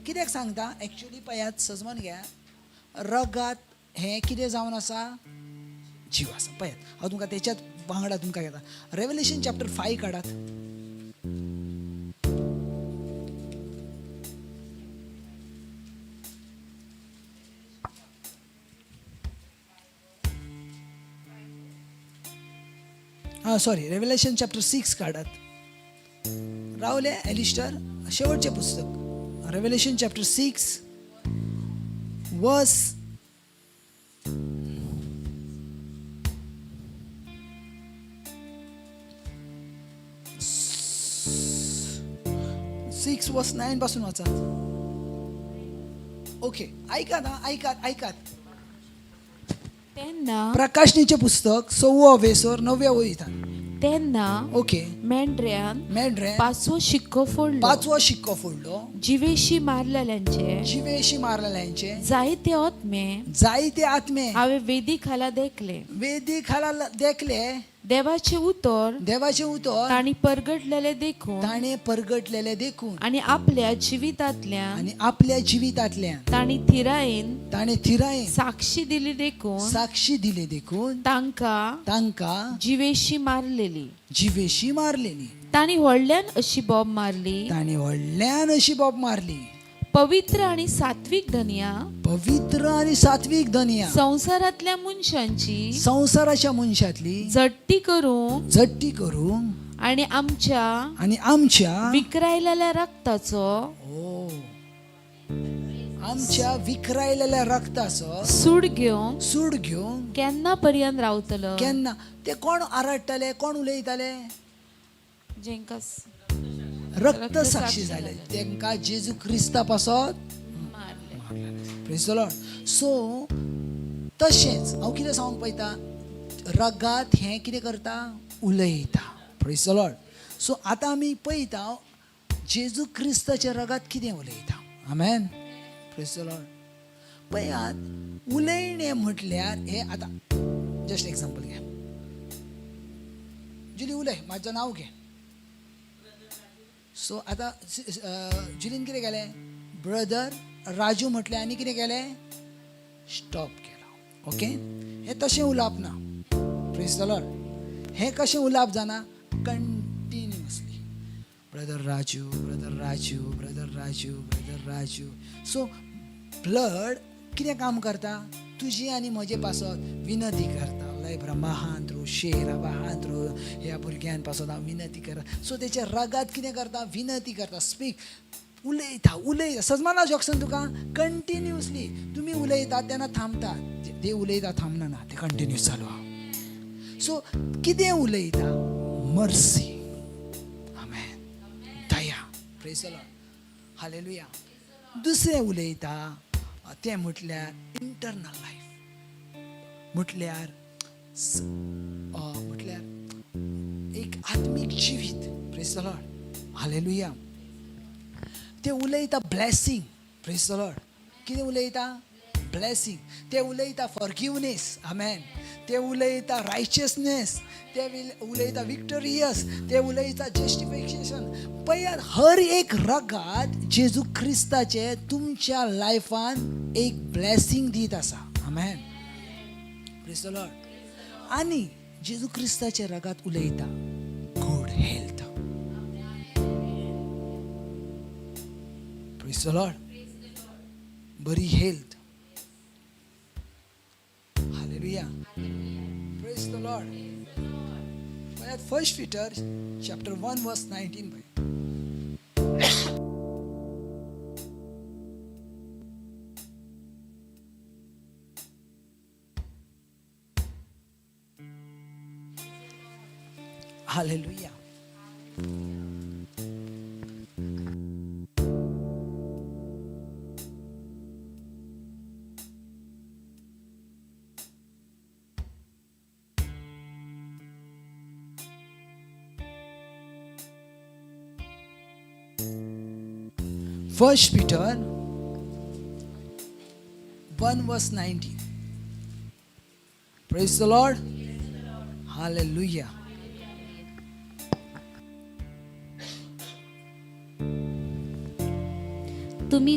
कित्याक सांगता? एक्चुअली पळयात, सजमोन घ्या, रगात हें कितें जावन आसा? जीव आसा. पळयात, हांव तुमकां तेच्याच वांगडा तुमकां घेता. रेव्हलेशन चॅप्टर 5 काढात. सॉरी, रेव्हलेशन चॅप्टर 6 काढात. रावले एलिस्टर, शेवटचे पुस्तक रेव्हलेशन चॅप्टर 6 वर्स 6 वर्स 9 पासून वाचा. ओके, ऐकात हा, ऐकात. तेन्ना प्रकाशनीचे पुस्तक 6 वेसोर 9 वयतान. तेन्ना ओके, मेंढऱ्यान मेंढरे 5वो शिक्को फोडलो. 5वो शिक्को फोडलो. जिवेशी मारलेल्यांचे जिवेशी मारलेल्यांचे जायते आत्मे जायते आत्मे हांवें वेदी खाला देखले. वेदी खाला देखले. देवाचे उतर देवाचे उतर ताणी परगटलेले देखून ताणे परगटलेले देखून आणि आपल्या जिवितांतल्यान आणि आपल्या जिवितांतल्यान ताणी थिरायेन ताणे थिरायेन साक्षी दिली देखून साक्षी दिले देखून तांकां जिवेशी मारलेली. जिवेशी मारलेली. ताणी व्हडल्यान अशी बॉब मारली. ताणे व्हडल्यान अशी बोब मारली. पवित्र आणि सात्विक धनिया पवित्र आणि सात्विक धनिया संसारातल्या मनशांची संसाराच्या मनशातली जट्टी करून जट्टी करून आणि आणि आमच्या विकरायलेल्या रक्ताचो आमच्या विखरायलेल्या रक्ताचो सूड घेवन सूड घेवन केन्ना पर्यंत रावतलो. केन्ना ते कोण आरडटाले? कोण उलयताले? जेंका रक्त साक्षी झाले. तेंका जेजू क्रिस्ता पासत मारले. Praise the Lord. सो तशेंच हांव कितें सांगूंक पळयता, रगात हें कितें करता? उलयता. Praise the Lord. सो आतां आमी पळयता जेजू क्रिस्ताच्या रगात कितें उलयता. आमेन. Praise the Lord. पळयात उलयणे म्हटल्यार हे आता जस्ट एक्झाम्पल घे. जुली उलय, माझं नाव घे. सो आता जुलीन कितें केलें, ब्रदर राजू म्हटलें आनी कितें केलें, स्टॉप केलो. ओके, हे तशें उलोवप ना. Praise the Lord. हे कशें उलोवप जाना, continuously brother Raju, brother Raju, brother Raju, brother Raju. So blood कितें काम करता, तुजी आनी म्हजे पासत विनंती करता. लय ब्रह्माहान थ्रू शेरा बाहान थ्रू ह्या भुरग्यान पासत हांव विनंती करता. सो तेच्या रगात कितें करता, विनंती करता, स्पीक, उलयता उलयता. सजमाना जॉक्सन तुका कंटिन्युअसली तुमी उलयता तेन्ना थांबता. ते उलयता थांबना ना, ते कंटिन्युअस चालू आहा. सो कितें उलयता, mercy. Amen. Daya. Praise the Lord. Hallelujah. दुसरें उलयता तें म्हटल्यार इंटरनल लायफ. म्हटल्यार एक आत्मीक जिवीत. Praise the Lord. हालेलुया. ते उलयता ब्लेसिंग. Praise the Lord. कितें उलयता, ब्लेसिंग. ते उलयता फॉरगिवनेस. आमेन. ते उलयता रायचियसनेस. ते उलयता विक्टोरियस. ते उलयता जस्टिफिकेशन. पळयात हर एक रगात जेजू क्रिस्ताचे तुमच्या लायफान एक ब्लेसिंग दीत आसा. आमेन. Praise the Lord. आनी जेजू क्रिस्ताच्या रगात उलयता good health. Praise the Lord. बरी हेल्थ. हालेलुया. Praise the Lord. First Peter chapter 1 verse 19 पळय. हालेलुया. First Peter 1 verse 19. Praise the Lord. Hallelujah. तुम्ही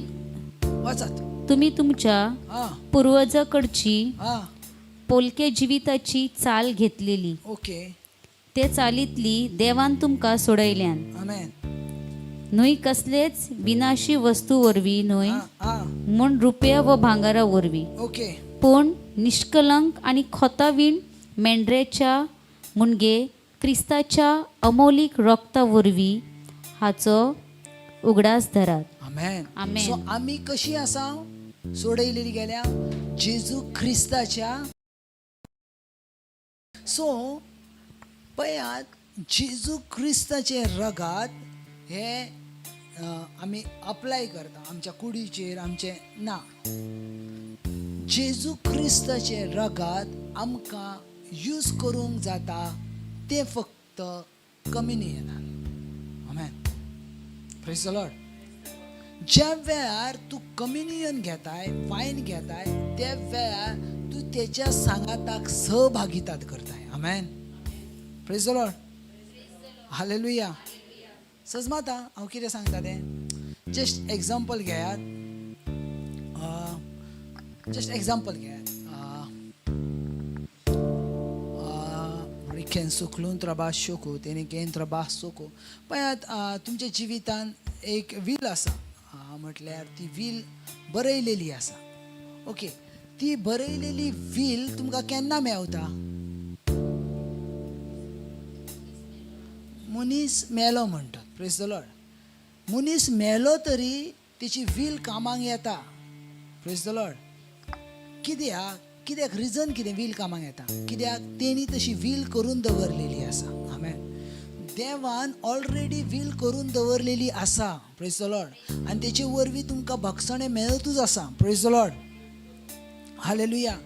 वाचत. तुम्ही तुमच्या हा पूर्वजाकडची हा पोलके जिविताची चाल घेतलेली, ओके. ते चालीतली देवान तुमका सोडयल्यान. आमेन. न्हय कसलेच विनाशी वस्तू वरवी न्हय हा हा म्हूण रुपया व भांगारा वरवी, ओके. पूण निष्कलंक आणि खोतावीण मेंढरेच्या मुणगे क्रिस्ताच्या अमोलीक रक्ता वरवी हाचो उगडास धरात. आमेन. आमेन. सो आम्ही कशी आसा, सोडयलेली गेल्या जेजू क्रिस्ताच्या. सो पळयात जेजू क्रिस्ताचे रगात हे आमी अप्लाय करता आमच्या कुडीचेर आमचे ना. जेजू क्रिस्ताचे रगात आमकां यूज करूंक जाता ते फक्त कम्युनियनान. आमेन. Praise the Lord. ज्या वेळार तू कम्युनियन घेताय, वायन घेताय, त्या वेळार तू त्याच्या सांगाताक सहभागितात करताय. आमेन. Praise the Lord. हालेलुया. सजमाता हांव कितें सांगता तें जस्ट एक्झाम्पल घेयात. जस्ट एक्झाम्पल घेयात. रिकेन सुकलून त्रबास शोको तेणे केन त्रबास सोको. पळयात तुमच्या जिवितान एक वील आसा. म्हटल्यार ती वील बरयलेली आसा. ओके. ती बरयलेली वील तुमकां केन्ना मेवता, मनीस मेलो म्हणटात. Praise the Lord. मनीस मेलो तरी तिची वील कामाक येता. Praise the Lord. कित्याक रिजन कितें वील कामाक येता, कित्याक तेणी तशी वील करून दवरलेली आसा. आमेन. देवान ऑलरेडी वील करून दवरलेली आसा. Praise the Lord. आनी तेचे वरवीं तुमकां भक्षणे मेळतूच आसा. Praise the Lord. हालेलुया.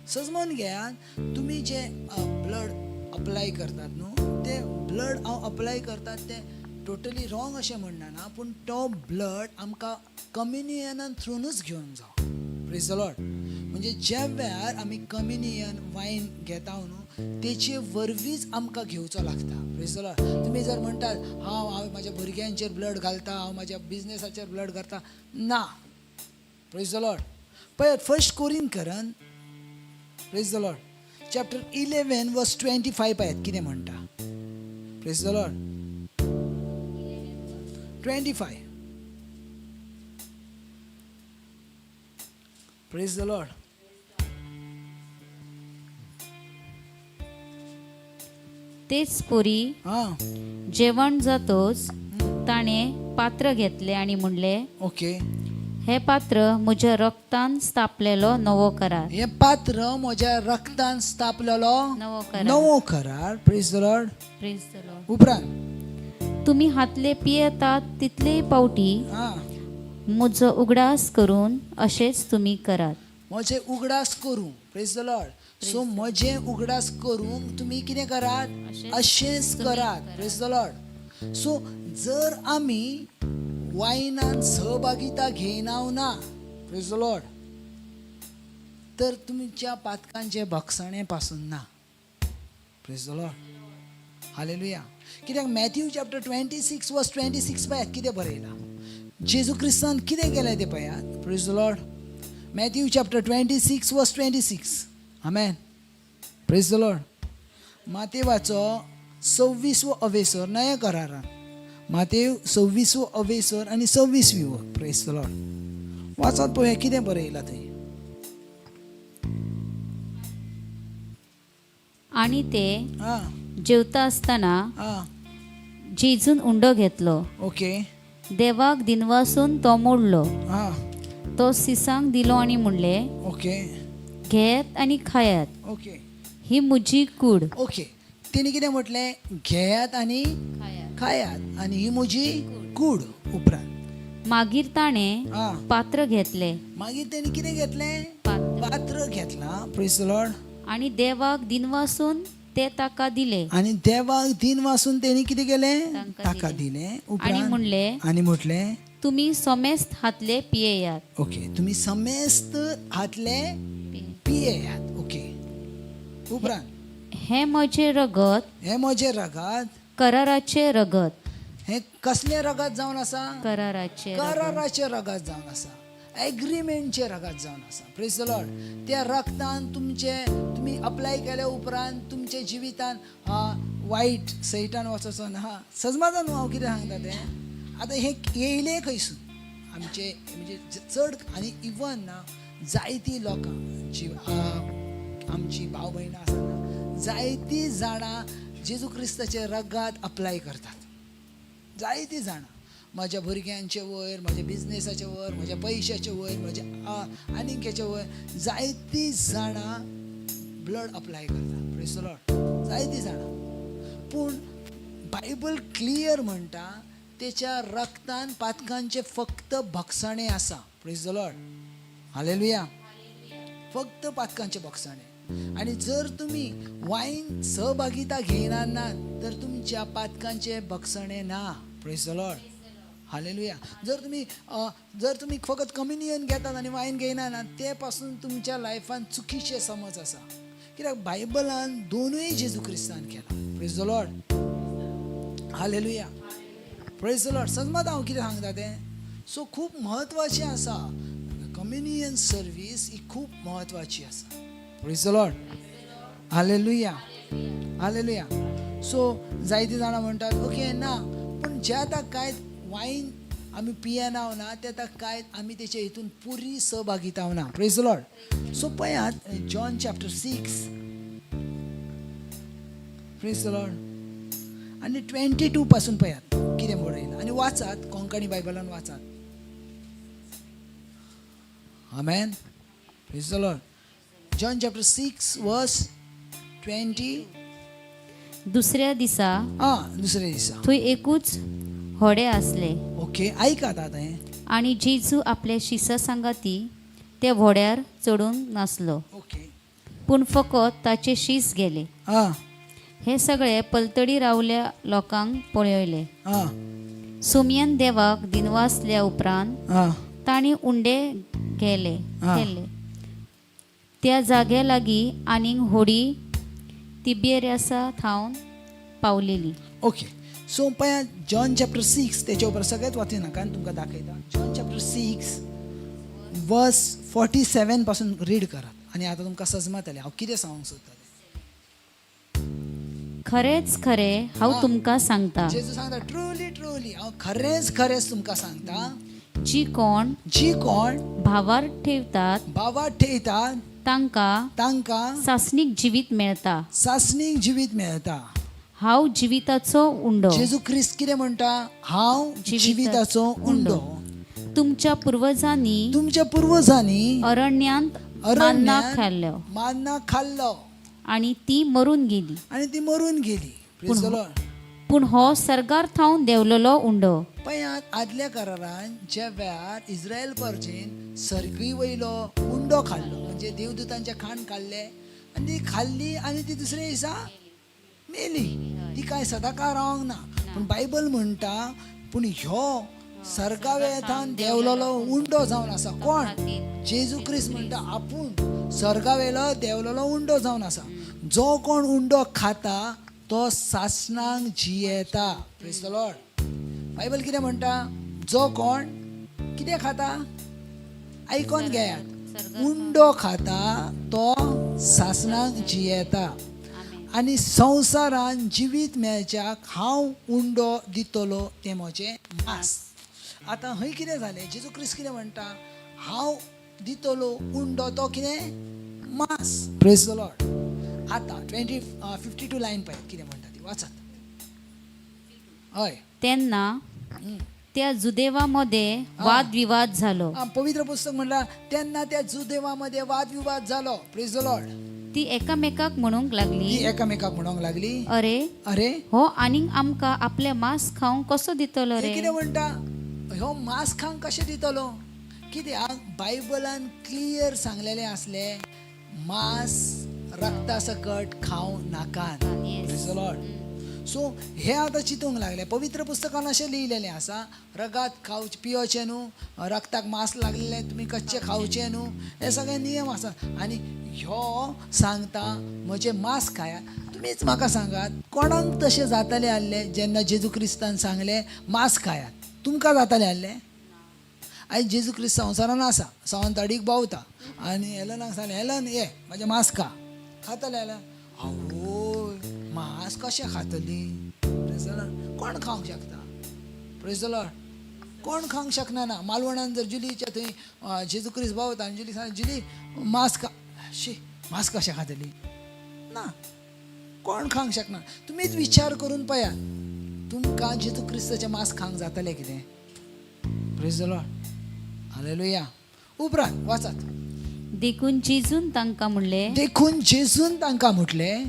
सजमोन घेयात तुमी जे ब्लड अप्लाय करतात न्हू, ते ब्लड हांव अप्लाय करतात ते टोटली रॉंग अशें म्हणना ना, पूण तो ब्लड आमकां कम्युनियनान थ्रूनच घेवन जावं. Praise the Lord. म्हणजे ज्या वेळार आमी कम्युनियन वायन घेता न्हू, तेचे वरवींच आमकां घेवचो लागता. Praise the Lord. तुमी जर म्हणटात हांव म्हाज्या भुरग्यांचेर ब्लड घालता, हांव म्हाज्या बिझनेसाचेर ब्लड घालता, ना. Praise the Lord. पळयात फर्स्ट कोरिंथकरान, praise the Lord, chapter 11 verse 25 पळयात कितें म्हणटा. Praise the Lord. 25. Praise the Lord. तेच पोरी जेवण जातोच ताणे पात्र घेतले आणि म्हणले, ओके, हे पात्र म्हज्या रक्तान स्थापलेलो नवो करार. हे पात्र म्हज्या रक्तान स्थापलेलो नवो करार. नवो करार. Praise the Lord. Praise the Lord. उपरांत तुम्ही हातले पियेतात तितले पावटी म्हजो उगडास करून अशेंच तुम्ही करात. म्हजे उगडास करूं. Praise the Lord. सो म्हजे उगडास करूंक तुमी कितें करात, अशेंच करात. Praise the Lord. सो जर आमी वायनान सहभागिता घेयनाव ना, प्रेज द लॉर्ड, तर तुमच्या पातकांचे भक्षणे पासून ना. Praise the Lord. हालेलुया. कित्याक मॅथ्यू चॅप्टर 26 वर्स 26 पळयात कितें बरयलां. जेजू क्रिस्तान कितें केलें तें पळयात. Praise the Lord. Matthew chapter 26 verse 26. आमेन. Praise the Lord. मातेवाचो 26वो अवेसर नया करारान. मातेव 26वो अवेसर आनी 26वी. Praise the Lord. वाचत पळया कितें बरयलां थंय. आणि ते जेवता आसतना आं जेजून उंडो घेतलो. ओके. देवाक दिनवासून तो मोडलो. आं तो सिसांक दिलो आणि म्हणले, ओके. घेयात आणि खायात, ओके. ही म्हजी कूड. ओके. तेणी कितें म्हटलें, घेयात आनी खायात आनी ही म्हजी कूड. उपरांत मागीर ताणें पात्र घेतले. मागीर तेणी कितें घेतलें, पात्र घेतलां. Praise the Lord. आणि देवाक दिनवासून ते ताका दिले. आनी देवाक दिन वासून तेणी कितें केलें, ताका दिलें. आणि उपरांत म्हणले, आनी म्हटलें, तुम्ही सोमेस्त हातले पियेयात. ओके, तुमी समेस्त हातले पियेयात. ओके. उपरांत हे म्हजे रगत, हे म्हजे रगत. कराराचे रगत. हे कसले रगत जावन आसा, कराराचे रगत. कराराचे रगत जावन आसा, एग्रीमेंटचे रगत जावन आसा. Praise the Lord. त्या रगतान तुमी अप्लाय केल्या उपरांत तुमच्या जिवितान वायट सैतान वचोचो ना. सजमाता न्हू हांव कितें सांगता तें. आतां हे येयले खंयसून आमचे म्हणजे चड आनी इवन ना जायतीं लोकां जी आमची भाव भयणां आसा ना, जायतीं जाणां जेजू क्रिस्ताचे रगत अप्लाय करतात. जायतीं जाणां म्हज्या भुरग्यांचे वयर, म्हज्या बिझनेसाचे वयर, म्हज्या पयशाचे वयर, म्हज्या आनीक वयर जायतीं जाणां ब्लड अप्लाय करतात. Praise the Lord. जायतीं जाणां. पूण बायबल क्लियर म्हणटा तेच्या रक्तान पातकांचे फक्त भक्षणे आसा. Praise the Lord. हालेलुया. फक्त पातकांचे भक्षणे. आणि जर तुम्ही वाईन सहभागिता घेणार ना तर तुमच्या पातकांचे भक्षणे ना. Praise the Lord. हालेलुया. जर तुम्ही फकत कम्युनियन घेतात आणि वाईन घेयना ना ते पासून तुमच्या लायफान चुकीचे समज आसा. कित्याक बायबलान दोनूय जेजू क्रिस्तान केला. Praise the Lord. Hallelujah. Praise the Lord. समज हांव कितें सांगता तें. सो खूब म्हत्वाचें आसा. कम्युनियन सर्वीस ही खूब म्हत्वाची आसा. Praise the Lord. Hallelujah. Hallelujah. So जायतीं जाणां म्हणटात ओके ना पूण ज्या काय वाईन आमी पियेनाव ना त्या काय आमी तेचे हितून पुरी सहभागिता ना. Praise the Lord. सो पळयात John chapter 6. Praise the Lord. आनी 22 पासून पळयात कितें बरयलां आनी वाचात. कोंकणी बायबलान वाचात. आमेन. Praise the Lord. John chapter 6 verse 20. दुसऱ्या दिसा दुसऱ्या दिसा थंय एकूच व्हडे आसले. ओके. ऐकात आतां हें. आणि जेजू आपल्या शिसा सांगाती त्या व्हड्यार चढून नासलो. ओके. पूण फकत ताचे शीस गेले. हे सगळे पलतडी रावल्या लोकांक पळयले. हा सोमयन देवाक दिनवासल्या उपरांत हा ताणी उंडे गेले हा. केले. त्या जाग्या लागीं आनीक होडी तिबेरियासा थावन पावलेली. ओके. सो पळया जॉन चॅप्टर 6 तेच्या उपरांत सगळ्यात वाचूं नाका आनी तुमकां दाखयता. जॉन चॅप्टर 6 वर्स 47 पासून रीड करात आनी आतां तुमकां सजमतलें हांव कितें सांगूंक सोदतालें. खरेंच खरें हांव तुमकां सांगता, जेजू सांगता ट्रुली ट्रुली हांव खरेंच खरेंच तुमकां सांगता, जी कोण जी कोण भावार ठेवतात बाबा ठेयतात तांकां सासणीक जिवीत मेळटा. सासणीक जिवीत मेळटा. हांव जिविताचो उंडो. जेजू ख्रिस्त कितें म्हणटा? हांव जिविताचो उंडो. तुमच्या पुर्वजांनी तुमच्या पुर्वजांनी अरण्यांत मान्ना खाल्लो मान्ना खाल्लो आणि ती मरून गेली. आनी ती मरून गेली. Praise the Lord. पूण हो सरगार थावन देवलेलो उंडो. पळयात आदल्या करारान ज्या वेळार इस्रायल परजेन सर्गी वयलो उंडो खाल्लो म्हणजे देवदूतांचे खाण काडले आनी ती खाल्ली आनी ती दुसऱ्या दिसा मेली. ती काय सदांकाळ रावंक ना. पूण बायबल म्हणटा पूण ह्यो सर्गावेथान देवलेलो उंडो जावन आसा. कोण? जेजू ख्रिस्त म्हणटा आपूण सर्गावेलो देवलेलो उंडो जावन आसा. जो कोण उंडो खाता तो सासणांक जियेता. Praise the Lord. बायबल कितें म्हणटा? जो कोण कितें खाता आयकोन घेयात. उंडो खाता तो सासणांक जियेता. आनी संवसारान जिवीत मेळच्याक हांव उंडो दितलो तें म्हजें मांस. आतां हय कितें जालें? जेजू ख्रिस्त कितें म्हणटा? हांव दितलो उंडो तो कितें? मांस. Praise the Lord. आतां 52 लायन पळय कितें म्हणटा ती वाचात. हय. तेन्ना त्या जुदेवामध्ये वादविवाद झालो. पवित्र पुस्तक म्हणला तेन्ना त्या जुदेवामध्ये वादविवाद जालो. Praise the Lord. ती एकामेकाक म्हणूंक ती लागली, एकामेकाक म्हणूंक लागली अरे अरे हो आनीक आमकां आपले मांस खावंक कसो दितलो हे रे. कितें म्हणटा? ह्यो मांस खावंक कशें दितलो? कित्याक बायबलान क्लियर सांगलेलें आसलें मांस रक्ता सकट खावं नाकात. Praise the Lord. सो हे आतां चिंतूंक लागले. पवित्र पुस्तकान अशें लिहिलेलें आसा रगात खावचे पिवचे न्हू, रक्ताक मांस लागलेले तुमी कच्चे खावचे न्हू, हे सगळे नियम आसा. आनी ह्यो सांगता म्हजे मांस खाया. तुमीच म्हाका सांगात कोणाक तशें जातालें आहलें जेन्ना जेजू क्रिस्तान सांगलें मांस खायात? तुमकां जातालें आहलें? आयज जेजू क्रिस्त संवसारान आसा, सावंतवाडीक भोंवता आनी हेलनाक सांगलें हेलन ये म्हाजें मांस खा. खातलें हेलन? आवय मांस कशें खातली? Praise the Lord. कोण खावंक शकता? Praise the Lord. कोण खावंक शकना ना. मालवणान जर जुलीच्या थंय जेजू क्रिस्त भोंवता आनी जुली सांग जुली मांस खा. शी मांस कशें खातली? ना, कोण खावंक शकना. तुमीच विचार करून पळयात तुमकां जेजू क्रिस्ताचें मांस खावंक जातलें कितें? Praise the Lord. हालेलुया. उपरांत वाचात. देखून जेजून तांकां म्हणले, देखून जेजून तांकां म्हटलें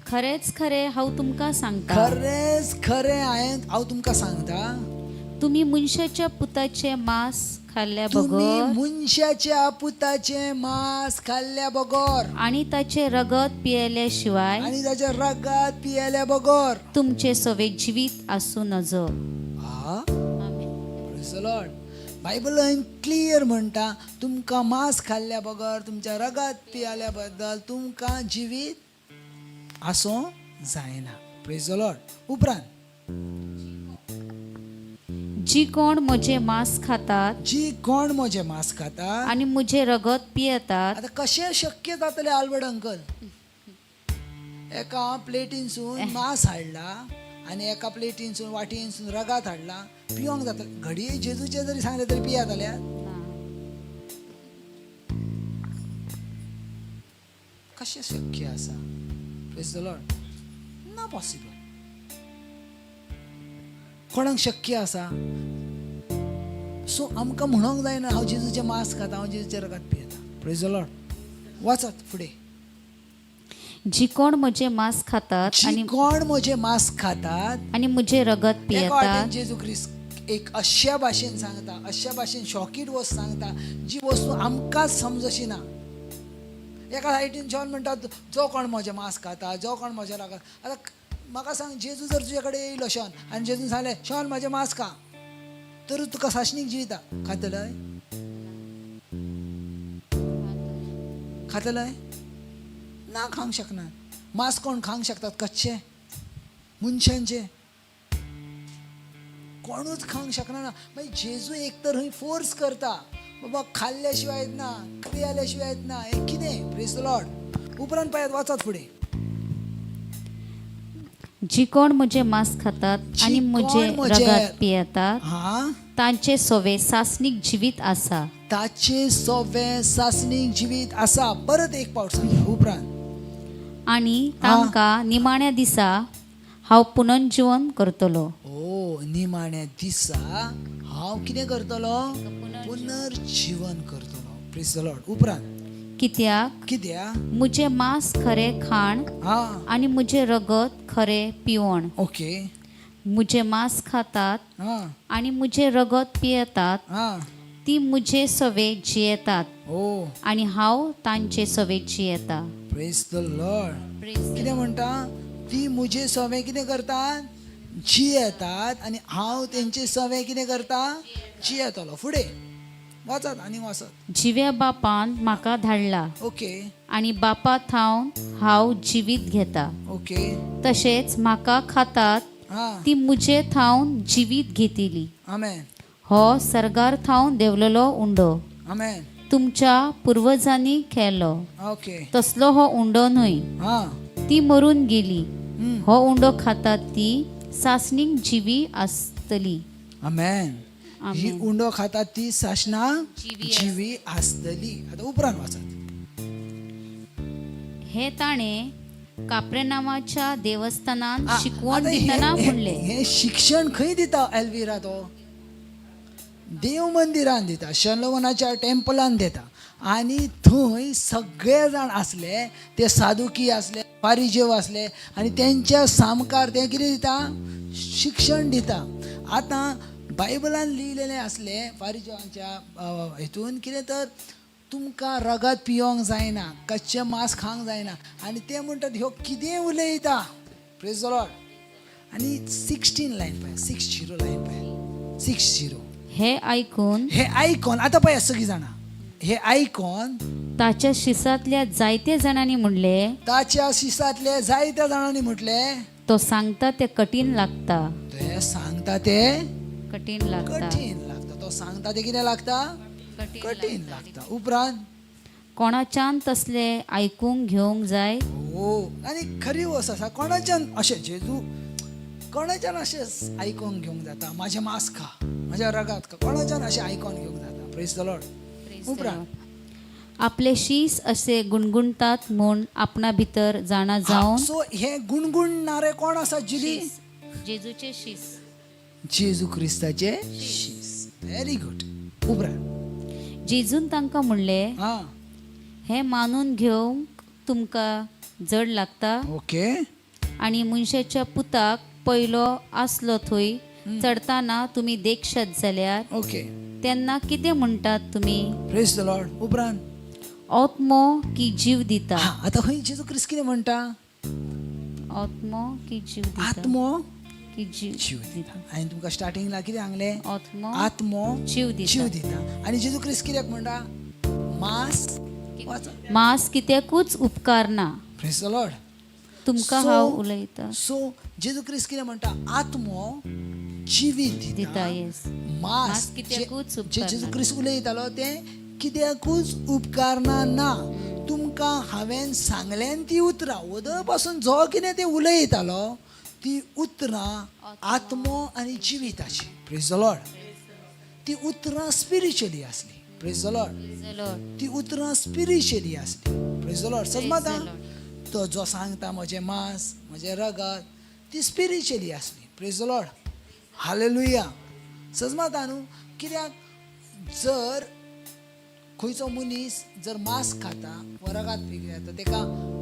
खरेंच खरें हांव तुमकां सांगता, खरेंच खरें हांव तुमकां सांगता तुम्ही मनशाच्या पुताचे मांस खाल्ल्या तुम्ही बगर मनशाच्या पुताचे मांस खाल्ल्या बगर आणि ताचे रगत पियल्या शिवाय आणि ताच्या रगात पियल्या बगर तुमचे सवेक जिवीत आसूं नजो. Praise the Lord. बायबलान क्लियर म्हणटा तुमकां मांस खाल्ल्या बगर तुमच्या रगात पियल्या बद्दल तुमकां जिवीत आसूं जायना. Praise the Lord. उपरांत जी कोण म्हजे मांस खातात जी कोण म्हजें मांस खातात आणि म्हजे रगत पियेतात. आता कशें शक्य जातलें आल्बर्ट अंकल? एका प्लेटीनसून मांस हाडला आनी एका प्लेटीनसून वाटयेनसून रगात हाडला, पिवंक जातलें? घडये जेजूचे जरी सांगलें तरी पियाताल्या? कशें शक्य आसा? Praise the Lord. ना पॉसिबल. कोणाक शक्य आसा? सो आमकां म्हणूंक जायना हांव जेजूचें मांस खाता, हांव जेजूचें रगत पियेता. Praise the Lord. वाचत फुडें. जी कोण म्हजे मांस खातात जी कोण म्हजें मांस खातात आणि म्हजे रगत एका वाटेन पियेतात जेजू ख्रिस्त एक अशा भाशेन सांगता, अशा भाशेन शॉकीड वस्त सांगता जी वस्तू आमकांच समजशी ना. एका सायडीन शॉन म्हणटात जो कोण म्हजें मांस खाता, जो कोण म्हजें रागात. आतां म्हाका सांग, जेजू जर तुजे कडेन येयलो शॉन आनी जेजून सांगलें शॉन म्हजें मांस खा, तर तुका साशणीक जिविता खातलय? खातलय ना, खावंक शकना. मांस कोण खावंक शकतात? कच्चे मनशांचे कोणूच खावंक शकना ना. मागीर जेजू एक तर थंय फोर्स करता, बाबा खाल्ल्या शिवाय येत ना, पियाल्या शिवाय येत ना. हें कितें? Praise the Lord. उपरांत पळयात, वाचत फुडें. जी कोण म्हजे मांस खातात आणि म्हजे रगत पियेतात हा, तांचे सोवे सासणीक जिवीत आसा. ताचे सोवे सासणीक जिवीत आसा. परत एक पावट सांगता उपरांत. आणि तांकां निमाण्या दिसा हांव पुनर्जीवन करतलो. ओ, निमाण्या दिसा हांव कितें करतलो? पुनर्जीवन करतलो. Praise the Lord. उपरांत कित्याक मुझे मांस खरे खाण हा, आणि मुझे रगत खरे पिवण. ओके. मुझे मांस खातात हा आणि मुझे रगत पियेतात हा, ती मुझे सवे जियेतात ओ, आणि हांव तांचे सवे जियेता. Praise the Lord. कितें म्हणटा? ती मुजे सवे कितें करतात? जियेतात आणि हांव तेंचे सवे कितें करता? जियेतलो. फुडें वाचत आनी वाचत. जिव्या बापान म्हाका धाडला ओके आणि बापा थावन हांव जिवीत घेता. ओके. तशेंच म्हाका खातात हा, ती मुझे थावन जिवीत घेतिली. आमेन हो सर्गार थावन देवलेलो उंडो आमेन. तुमच्या पुर्वजांनी केलो ओके. तसलो हो उंडो न्हय. हा, ती मरून गेली. हो उंडो खातात ती सासणीक जिवी आसतली. आमेन. ही आमेन. उंडो खातात ती साशना जिवी आसतली. आता उपरांत वाचत. हे ताणे काप्रेनामाच्या देवस्थानान आ, शिकवण आता दितना हे- म्हणले. हे शिक्षण खंय दिता एल्विरा? तो देव मंदिरान दिता, शलोमोनाच्या टेम्पलान दिता. आणि थंय सगळे जाण असले, ते साधुकी असले, फारिजेव असले, आणि त्यांच्या सामकार ते कितें दिता? शिक्षण दिता. आता बायबलान लिहिलेले असले फारिजेवांच्या हितून कितें तर तुमकां रगत पिवंक जायना, कच्चे मांस खावंक जायना. आणि ते म्हणटात ह्यो कितें उलयता? Praise the Lord. आणि 16 लायन पळय, 60 लायन पळय, 60. हे ऐकून हे आयकॉन आता पळया सगळीं जाणां, हे आयकॉन ताच्या शिसातल्या जायते जाणांनी म्हणले, ताच्या शिसातले जायत्या जाणांनी म्हटले, तो सांगता ते कठीण लागता. ते सांगता ते कठीण लागता. कठीण लागता. तो सांगता ते कितें लागता? कठीण लागता. उपरांत कोणाच्यान तसले आयकूंक घेवंक जाय. हो, आणि खरी वस्त आसा, कोणाच्यान अशें जेजू कोणाच्यान अशें आयकूंक घेवंक जाता? म्हाजें मांस खा, म्हाज्या रगात खा, कोणाच्यान अशें आयकून घेवंक जाता? Praise the Lord. उपरांत आपले शीस असे गुणगुणतात म्हूण आपणा भितर जाणा जावन. सो हे गुणगुणणारे कोण आसा? जिली जेजूचे शीस. जेजू क्रिस्ताचे शीस. Very good. उपरांत जेजून तांकां म्हणले, हा, हे मानून घेवंक तुमकां जड लागता. ओके. आणि मनशाच्या पुताक पयलो आसलो थंय चडताना तुमी देखशत जाल्यार ओके. तेन्ना कितें म्हणटात तुमी? Praise the Lord. उपरांत आत्मो की जीव दिता. हा, आता खंय जेजू क्रिस्त कितें म्हणटा? आत्मो की जीव दिता. आत्मो की जीव जीव दिता. हांवें तुमकां स्टार्टिंगला कितें सांगलें? आत्मो आत्मो जीव दिता. जीव दिता. आणि जेजू क्रिस्त कित्याक म्हणटा? मांस वाचा. मांस कित्याकूच उपकार ना. Praise the Lord. तुमकां So- हांव उलयता सो जेजू क्रिस्त कितें म्हणटा? आत्मो जिवीत दिता. दिता. येस. मांस मांस कित्याकूच जे उपकारना. जेजू क्रिस्त उलयतालो ते कित्याकूच उपकारना ना. तुमकां हांवें सांगलें ती उतरां, वदळ पासून जो कितें ते उलयतालो ती उतरां आत्मो आनी जिविताची. Praise the Lord. ती उतरां स्पिरिच्युअली आसली. Praise the Lord. ती उतरां स्पिरिच्युअली आसली. Praise the Lord. समजता? तो जो सांगता म्हजें मांस, म्हजें रगत, ती स्पिरिच्युअली आसली. Praise the Lord. हालेलुया. समजता न्हू? कित्याक जर खंयचो मनीस जर मांस खाता वा रगत पिता तेका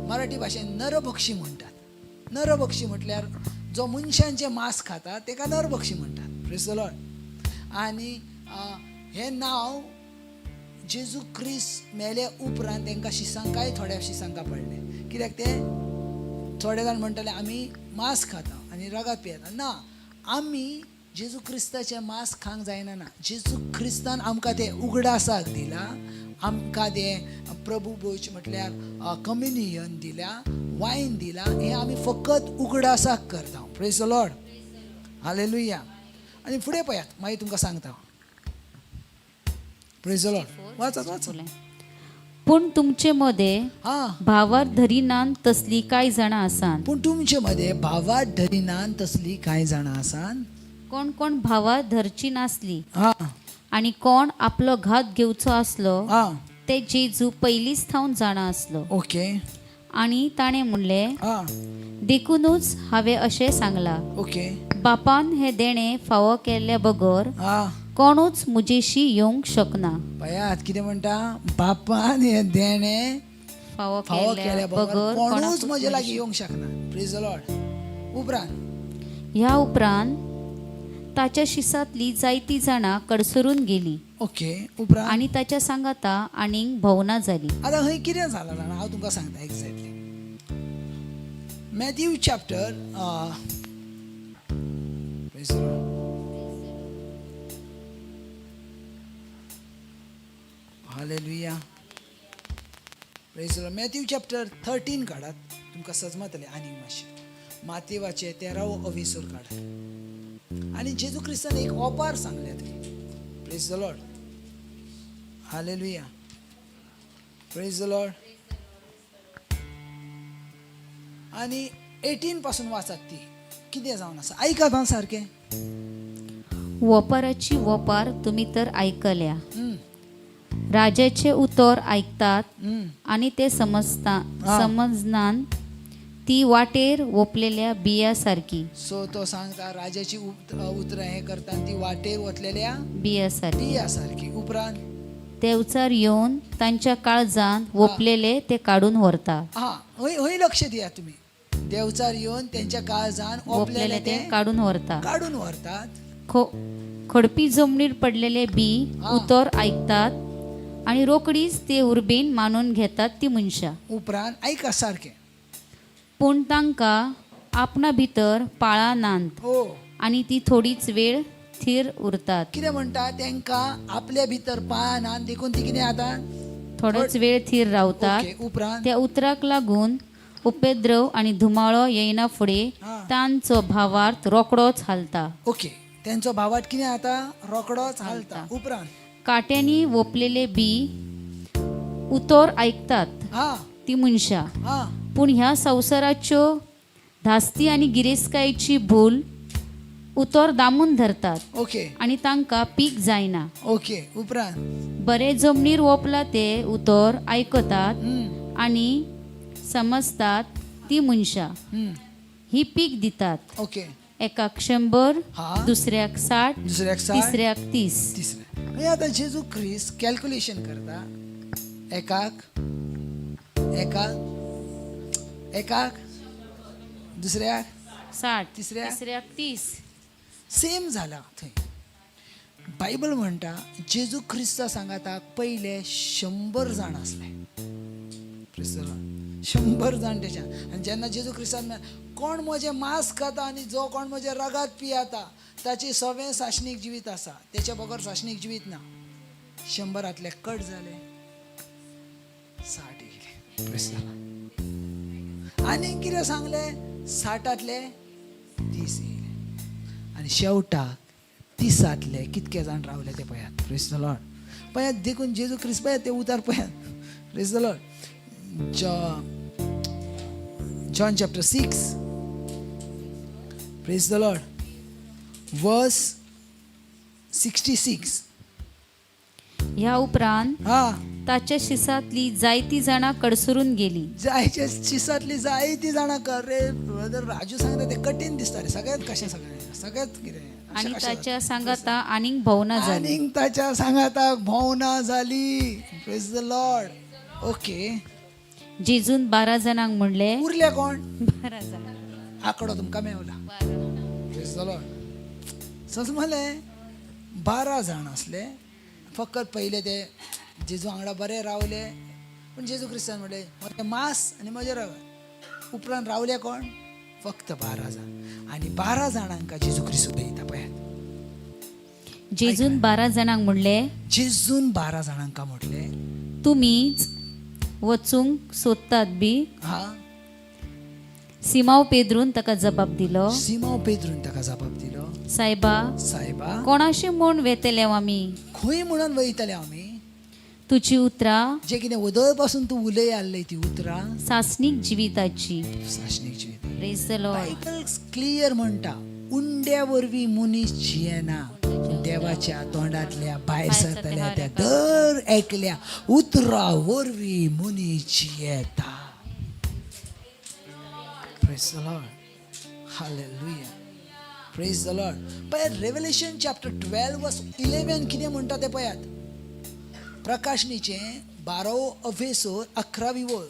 मराठी भाशेन नरभक्षी म्हणटात. नरभक्षी म्हटल्यार जो मनशांचे मांस खाता तेका नरभक्षी म्हणटात. Praise the Lord. आणि हे नांव जेजू ख्रिस्त मेले उपरांत तांकां शिसांकाय थोड्या शिसांकां पडले. कित्याक ते थोडे जाण म्हणटाले आमी मांस खाता आनी रगत पियेता. ना, आमी जेजू क्रिस्ताचें मांस खावंक जायना ना. जेजू क्रिस्तान आमकां ते उगडासाक दिला, आमकां ते प्रभू भोज म्हटल्यार कम्युनियन दिल्या, वायन दिला. हें आमी फकत उगडासाक करता. Praise the Lord, hallelujah. आनी फुडें पळयात, मागीर तुमकां सांगता. Praise the Lord. वाचत. पूण तुमचे मध्ये हा, भावार धरिनान तसली कांय जाणां आसात. पूण तुमचे मध्ये भावात धरिनान तसली कांय जाणां आसात. कोण कोण भावा धरची नासली हा आणि कोण आपलो घात घेवचो आसलो हा ते जेजू पयलींच थावन जाणा आसलो. ओके. आणि ताणें म्हणलें, हा देखूनच हांवें अशें सांगलां, ओके. बापान हे देणे फावो केल्ल्या बगर हा कोणूच मुजेशी येवंक शकना. पळयात कितें म्हणटा, बापान हे देणे फावो फावो केल्या बगर कोणूच कोणाकूच म्हजे लागीं मुजेशी- येवंक शकना. Praise the Lord. उपरांत ह्या उपरांत ताच्या शिसांतली जायतीं जाणां कडसरून गेली ओके. उपरांत आणि ताच्या सांगाता आनीक भोवना जाली. आतां खंय कितें जालां जाणा, हांव तुमकां सांगता exactly. Matthew chapter hallelujah. Praise the Lord. Matthew chapter 13 काढात, तुमकां सजमतलें आनी मातशें. मातेवाचे 13 अविसूर काढात. आणि जेजू क्रिस्तान एक ओपार सांगल्यात. Praise the Lord, hallelujah. Praise the Lord. आणि 18 पासून वाचत ती कितें जावन आसा, आयकात हां सारकें. वोपाराची वोपार तुम्ही तर आयकल्या, हम्म, राजाचे उतर आयकतात हम्म. आणि ते समजनान ती वाटेर ओपलेल्या बिया सारखी. सो तो सांगता राजाची उतरां हे करता ती वाटेर वतलेल्या बिया सारखी बिया सारखी. उपरांत देवचार येवन तांच्या काळजान ओपलेले ते काढून व्हरता. हा हय लक्ष दिया तुम्ही. देवचार येवन त्यांच्या काळजान ओपलेले ओपलेले ते ते काढून व्हरता. काढून व्हरतात. खडपी जमनीर पडलेले बी उतर आयकतात आणि रोकडीच ते उर्बेन मानून घेतात ती मनशां. उपरांत ऐका सारखें. पूण तांकां आपणा भितर पाळा नांत हो, आणि ती थोडीच वेळ थीर उरतात. कितें म्हणटा, तांकां आपल्या भितर पाळना देखून ती कितें जाता, थोडोच वेळ थीर रावतात. ओके. उपरांत त्या उतराक लागून उपेद्रव आणि धुमाळो येयना फुडें हा. तांचो भावार्थ रोकडोच हालता. ओके. त्यांचो भावाट कितें जाता, रोकडोच हालता. उपरांत काट्यांनी ओपलेले बी उतर आयकतात हा ती मनशां, हा पूण ह्या संवसाराच्यो धास्ती आनी गिरेस्तकायेची भूल उतर दामून धरतात ओके. आणि तांकां पीक जायना. ओके. उपरांत बरे जमनीर ओपला ते उतर आयकतात हम्म, आणि समजतात ती मनशां. हम्म. ही पीक दितात, ओके. एकाक 100, हा. दुसऱ्याक 60, दुसऱ्याक 60, तिसऱ्याक 30. तिसऱ्या. म्हणजे आता जेजू ख्रिस्त कॅल्क्युलेशन करता. एकाक दुसऱ्याक 60, तिसऱ्याक? तिसऱ्याक 30. सेम झाला थंय. बायबल म्हणटा जेजू ख्रिस्ता सांगाता पहिले 100 जाण असले. 100 जाण त्याच्यान. आणि जेन्ना जेजू ख्रिस्तान कोण म्हजे मांस खाता आणि जो कोण म्हजे रगत पियाता ताची सगळें साशणीक जिवीत आसा, त्याच्या बगर साशणीक जिवीत ना. 100 कट जाले, 60 गेले. Praise the Lord. आनी कितें सांगले, 60 30 येयले. आनी शेवटाक 30 कितके जाण रावले ते पळयात. Praise the Lord. पळयात देखून जेजू ख्रिस्त पळयात ते उतार पळयात. Praise the Lord. John chapter 6. Praise the Lord. Verse 66. ह्या उपरांत हा ताच्या शिसांतली जायती जाणां कडसरून गेली. जायच्या शिसातली जायती जाणां कर रे ब्रदर. राजू सांगता ते कठीण दिसता रे. सगळ्यात सगळ्यात कितें आणि ताच्या सांगाता आनीक भोवना जाली. आनीक ताच्या सांगाताक भोवना जाली. Praise the Lord. ओके. जेजून 12 जाणांक म्हणले, उरले कोण? 12 जाणां. आकडो तुमकां मेवला. Praise the Lord. समजले 12 जाण असले. फकत पहिले ते जेजू वांगडा बरे रावले पण जेजू क्रिस्तान म्हणले म्हजें मांस आनी म्हजें रगत उपरांत रावले कोण फक्त 12 जाण आनी 12 जाणांका जेजू क्रिस्त उलयता पळयात जेजून 12 जाणांक म्हणले जेजून 12 जाणांका म्हटले तुमीच वचूंक सोदतात बी हा सिमाव पेद्रून ताका जबाब दिलो सिमो पेद्रून ताका जबाब दिलो सायबा सायबा कोणाशी म्हूण वेतले आमी खंय म्हणून वयतले आमी तुजी उतरां जे कितें वदळ पासून तूं उलय आसले ती उतरां सासणीक जिविताची साशणीक जिवीत praise the Lord Bible clear म्हणटा उंड्या वरवीं मनीस जियेना देवाच्या तोंडातल्या भायर सरतल्या त्या दर एकल्या उतरा वरवीं मनीस जियेता Praise the Lord. Hallelujah. Praise the Lord. पळयात रेव्हलेशन चॅप्टर 12 वर्स 11 कितें म्हणटा ते पळयात प्रकाशनीचे 12 अभेसोर 11वी ओळ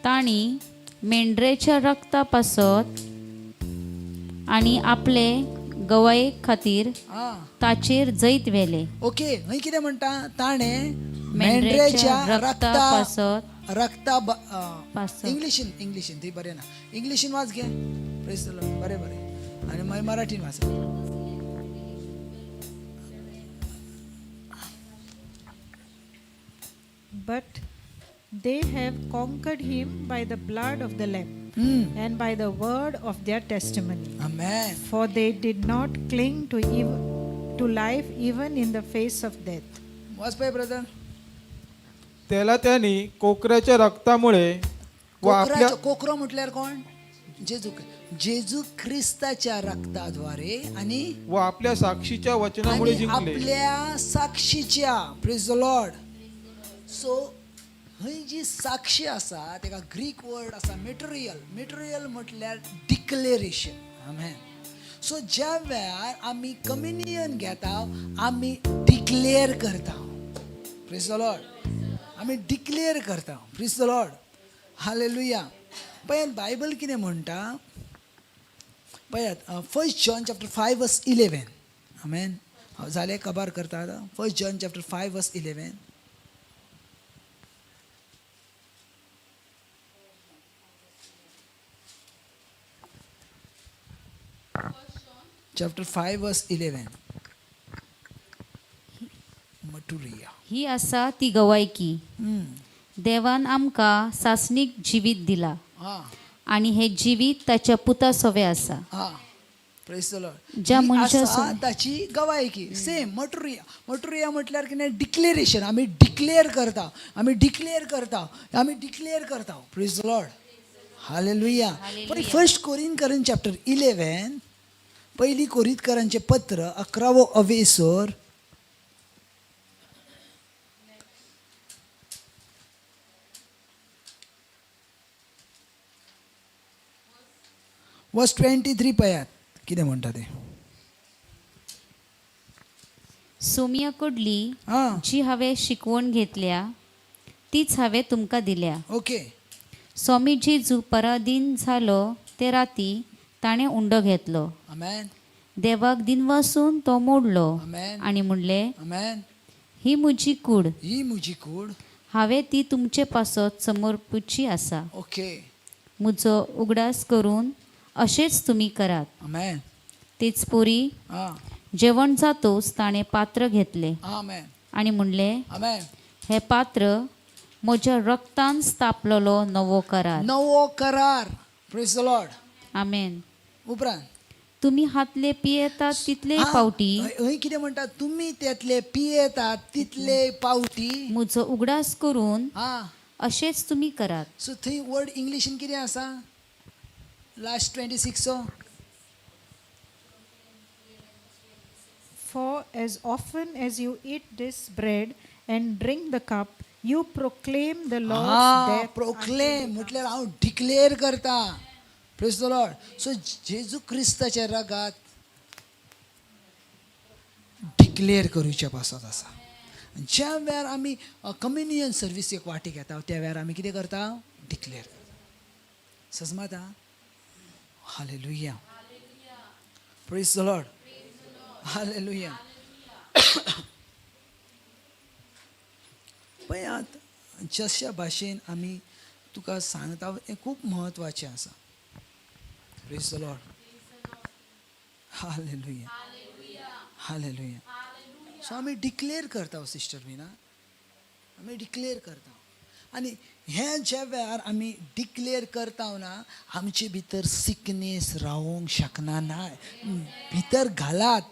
ताणी मेंढरेच्या रक्ता पासत आणि आपले गवाये खातीर हा ताचेर जैत वेले ओके हय कितें म्हणटा ताणें मेंढरेच्या मेंढरेच्या रक्ता रक्ता पासत रक्ता पासत इंग्लिशीन ती बरें ना इंग्लिशीन वाच घे प्रेज द लॉर्ड बरें आनी मागीर मराठीन वाच But they have conquered him by the blood of the Lamb and by the word of their testimony. Amen For they did not cling to life even in the face of death. वाच पळय brother त्याला त्यांनी कोकराच्या रक्तामुळे व आपल्या कोकरो म्हटल्यार कोण जेजू ख्रिस्ताच्या रक्ताद्वारे आणि आपल्या साक्षीच्या वचनामुळे जिंकले आपल्या साक्षीच्या प्रेज द लॉर्ड सो हय जी साक्षी आसा तेका ग्रीक वर्ड आसा मेटेरियल म्हटल्यार डिक्लेरेशन आमेन सो ज्या वेळार आमी कम्युनियन घेता आमी डिक्लेअर करता प्रेज द लॉर्ड आमी डिक्लेअर करता प्रेज द लॉर्ड हालेलुया पळयात बायबल कितें म्हणटा पळयात 1 जॉन चॅप्टर 5 वर्स 11 आमेन जालें कबार करता आतां 1 जॉन चॅप्टर 5 वर्स 11 chapter 5 verse 11 मटुरिया ही आसा ती गवायकी देवान आमकां सासणीक जिवीत दिला हा आणि हे जिवीत ताच्या पुता सोवे आसा हा प्रेज द लॉर्ड ज्या मनशा ताची गवायकी सेम मटुरिया म्हटल्यार कितें डिक्लेरेशन आमी डिक्लेअर करता प्रेज द लॉर्ड हालेलुया पण फर्स्ट कोरिंथकरांचे चॅप्टर 11 पहिली कोरिंथकरांचे पत्र 11वो अवेसोर वर्स 23 पळयात कितें म्हणटा ते सोमिया कडली हा जी हांवें शिकवण घेतल्या तीच हांवें तुमकां दिल्या ओके स्वामी जेजू पराधीन जालो ते राती ताणें उंडो घेतलो आमेन देवाक दिनवासून तो मोडलो आमेन आणि म्हणले आमेन ही म्हजी कूड ही म्हजी कूड हांवें ती तुमचे पासत समर्पूची आसा ओके म्हजो उगडास करून अशेंच तुमी करात आमेन तेच पोरी हा जेवण जातोच ताणें पात्र घेतले आमेन आणि म्हणले आमेन हे पात्र म्हज्या रक्तान स्थापलेलो नवो करार नवो करार प्रेज द लॉर्ड आमेन उपरांत तुम्ही हातले पियेतात तितले हा, पावटी हय कितें म्हणटा तुमी त्यातले पियेतात तितले पावटी म्हजो उगडास करून हा अशेंच तुमी करात सो थंय वर्ड इंग्लिशीन कितें आसा last 26 For as often as you eat this bread and drink the cup, you proclaim the Lord's death. Proclaim म्हटल्यार हांव डिक्लेअर करता प्रेज द लॉर्ड सो जेजू क्रिस्ताच्या रगात डिक्लेअर करूच्या पासत आसा ज्या वेळार आमी कम्युनियन सर्विसेक वाटी घेता त्या वेळार आमी कितें करता डिक्लेअर करता सजमाता हालेलुया प्रेज द लॉर्ड हालेलुया. पळयात जशा भाशेन आमी तुका सांगता हें खूब म्हत्वाचें आसा. Praise the Lord. Hallelujah. Hallelujah. So आमी डिक्लेअर करता सिस्टर मिना, आमी डिक्लेअर करता. आनी हें ज्या वेळार आमी डिक्लेअर करता ना, आमचे भितर सिकनेस रावूंक शकना ना. भितर घालात,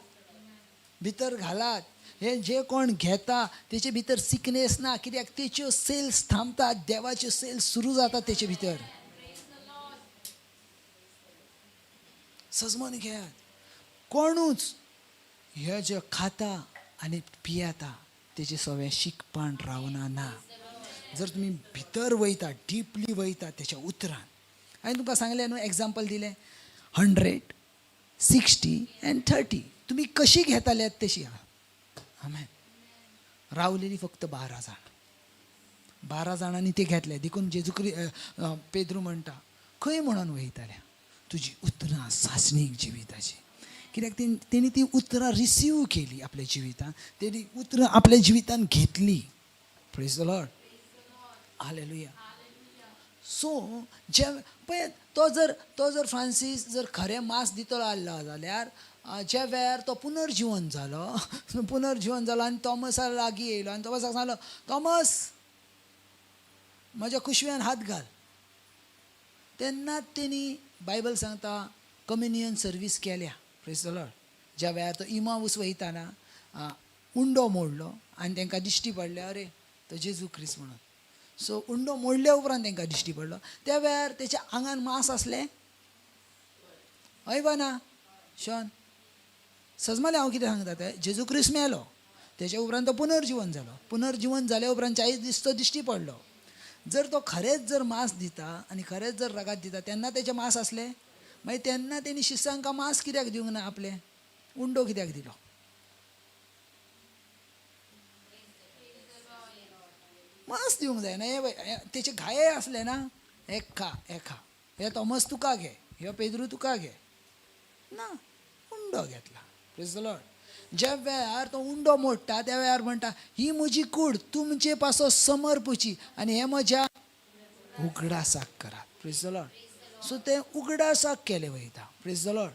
भितर घालात. हे जे कोण घेता तेचे भितर सिकनेस ना, कित्याक तेच्यो सेल्स थांबतात, देवाच्यो सेल्स सुरू जातात तेचे भितर. सजमोन घेयात. कोणूच हे जे खाता आनी पियेता तेचे सगळें शिकपण रावना ना. जर तुमी भितर वयता, डीपली वयता तेच्या उतरान. हांवें तुमकां सांगलें न्हू, एग्जाम्पल दिलें 100, 60 and 30. तुमी कशी घेताल्यात तशी आहा. आमेन. रावलेली फक्त 12 जाण. 12 जाणांनी ते घेतले. देखून जेजू पेद्रू म्हणटा खंय म्हणून वयताल्या तुजी उतरां सासणीक जिविताची. कित्याक तेणी ती उतरां रिसीव केली आपल्या जिवितान. तेणी उतरां आपल्या जिवितान घेतली. Praise the Lord. Hallelujah. So जे पळय तो जर फ्रांसीस जर खरें मास दितलो आसलो जाल्यार ज्या वेळार तो पुनर्जीवन जालो आनी थॉमसा लागीं येयलो आनी थॉमसाक सांगलो, थॉमस म्हज्या कुशव्यान हात घाल. तेन्नाच तेणी बायबल सांगता कम्युनियन सर्वीस केल्या. Praise the Lord. ज्या वेळार तो इमाऊस वयताना उंडो मोडलो आनी तांकां दिश्टी पडलें अरे तो जेजू क्रिस्त म्हणून. सो उंडो मोडल्या उपरांत तांकां दिश्टी पडलो. त्या वेळार तेच्या आंगान मांस असलें हय वा ना शॉन? सजमलें हांव कितें सांगता तें, जेजू क्रिस्त मेलो तेच्या उपरांत तो पुनर्जीवन जालो. पुनर्जीवन जाल्या उपरांत 40 दीस तो दिश्टी पडलो. जर तो खरेंच जर मांस दिता आनी खरेंच जर रगात दिता तेन्ना तेचें मांस असलें. मागीर तेन्ना तेणी शिसांका मांस कित्याक दिवंक ना आपलें? उंडो कित्याक दिलो? मांस दिवंक जायना. हे तेचे घाये असले ना, हे खा हे थॉमस तुका घे, हे पेद्रू तुका घे ना, उंडो घेतला. Praise the Lord. ज्या वेळार तो उंडो मोडटा त्या वेळार म्हणटा ही म्हजी कूड तुमचे पासो समर्पूची आनी हे म्हज्या उगडासाक करात. Praise the Lord. सो ते उगडासाक केले वयता. Praise the Lord.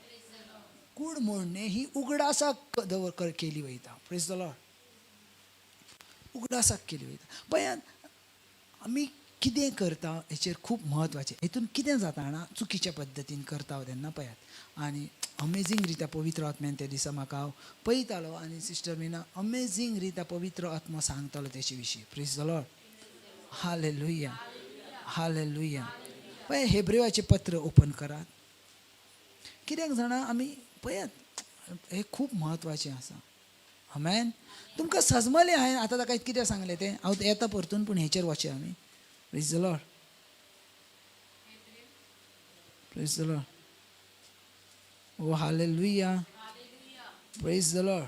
कूड मोडणे ही उगडासाक केली वयता. Praise the Lord. उगडासाक केली वयता. पळयात आमी कितें करता हेचेर खूब म्हत्वाचें. हेतून कितें जाता ना, चुकीच्या पद्दतीन करता तेन्ना पळयात. आनी अमेझींग रित्या पवित्र आत्म्यान त्या दिसा म्हाका हांव पळयतालो आनी सिस्टर मिना अमेझींग रित्या पवित्र आत्मा सांगतालो तेचे विशीं. Praise the Lord. Hallelujah. Hallelujah. पळय हेब्रेवाचें पत्र ओपन करात. कित्याक जाणा आमी पळयात हें खूब म्हत्वाचें आसा. आमेन. तुमकां सजमलें हांवें आतां ताका कितें सांगलें तें हांव येता परतून, पूण हेचेर वचया आमी. Praise the Lord. Praise the lord. Oh hallelujah. Praise the Lord.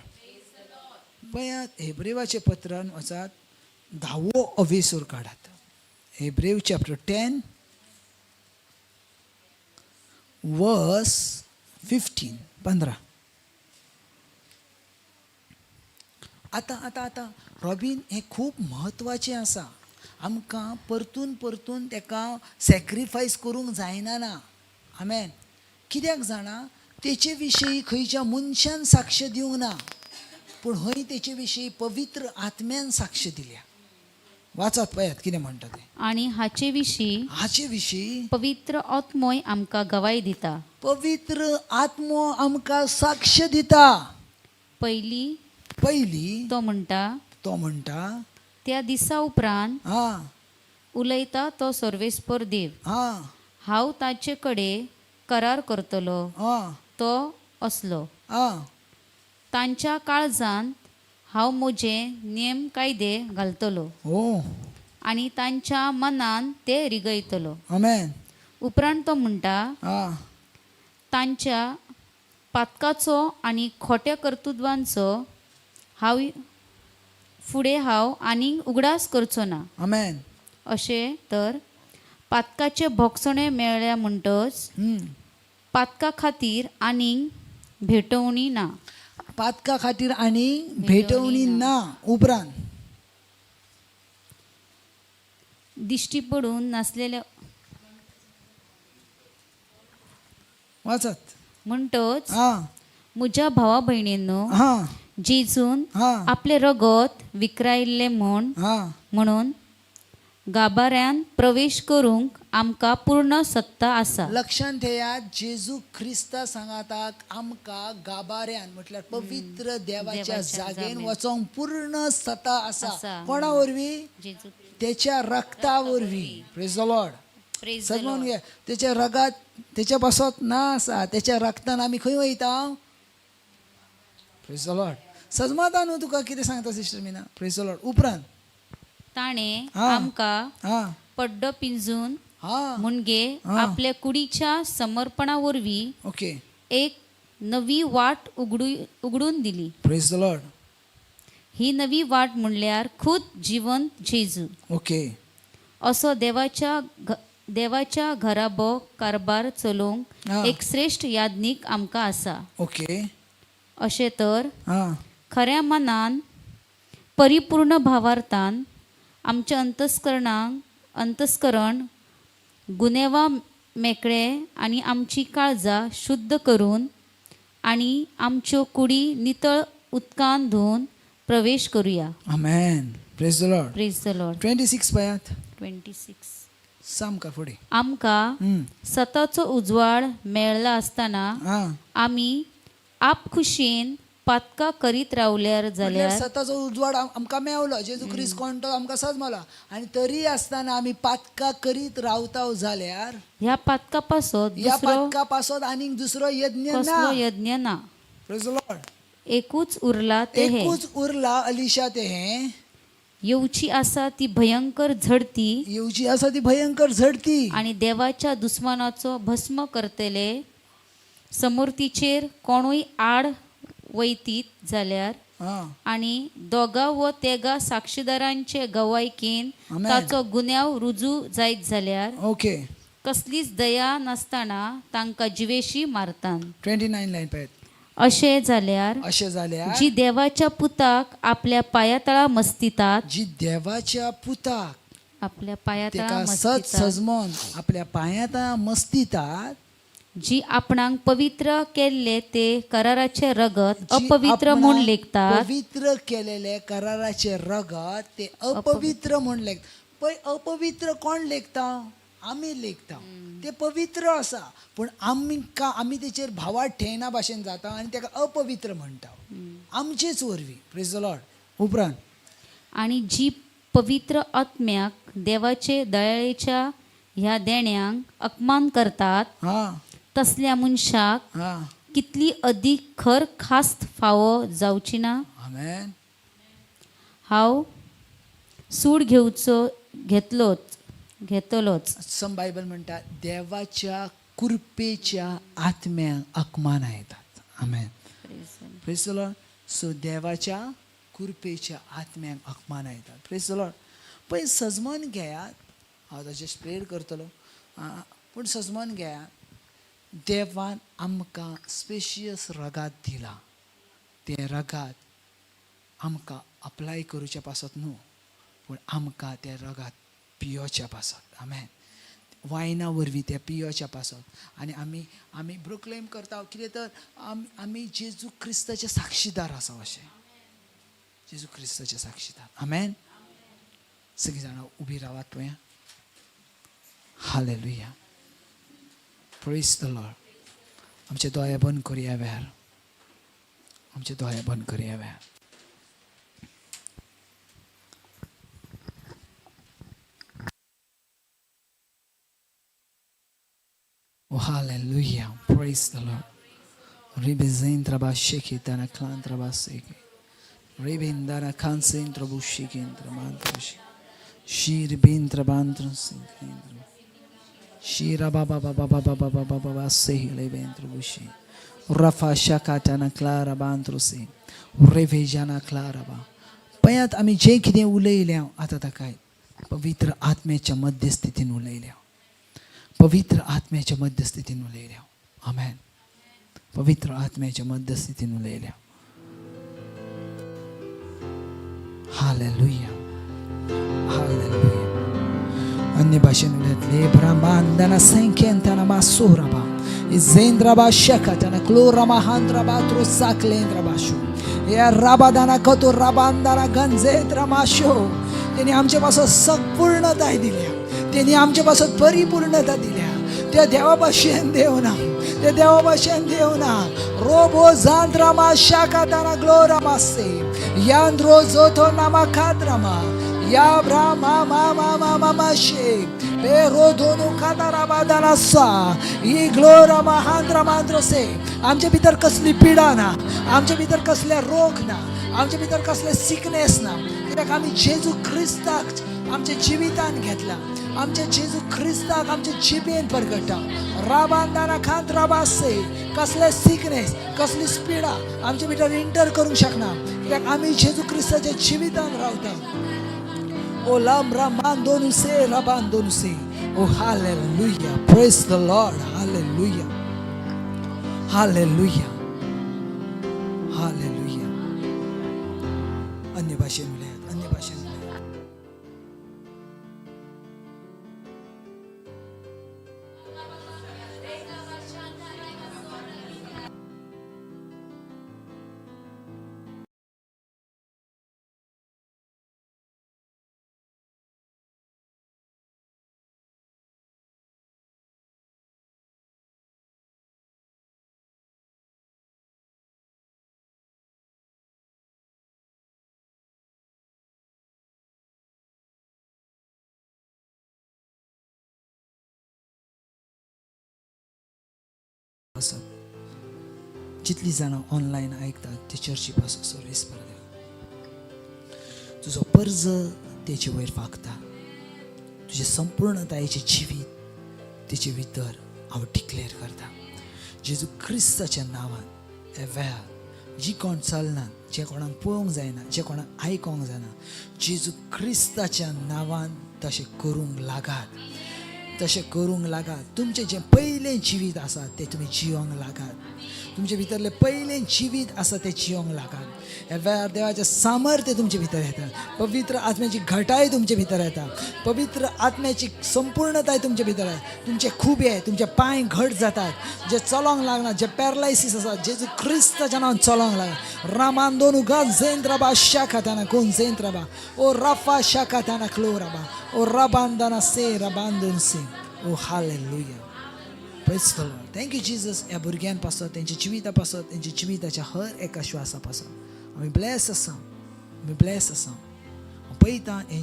पळयात हेब्रेवाच्या पत्रान वचात 10वो अवेसूर काढात. हेब्रेव चॅप्टर 10 वर्स 15. आतां रॉबिन हें खूब म्हत्वाचें आसा. आमकां परतून तेका सॅक्रिफायस करूंक जायना ना. आमेन. कित्याक जाणा तेचे विशयी खंयच्या मनशान साक्ष दिवंक ना, पूण हय तेचे विशयी पवित्र आत्म्यान साक्ष दिल्या. वाचत पळयात कितें म्हणटा तें. आणि हाचे विशीं पवित्र आत्मोय आमकां गवाय दिता. पवित्र आत्मो आमकां साक्ष दिता. पयली तो म्हणटा त्या दिसा उपरांत उलयता तो सर्वेस्पर देव, हांव ताचे कडेन करार करतलो तो असलो. तांच्या काळजांत हांव म्हजे नेम कायदे घालतलो आनी तांच्या मनान ते रिगयतलो. आमेन. उपरांत तो म्हणटा तांच्या पातकाचो आनी खोट्या कर्तुत्वांचो फुडें हांव आनीक उगडास करचो ना. आमेन. अशें तर पातकाचे भोगसणे मेळ्ळ्या म्हणटच पातका खातीर आनीक भेटवणी ना. पातका खातीर आनी भेटवणी ना उपरांत दिश्टी पडून नासलेल्या वाचत म्हणटोच हा म्हज्या भावा भयणींनो, हा जेजून हा आपले रगत विकरायल्ले हा म्हणून गाभाऱ्यान प्रवेश करूंक आमकां पूर्ण सत्ता आसा. लक्षांत ठेयात, जेजू ख्रिस्ता सांगाताक आमकां गाभाऱ्यान म्हटल्यार पवित्र देवाच्या देवाच्या जागेन जागेन वचोंक पूर्ण सत्ता आसा. आसा. कोणा वरवीं? जेजू त्याच्या रक्ता वरवीं. Praise the Lord. Praise the समजून लॉर्ड. घे, त्याच्या रगात त्याच्या पासत ना आसा, त्याच्या रक्तान आमी खंय वयता. Praise the Lord. सजमाता न्हू तुका कितें सांगता sister Mina. Praise the Lord. उपरांत ताणें हा. आमकां हा पड्डो पिंजून हा म्हणजे हा. आपल्या कुडीच्या समर्पणा वरवीं ओके. एक नवी वाट उगडून दिली. Praise the Lord. ही नवी वाट म्हणल्यार खुद जिवंत जेजू. ओके. असो देवाच्या घराबो कारभार चलोवंक हा. एक श्रेष्ठ याज्ञीक आमकां आसा. ओके. अशें तर हा खऱ्या मनान परिपूर्ण भावार्थान आमच्या अंतस्करण गुन्हेवा मेकळे आनी आमची काळजां शुद्ध करून आनी आमच्यो कुडी नितळ उदकान धुवन प्रवेश करुया. आमेन. Praise the Lord. Praise the Lord. 26 पयात 26 सामका फुडें. आमकां सताचो उजवाड मेळ्ळा आसतना हा आमी आपखुशीन पातका करीत रावल्यार म्हटल्यार जाल्यार सताचो उजवाड आमकां मेवलो. जेजू ख्रिस्त कोण तो आमकां सजमलो आनी तरी आसतना आमी पातका करीत रावता जाल्यार ह्या पातका पासत ह्या दुसरो पातका पासत आनीक दुसरो यज्ञ ना. कसलो यज्ञ ना. Praise the Lord. एकूच उरला ते हे. एकूच उरला अलिशा ते हे. येवची आसा ती भयंकर झडती येवची आसा ती भयंकर झडती आणि देवाच्या दुस्मानाचो भस्म करतले. समोर्तीचेर कोणूय आड वयतीत जाल्यार हा आणि दोगा व तेगा साक्षीदारांचे गवायकीन आमेन. ताचो गुन्यांव रुजू जायत जाल्यार ओके. कसलीच दया नासतना तांकां जिवेशी मारतात. 29 लायन पळय. अशें जाल्यार अशें जाल्यार जी देवाच्या पुताक आपल्या पायातळा मस्तितात जी देवाच्या पुताक आपल्या पायातळा तेका सत मस्तितात सजमोन आपल्या पांयात मस्तितात जी आपणांक पवित्र केल्ले ते कराराचे रगत जी अपवित्र आपणाक म्हूण लेखतात. पवित्र केलेले कराराचे रगत ते अपवित्र म्हूण लेखतात. पळय, अपवित्र कोण लेखता? आमी लेखता. ते पवित्र आसा पूण आमी तेचेर भावार्थ ठेयना भाशेन जाता आनी तेका अपवित्र म्हणटा. आमचेच वरवीं. Praise the Lord. उपरांत आणि जी पवित्र आत्म्याक देवाचे दयाळेच्या ह्या देण्यांक अपमान करतात हा तसल्या मनशाक हा कितली अधिक खर खास्त फावो जावची ना. आमेन. हांव सूड घेतलोच सम बायबल म्हणटा देवाच्या कृपेच्या आत्म्याक अकमाना येतात. आमेन. Praise the Lord. सो देवाच्या कृपेच्या आत्म्याक अकमाना येतात. Praise the Lord. पळय, सजमोन घेयात. हांव ताचेर स्प्रेड करतलो पूण सजमोन घेयात. देवान आमकां स्पेशियस रगात दिला. ते रगात आमकां अप्लाय करूच्या पासत न्हू पूण आमकां ते रगात पियोच्या पासत. आमेन. वायना वरवीं ते पियोच्या पासत आनी आमी प्रोक्लेम करता कितें तर आमी जेजू क्रिस्ताचे साक्षीदार आसा. अशें जेजू क्रिस्ताचे साक्षीदार. आमेन. सगळीं जाणां उबी रावात. तुवें हालेलुया. Praise the Lord. आमचे दोळे बंद करुया वेळ. आमचे दोळे बंद करुया वेळ. Oh, hallelujah. Praise the Lord. Ribezentra bashekitana klantra baseke. Ribendara kansentra bushikentra mantrashi. Shirbentra bantra sinkendra. Shira baba baba baba baba baba sehile bentra bushi. Rafa shakatana clara bantrose. Revejana clara ba. पयात आमी जे कितें उलयल्या आतां ताकाय पवित्र आत्म्याच्या मध्यस्थितीन उलयल्या. पवित्र आत्म्याच्या मध्यस्थितीन उलयल्या. आमेन. पवित्र आत्म्याच्या मध्यस्थितीन उलयल्या. हालेलुया हालेलुया अन्य भाषेने उलयत ले ब्रह्मांडना संख्येंतना मासोराबा इजेंद्राबा शकतना क्लोरामा हांद्राबा त्रोसाकलेंद्राबाशो या राबादाना कतो राबांदाना गंजेंद्रा माशो त्यांनी आमच्यापासून संपूर्णता दिल्या त्यांनी आमच्यापासून परिपूर्णता दिल्या त्या देवापासून देवना त्या देवापासून देवना रोबो जांद्रामा शाकादाना ग्लोरामासे यांद्रो जोतो नामा खाद्रामा या ब्रामा मामा मामा माशे पेरो दोनो खादाराबादाना सा ई ग्लोरामा हांद्रामांद्रोसे आमच्या भितर कसली पिडा ना आमच्या भितर कसले रोग ना आमच्या भितर कसले सिकनेस ना कित्याक आमी जेजू क्रिस्ताक आमच्या जिवितान घेतला आमच्या जेजू क्रिस्ताक आमच्या जिबेन परगटा राबांदाना खांत राबासे कसले सिकनेस कसली स्पिडा आमच्या भितर इंटर करूंक शकना कित्याक आमी जेजू क्रिस्ताच्या जिवितान रावता ओ लाम राबांदोनुसे राबांदोनुसे ओ hallelujah praise the Lord hallelujah हालेलुया हालेलुया अन्य भाषेन उलयात अन्य भाषेन उलयात जितली जाणां ऑनलाईन ऐकतात ते चर्ची पासून सोरेस तुझो पर्ज तेचे वयर फाकता तुझे संपूर्णतायेचे जिवीत तेचे भितर हांव डिक्लेअर करता जेजू क्रिस्ताच्या नांवान हे वेळार जी कोण चलनात जे कोणाक पळोवंक जायना जे कोणाक आयकोंक जायना जेजू क्रिस्ताच्या नांवान तशें करूंक लागात तशें करूंक लागात तुमचें जें पयलें जिवीत आसा तें तुमी जियोंक लागात तुमचे भितरलें पयलें जिवीत आसा तें जियोंक लागात ह्या वेळार देवाचें सामर्थ्य तुमचे भितर येता पवित्र आत्म्याची घटाय तुमचे भितर येता पवित्र आत्म्याची संपूर्णताय तुमचे भितर येता तुमचे खुबे तुमचे पांय घट जातात जे चलोंक लागना जे पॅरलायसीस आसा जेजू क्रिस्ताच्या नांवान चलोंक लागना रामांदोनू गान जेंद्राबा शाखाताना कोण जेंद्राबा ओ राफा शाखाताना क्लोराबा ओ राबांदाना से राबांदोन से ओ hallelujah praise the Lord thank you Jesus ह्या भुरग्यां पासत तेंच्या जिविता पासत तेंच्या जिविताच्या हर एका श्वासा पासत आमी ब्लेस आसा हांव पळयतां हे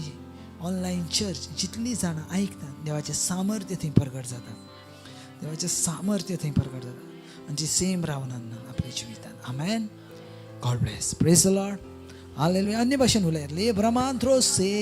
ऑनलायन चर्च जितली जाणां आयकतात देवाचें सामर्थ्य थंय प्रगट जाता देवाचें सामर्थ्य थंय प्रगट जाता आनी ती सेम रावनात आपल्या जिवितान आमेन God bless praise the Lord हालेलुया अन्य भाशेन उलयतले ब्रह्मांत्रो से